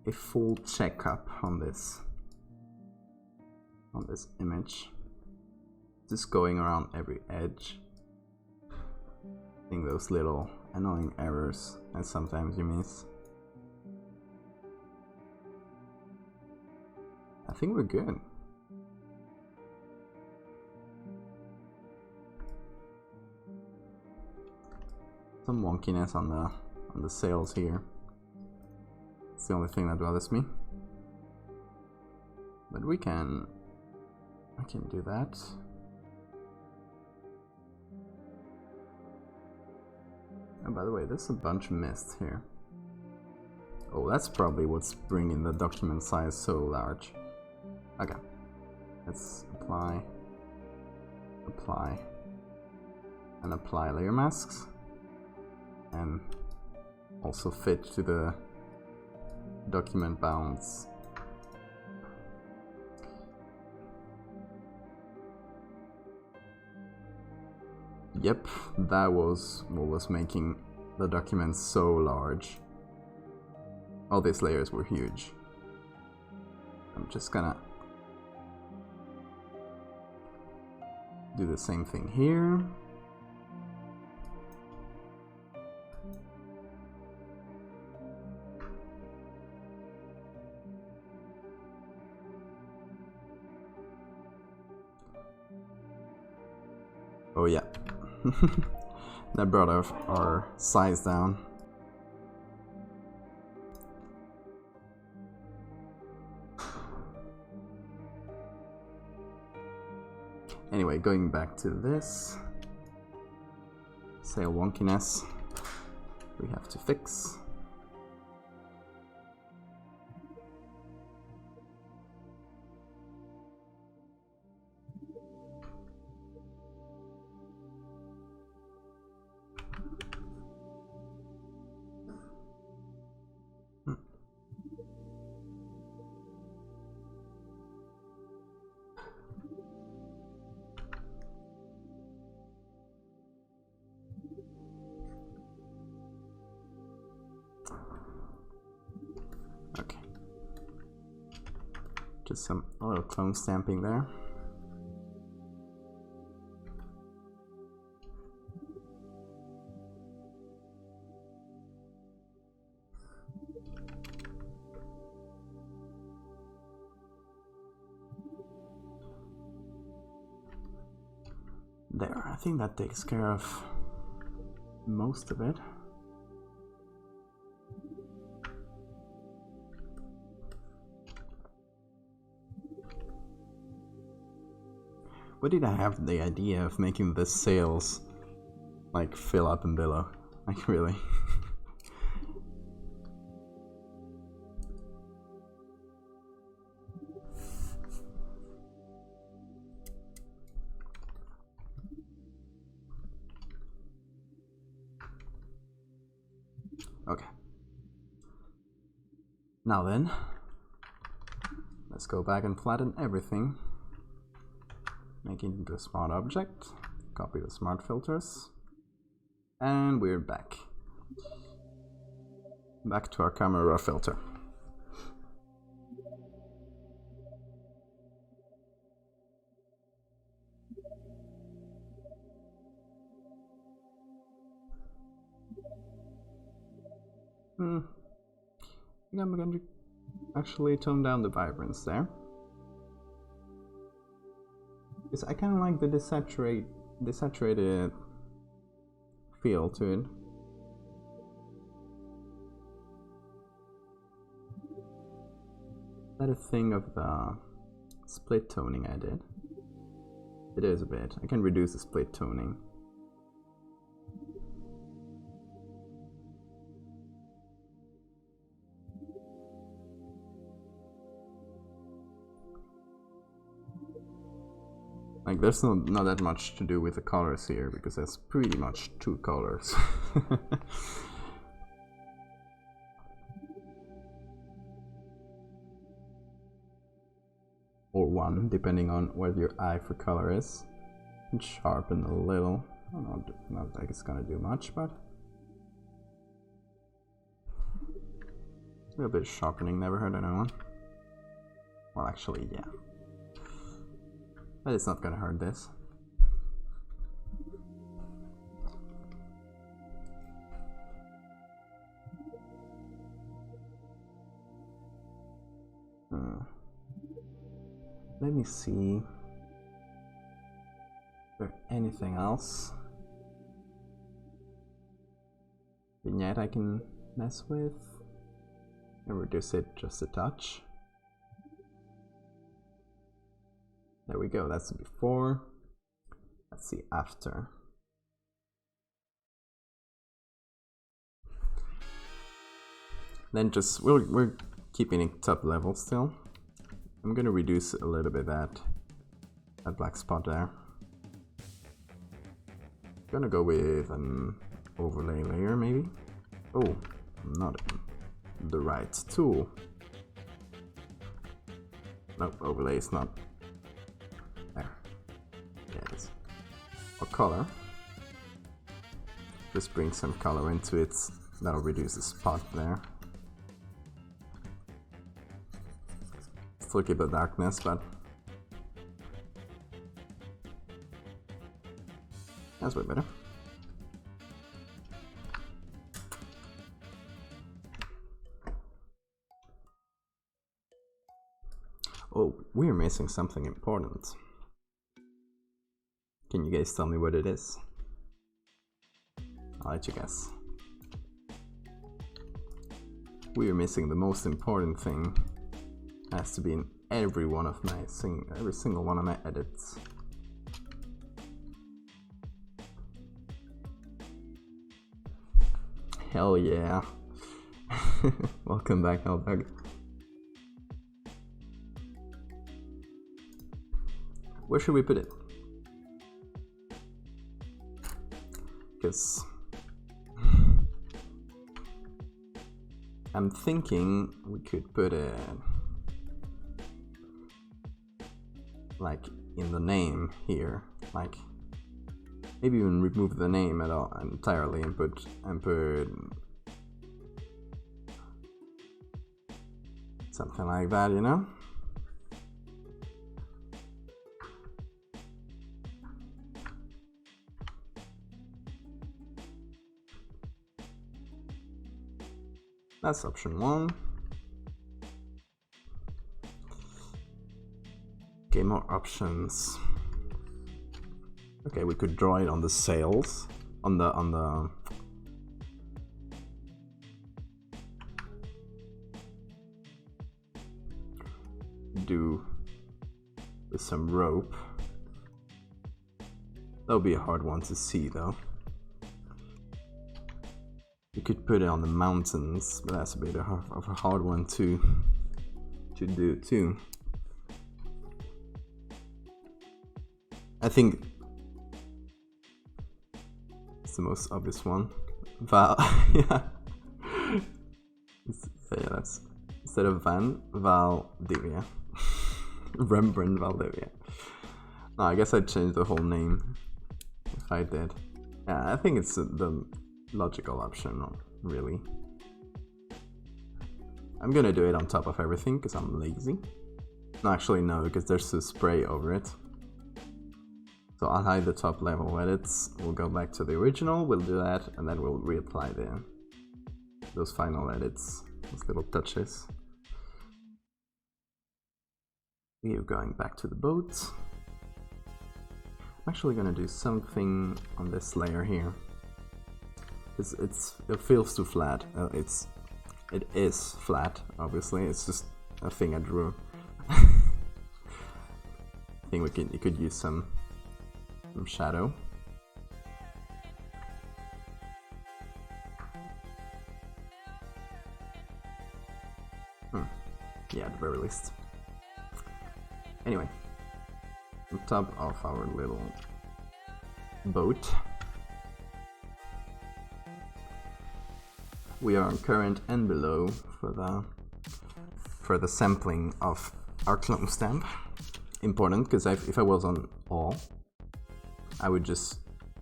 a full checkup on this image. Just going around every edge, seeing those little annoying errors that sometimes you miss. I think we're good. Some wonkiness on the sails here. It's the only thing that bothers me. But I can do that. Oh, by the way, there's a bunch of mist here. Oh, that's probably what's bringing the document size so large. Okay. Let's apply, and apply layer masks. And also fit to the document bounds. Yep, that was what was making the document so large. All these layers were huge. I'm just gonna do the same thing here. Oh yeah, that brought our size down. Anyway, going back to this sail wonkiness, we have to fix. Okay, just a little clone stamping there. There, I think that takes care of most of it. What did I have the idea of making the sails like fill up and billow? Like really? Okay. Now then, let's go back and flatten everything. Make it into a smart object. Copy the smart filters. And we're back. Back to our camera filter. I think I'm going to actually tone down the vibrance there. Because I kind of like the desaturated feel to it. Is that a thing of the split toning I did? It is a bit. I can reduce the split toning. Like, there's not that much to do with the colors here, because there's pretty much two colors. Or one, depending on what your eye for color is. And sharpen a little. Not like it's gonna do much, but a little bit of sharpening never hurt anyone. Well, actually, yeah. But it's not gonna hurt this. Let me see. Is there anything else? Vignette I can mess with. And reduce it just a touch. There we go, that's the before. Let's see after. Then just, we're keeping it top level still. I'm gonna reduce a little bit that black spot there. Gonna go with an overlay layer maybe. Oh, not the right tool. Nope, overlay is not. There. Yeah, it is. What color? Just bring some color into it. That'll reduce the spot there. Still keep the darkness, but that's way better. Oh, we're missing something important. Can you guys tell me what it is? I'll let you guess. We're missing the most important thing. Has to be in every one of my every single one of my edits. Hell yeah. Welcome back, Hellbug. Where should we put it? Because I'm thinking we could put it like in the name here, like maybe even remove the name at all entirely and put something like that, you know? That's option one. Okay, more options. Okay, we could draw it on the sails, on the do with some rope. That'll be a hard one to see though. You could put it on the mountains, but that's a bit of a hard one to do too. I think it's the most obvious one. Yeah. Yeah, that's instead of Valdevia. Rembrandt Valdevia. No, I guess I'd change the whole name if I did. Yeah, I think it's the logical option, really. I'm gonna do it on top of everything because I'm lazy. No, actually no, because there's a spray over it. So I'll hide the top level edits, we'll go back to the original, we'll do that, and then we'll reapply those final edits, those little touches. We're going back to the boat. I'm actually gonna do something on this layer here. It feels too flat. It is flat, obviously. It's just a thing I drew. I think you could use some shadow. Yeah, at the very least. Anyway, on top of our little boat, we are on current and below for the sampling of our clone stamp. Important, because if I was on all, I would just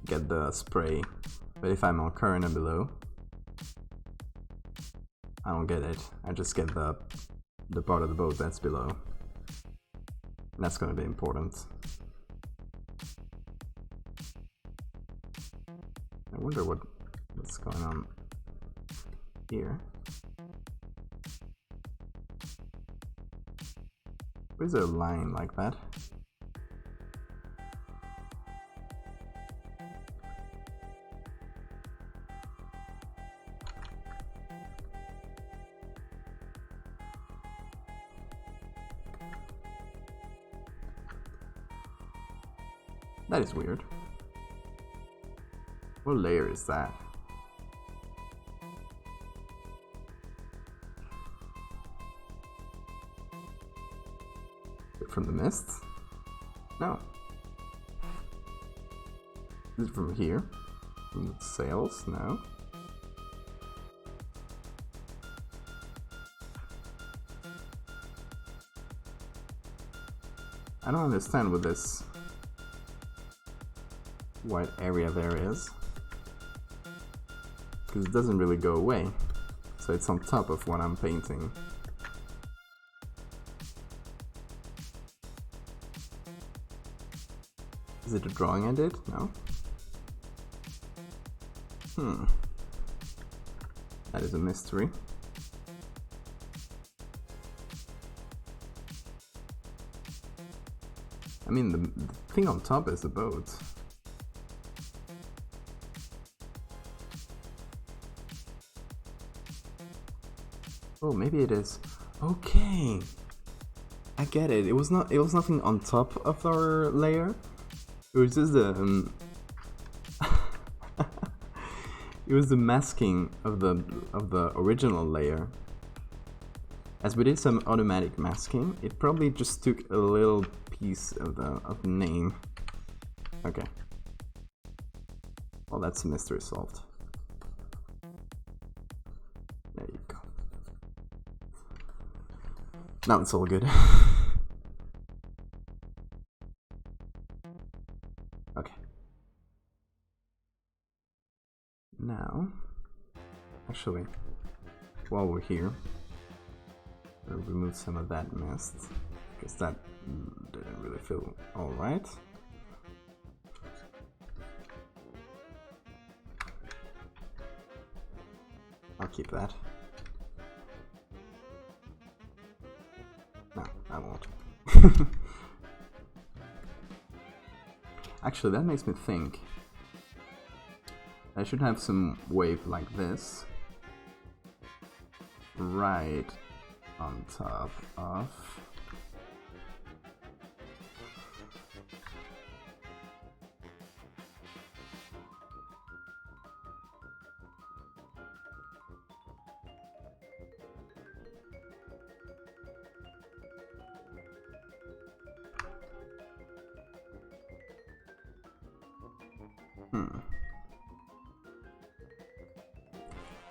get the spray, but if I'm on current and below, I don't get it. I just get the part of the boat that's below. And that's going to be important. I wonder what's going on here. Where's a line like that? That is weird. What layer is that? Is it from the mist? No. Is it from here? From the sails? No. I don't understand what this white area there is. because it doesn't really go away. So it's on top of what I'm painting. Is it a drawing I did? No. That is a mystery. I mean, the thing on top is the boat. Oh, maybe it is. Okay, I get it. It was nothing on top of our layer. It was just the it was the masking of the original layer. As we did some automatic masking, it probably just took a little piece of the name. Okay. Well, that's a mystery solved. There you go. Now it's all good. Okay. Now, actually, while we're here, we'll remove some of that mist, because that didn't really feel alright. I'll keep that. No, I won't. Actually, that makes me think I should have some wave like this right on top of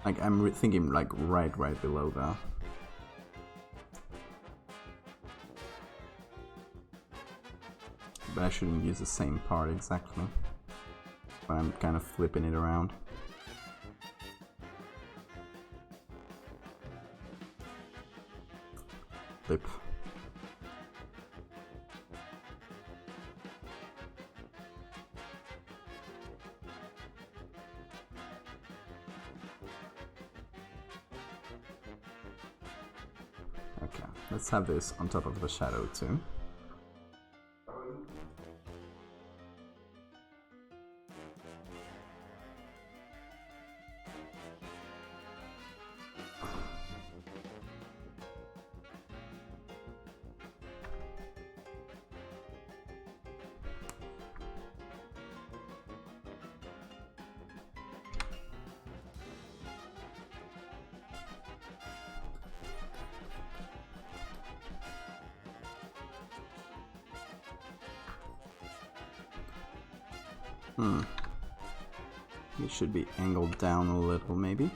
like I'm thinking like right below that. But I shouldn't use the same part exactly. But I'm kind of flipping it around. Flip. Okay, let's have this on top of the shadow too. It should be angled down a little, maybe.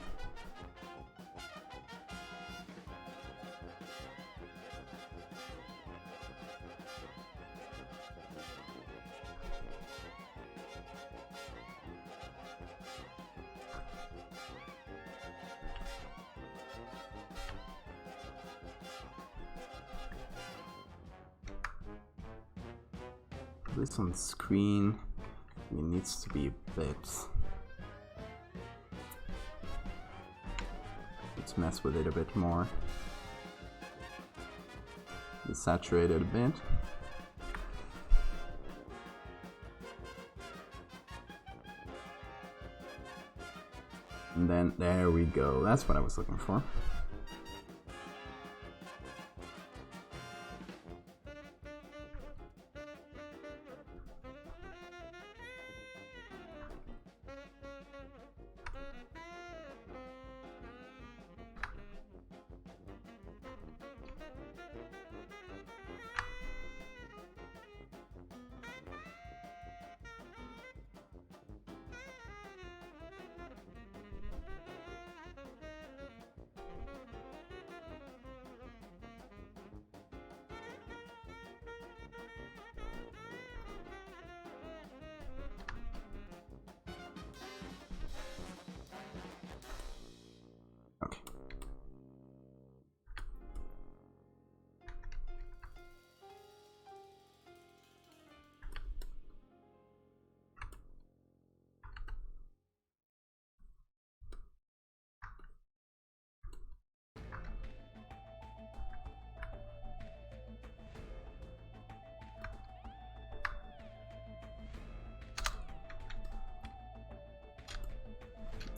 This on screen, it needs to be a bit. Let's mess with it a bit more. Desaturate it a bit. And then there we go. That's what I was looking for.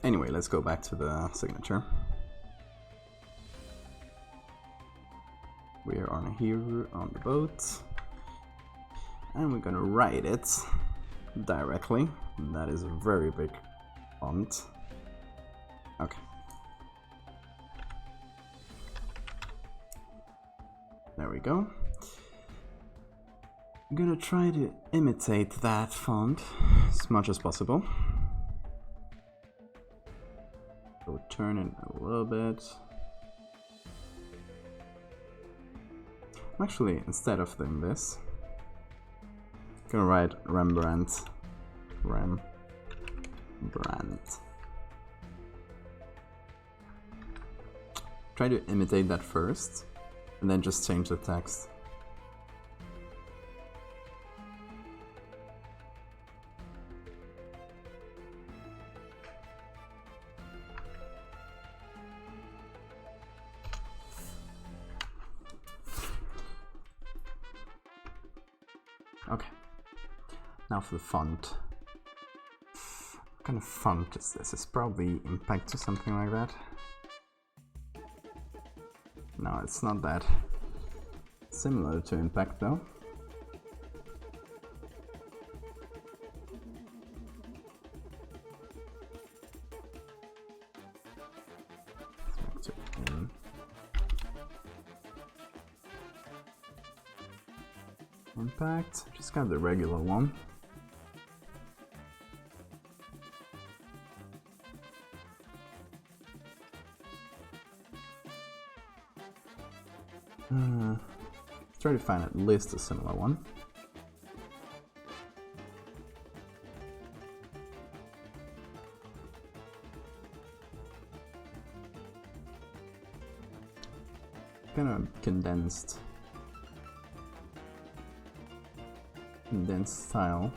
Anyway, let's go back to the signature. We are on here on the boat, and we're gonna write it directly. That is a very big font. Okay. There we go. I'm gonna try to imitate that font as much as possible. So turn it a little bit. Actually, instead of doing this, I'm gonna write Rembrandt. Try to imitate that first, and then just change the text. Okay, now for the font. What kind of font is this? It's probably Impact or something like that. No, it's not that similar to Impact though. Impact, just got the regular one. Try to find at least a similar one. Kind of condensed style.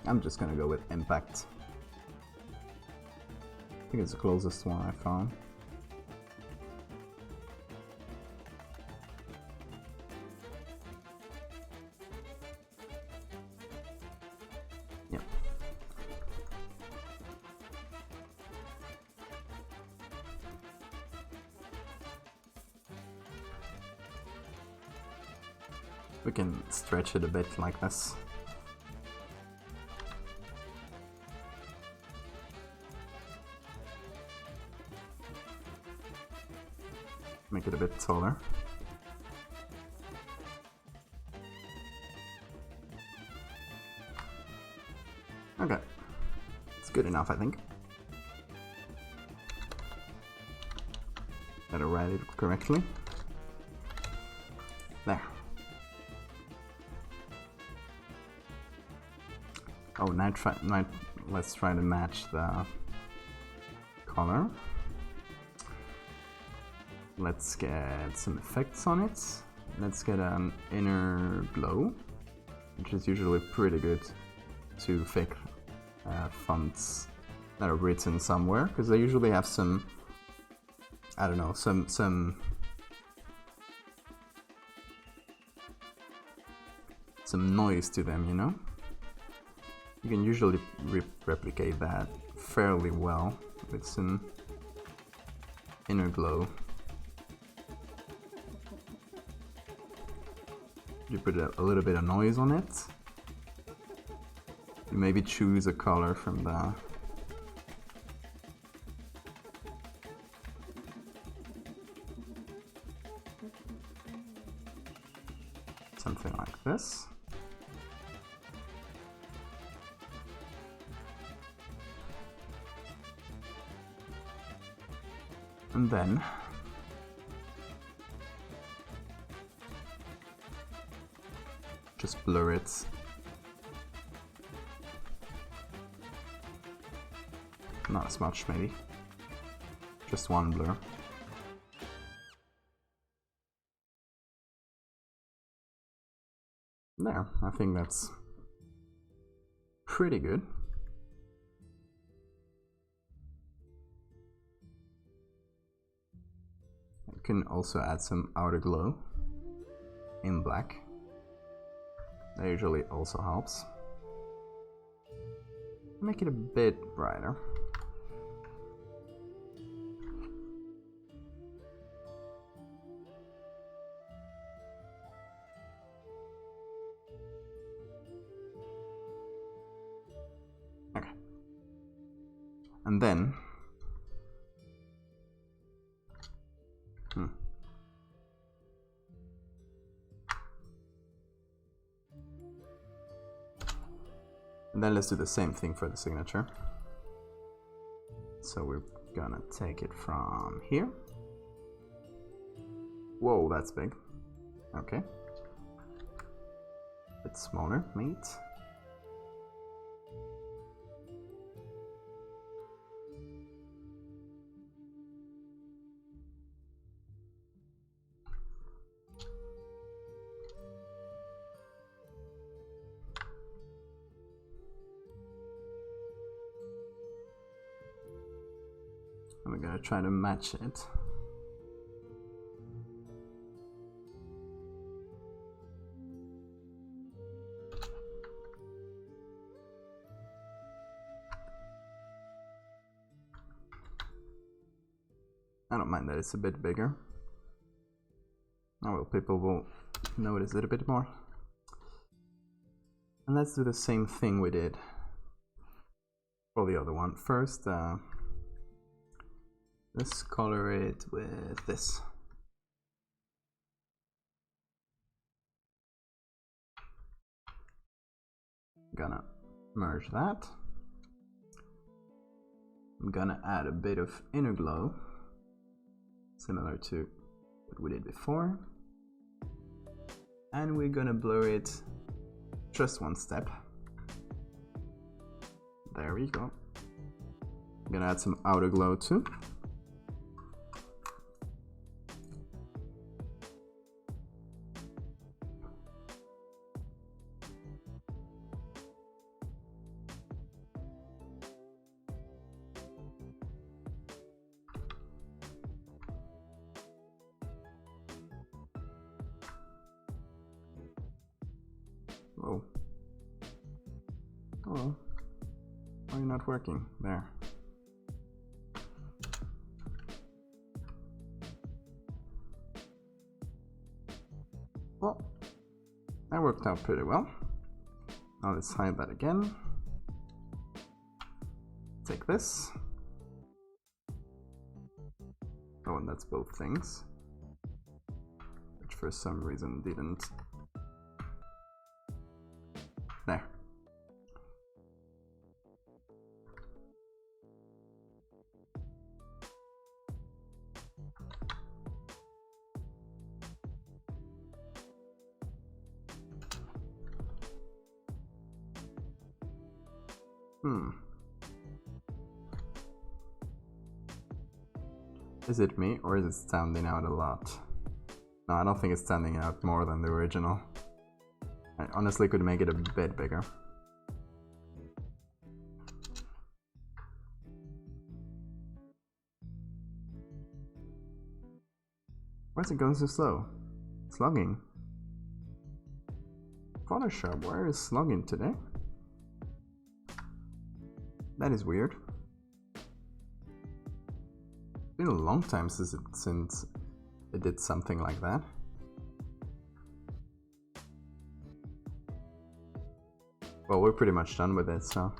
I'm just gonna go with Impact. I think it's the closest one I found. Yep. We can stretch it a bit like this. Make it a bit taller. Okay, it's good enough, I think. Gotta write it correctly. There. Oh, now let's try to match the color. Let's get some effects on it. Let's get an inner glow, which is usually pretty good to fake fonts that are written somewhere, because they usually have some, I don't know, some noise to them, you know? You can usually replicate that fairly well with some inner glow. You put a little bit of noise on it. You maybe choose a color from the something like this. And then just blur it. Not as much, maybe. Just one blur. There, I think that's pretty good. can also add some outer glow in black. That usually also helps. Make it a bit brighter. Okay. And then and then let's do the same thing for the signature. So we're gonna take it from here. Whoa, that's big. Okay. Bit smaller, mate. And we're gonna try to match it. I don't mind that it's a bit bigger. Oh well, people will notice it a bit more. And let's do the same thing we did for the other one. First, let's color it with this. Gonna merge that. I'm gonna add a bit of inner glow, similar to what we did before. And we're gonna blur it just one step. There we go. I'm gonna add some outer glow too. Whoa. Hello. Why are you not working? There. Well, that worked out pretty well. Now let's hide that again. Take this. Oh, and that's both things. Which for some reason didn't. There. Is it me, or is it standing out a lot? No, I don't think it's standing out more than the original. I honestly could make it a bit bigger. Why is it going so slow? Slugging. Photoshop, where is slugging today? That is weird. It's been a long time since it did something like that. Well, we're pretty much done with it, so.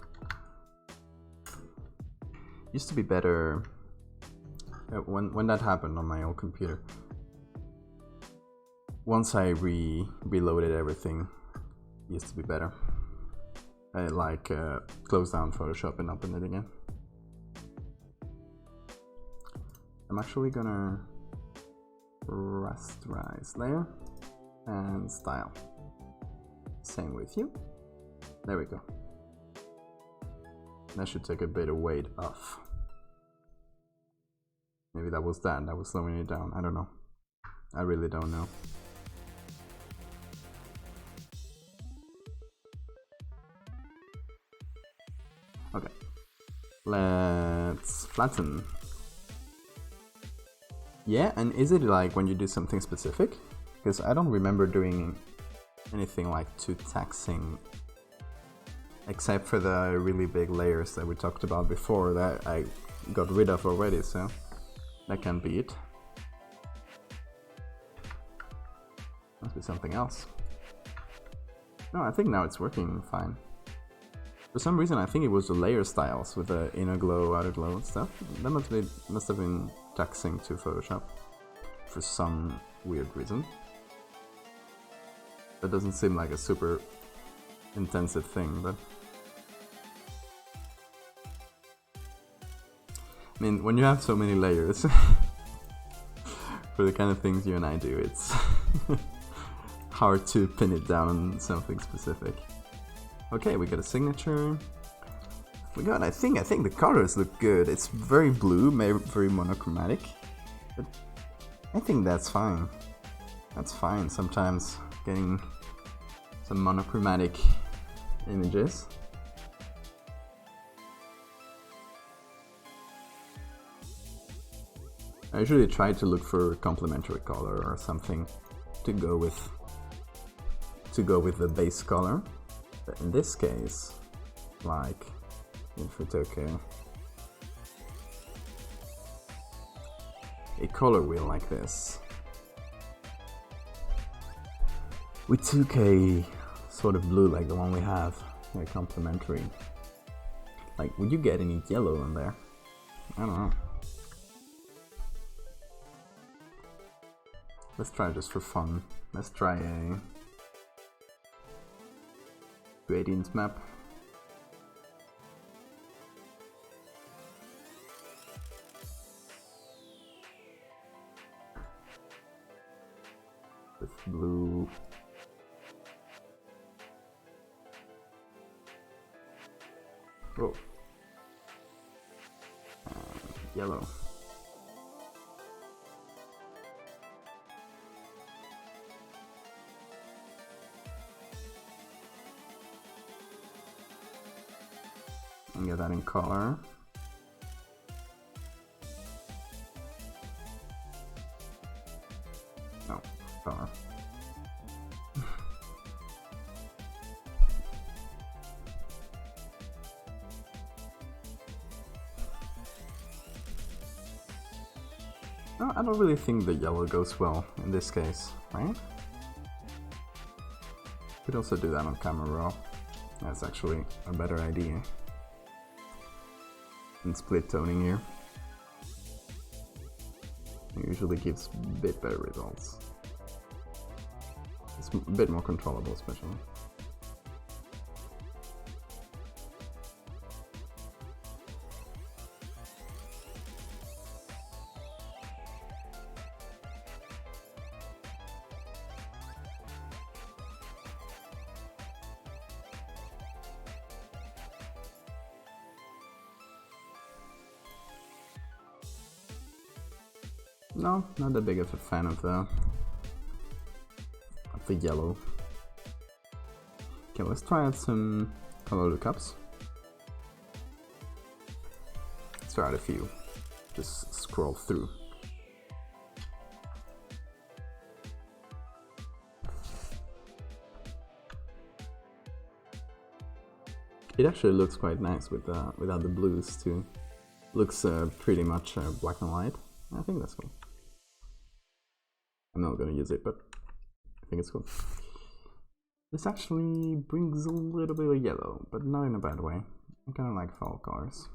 Used to be better when that happened on my old computer. Once I reloaded everything, it used to be better. I close down Photoshop and open it again. I'm actually gonna rasterize layer and style. Same with you. There we go. That should take a bit of weight off. Maybe that was slowing it down. I don't know. I really don't know. Okay. Let's flatten. Yeah, and is it like when you do something specific? Because I don't remember doing anything like too taxing, except for the really big layers that we talked about before that I got rid of already, so that can be it. Must be something else. No, I think now it's working fine. For some reason I think it was the layer styles with the inner glow, outer glow and stuff. That must have been taxing to Photoshop for some weird reason. That doesn't seem like a super intensive thing, but I mean, when you have so many layers for the kind of things you and I do, it's hard to pin it down on something specific. Okay, we got a signature. We got, I think the colors look good. It's very blue, very monochromatic, but I think that's fine. That's fine. Sometimes getting some monochromatic images. I usually try to look for a complementary color or something to go with the base color. But in this case, like if we took a color wheel like this, we took a sort of blue like the one we have, very complementary. Like, would you get any yellow in there? I don't know. Let's try just for fun. Let's try a gradient map. With blue. Oh. Yellow. And get that in color. No, color. No, I don't really think the yellow goes well in this case, right? Could also do that on camera raw. That's actually a better idea. And split toning here. It usually gives a bit better results. It's a bit more controllable, especially. No, not that big of a fan of the yellow. Okay, let's try out some color lookups. Let's try out a few. Just scroll through. It actually looks quite nice without the blues too. Looks pretty much black and white. I think that's cool. I'm not gonna use it, but I think it's cool. This actually brings a little bit of yellow, but not in a bad way. I kinda like fall colors.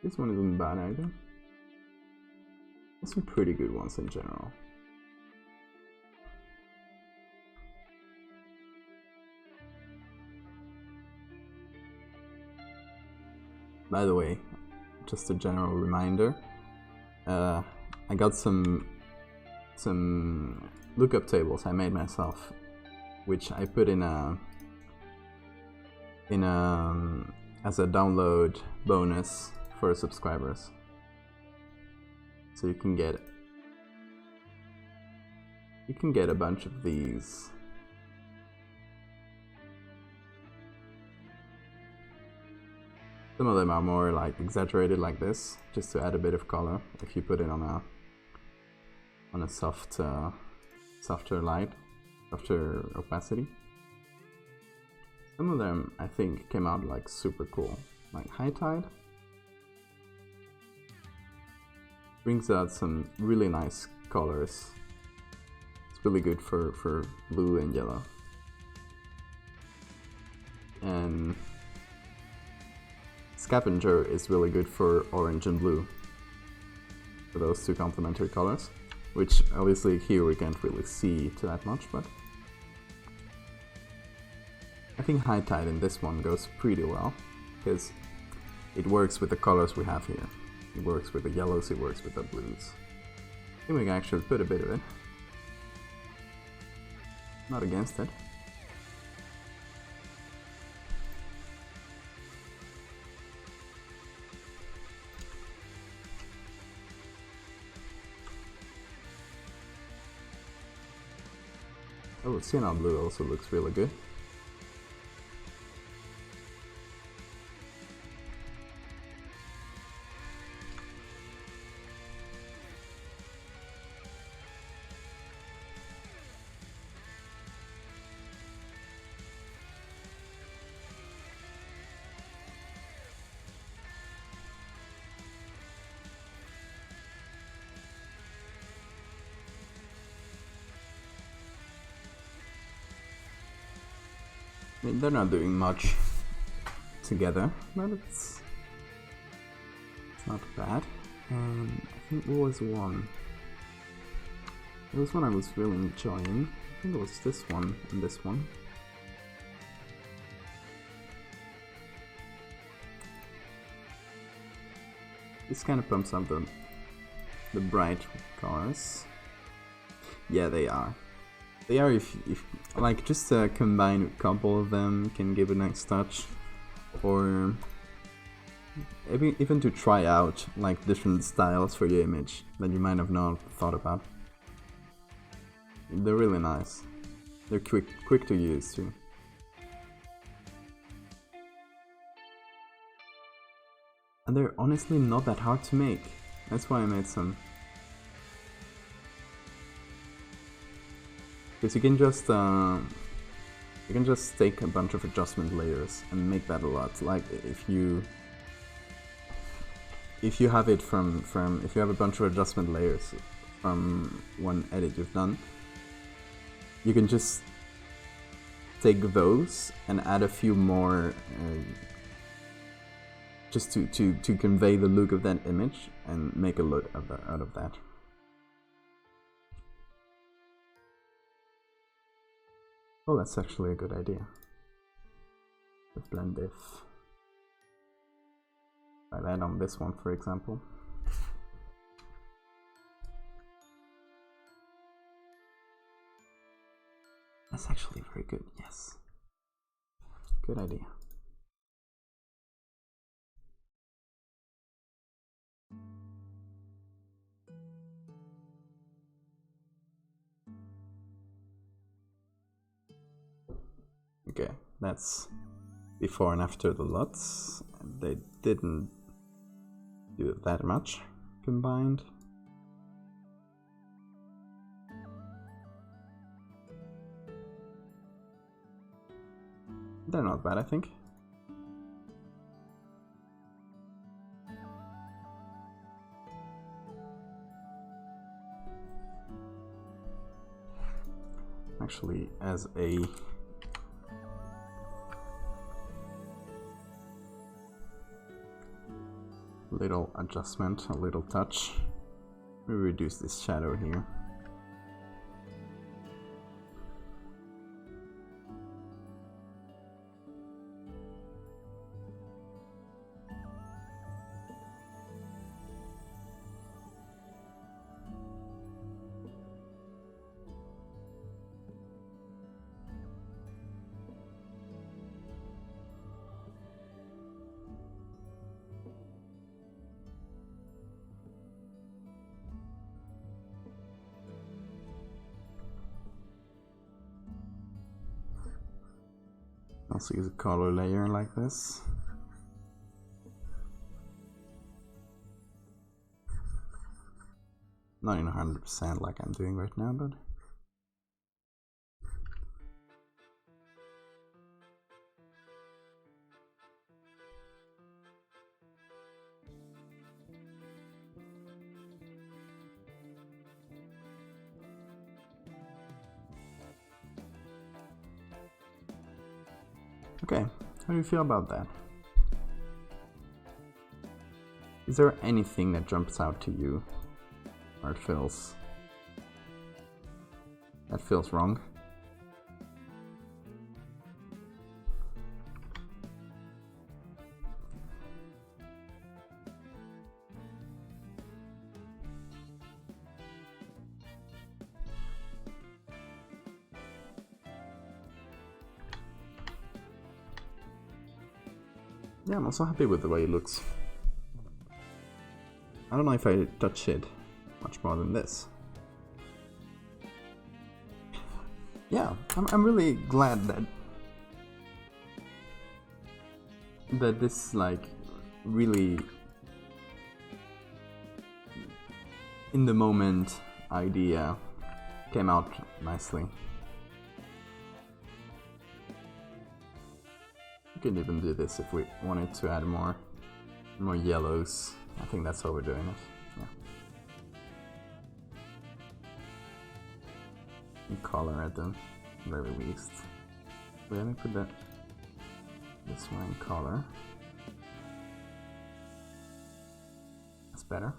This one isn't bad either. There's some pretty good ones in general. By the way, just a general reminder, I got some lookup tables I made myself, which I put in a as a download bonus for subscribers. So you can get a bunch of these Some of them are more like exaggerated like this, just to add a bit of color. If you put it on a soft, softer light, softer opacity. Some of them I think came out like super cool, like High Tide. Brings out some really nice colors. It's really good for blue and yellow. And Scavenger is really good for orange and blue, for those two complementary colors, which obviously here we can't really see to that much, but I think High Tide in this one goes pretty well, because it works with the colors we have here. It works with the yellows, it works with the blues. I think we can actually put a bit of it. Not against it. Oh, Sienna Blue also looks really good. I mean, they're not doing much together, but it's not bad. I think there was one. There was one I was really enjoying. I think it was this one and this one. This kind of pumps up the bright colors. Yeah, they are. They are if like just combine a couple of them can give a nice touch, or even to try out like different styles for your image that you might have not thought about. They're really nice. They're quick to use too. And they're honestly not that hard to make. That's why I made some. Because you can just take a bunch of adjustment layers and make that a lot. Like if you have it from if you have a bunch of adjustment layers from one edit you've done, you can just take those and add a few more just to convey the look of that image and make a look out of that. Oh, that's actually a good idea. The blend diff. Try that on this one, for example. That's actually very good, yes. Good idea. Okay, that's before and after the LUTs. They didn't do that much combined. They're not bad, I think. Actually, as a little adjustment, a little touch, we reduce this shadow here. Also use a color layer like this. Not in 100% like I'm doing right now, but... Okay, how do you feel about that? Is there anything that jumps out to you? Or that feels wrong? Yeah, I'm also happy with the way it looks. I don't know if I touch it much more than this. Yeah, I'm really glad that this like really in the moment idea came out nicely. We could even do this if we wanted to add more yellows. I think that's how we're doing it. Yeah. And color at the very least. Let me put this one in color. That's better.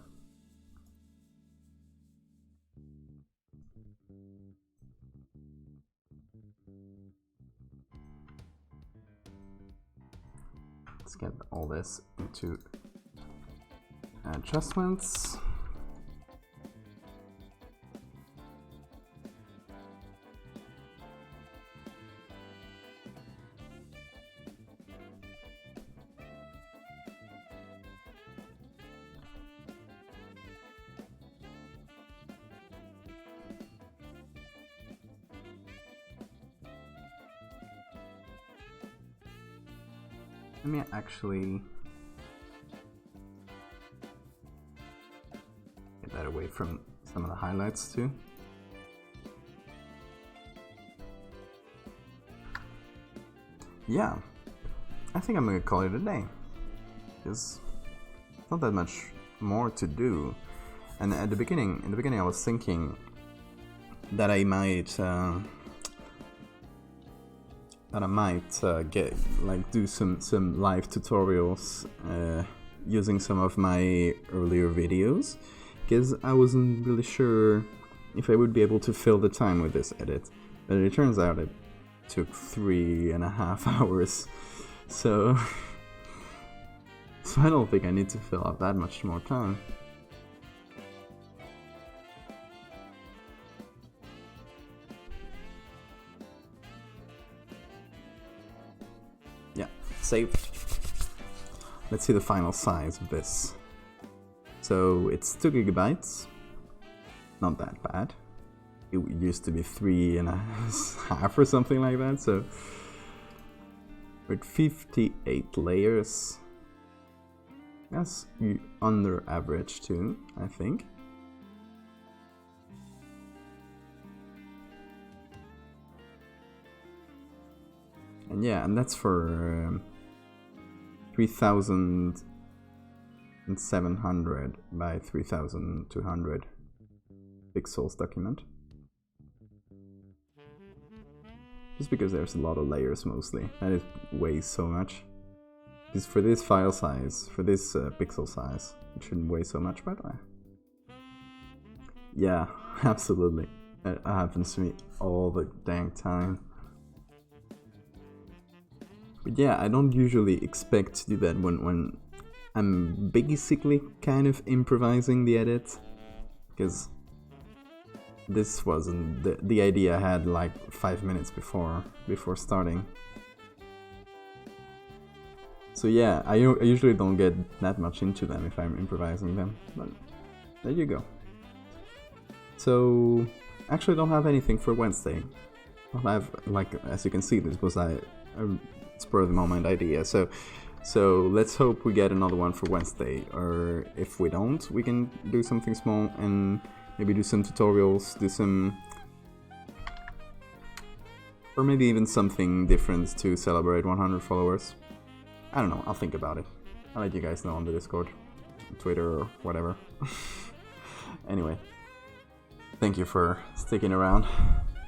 Let's get all this into adjustments. Let me actually get that away from some of the highlights too. Yeah, I think I'm gonna call it a day, because there's not that much more to do. And in the beginning I was thinking that I might do some live tutorials using some of my earlier videos, because I wasn't really sure if I would be able to fill the time with this edit, but it turns out it took 3.5 hours, so I don't think I need to fill out that much more time. Yeah, save. Let's see the final size of this. So it's 2 gigabytes. Not that bad. It used to be 3.5 or something like that. So with 58 layers, that's under average too, I think. And yeah, and that's for 3,700 by 3,200 pixels document. Just because there's a lot of layers mostly, and it weighs so much. Because for this file size, for this pixel size, it shouldn't weigh so much, but yeah, absolutely. It happens to me all the dang time. But yeah, I don't usually expect to do that when I'm basically kind of improvising the edit, because this wasn't the idea I had like 5 minutes before starting. So yeah, I usually don't get that much into them if I'm improvising them, but there you go. So actually I don't have anything for Wednesday. I'll have, like, as you can see, this was a spur of the moment idea, so let's hope we get another one for Wednesday, or if we don't, we can do something small and Maybe do some tutorials, do some... Or maybe even something different to celebrate 100 followers. I don't know, I'll think about it. I'll let you guys know on the Discord, Twitter, or whatever. Anyway, thank you for sticking around.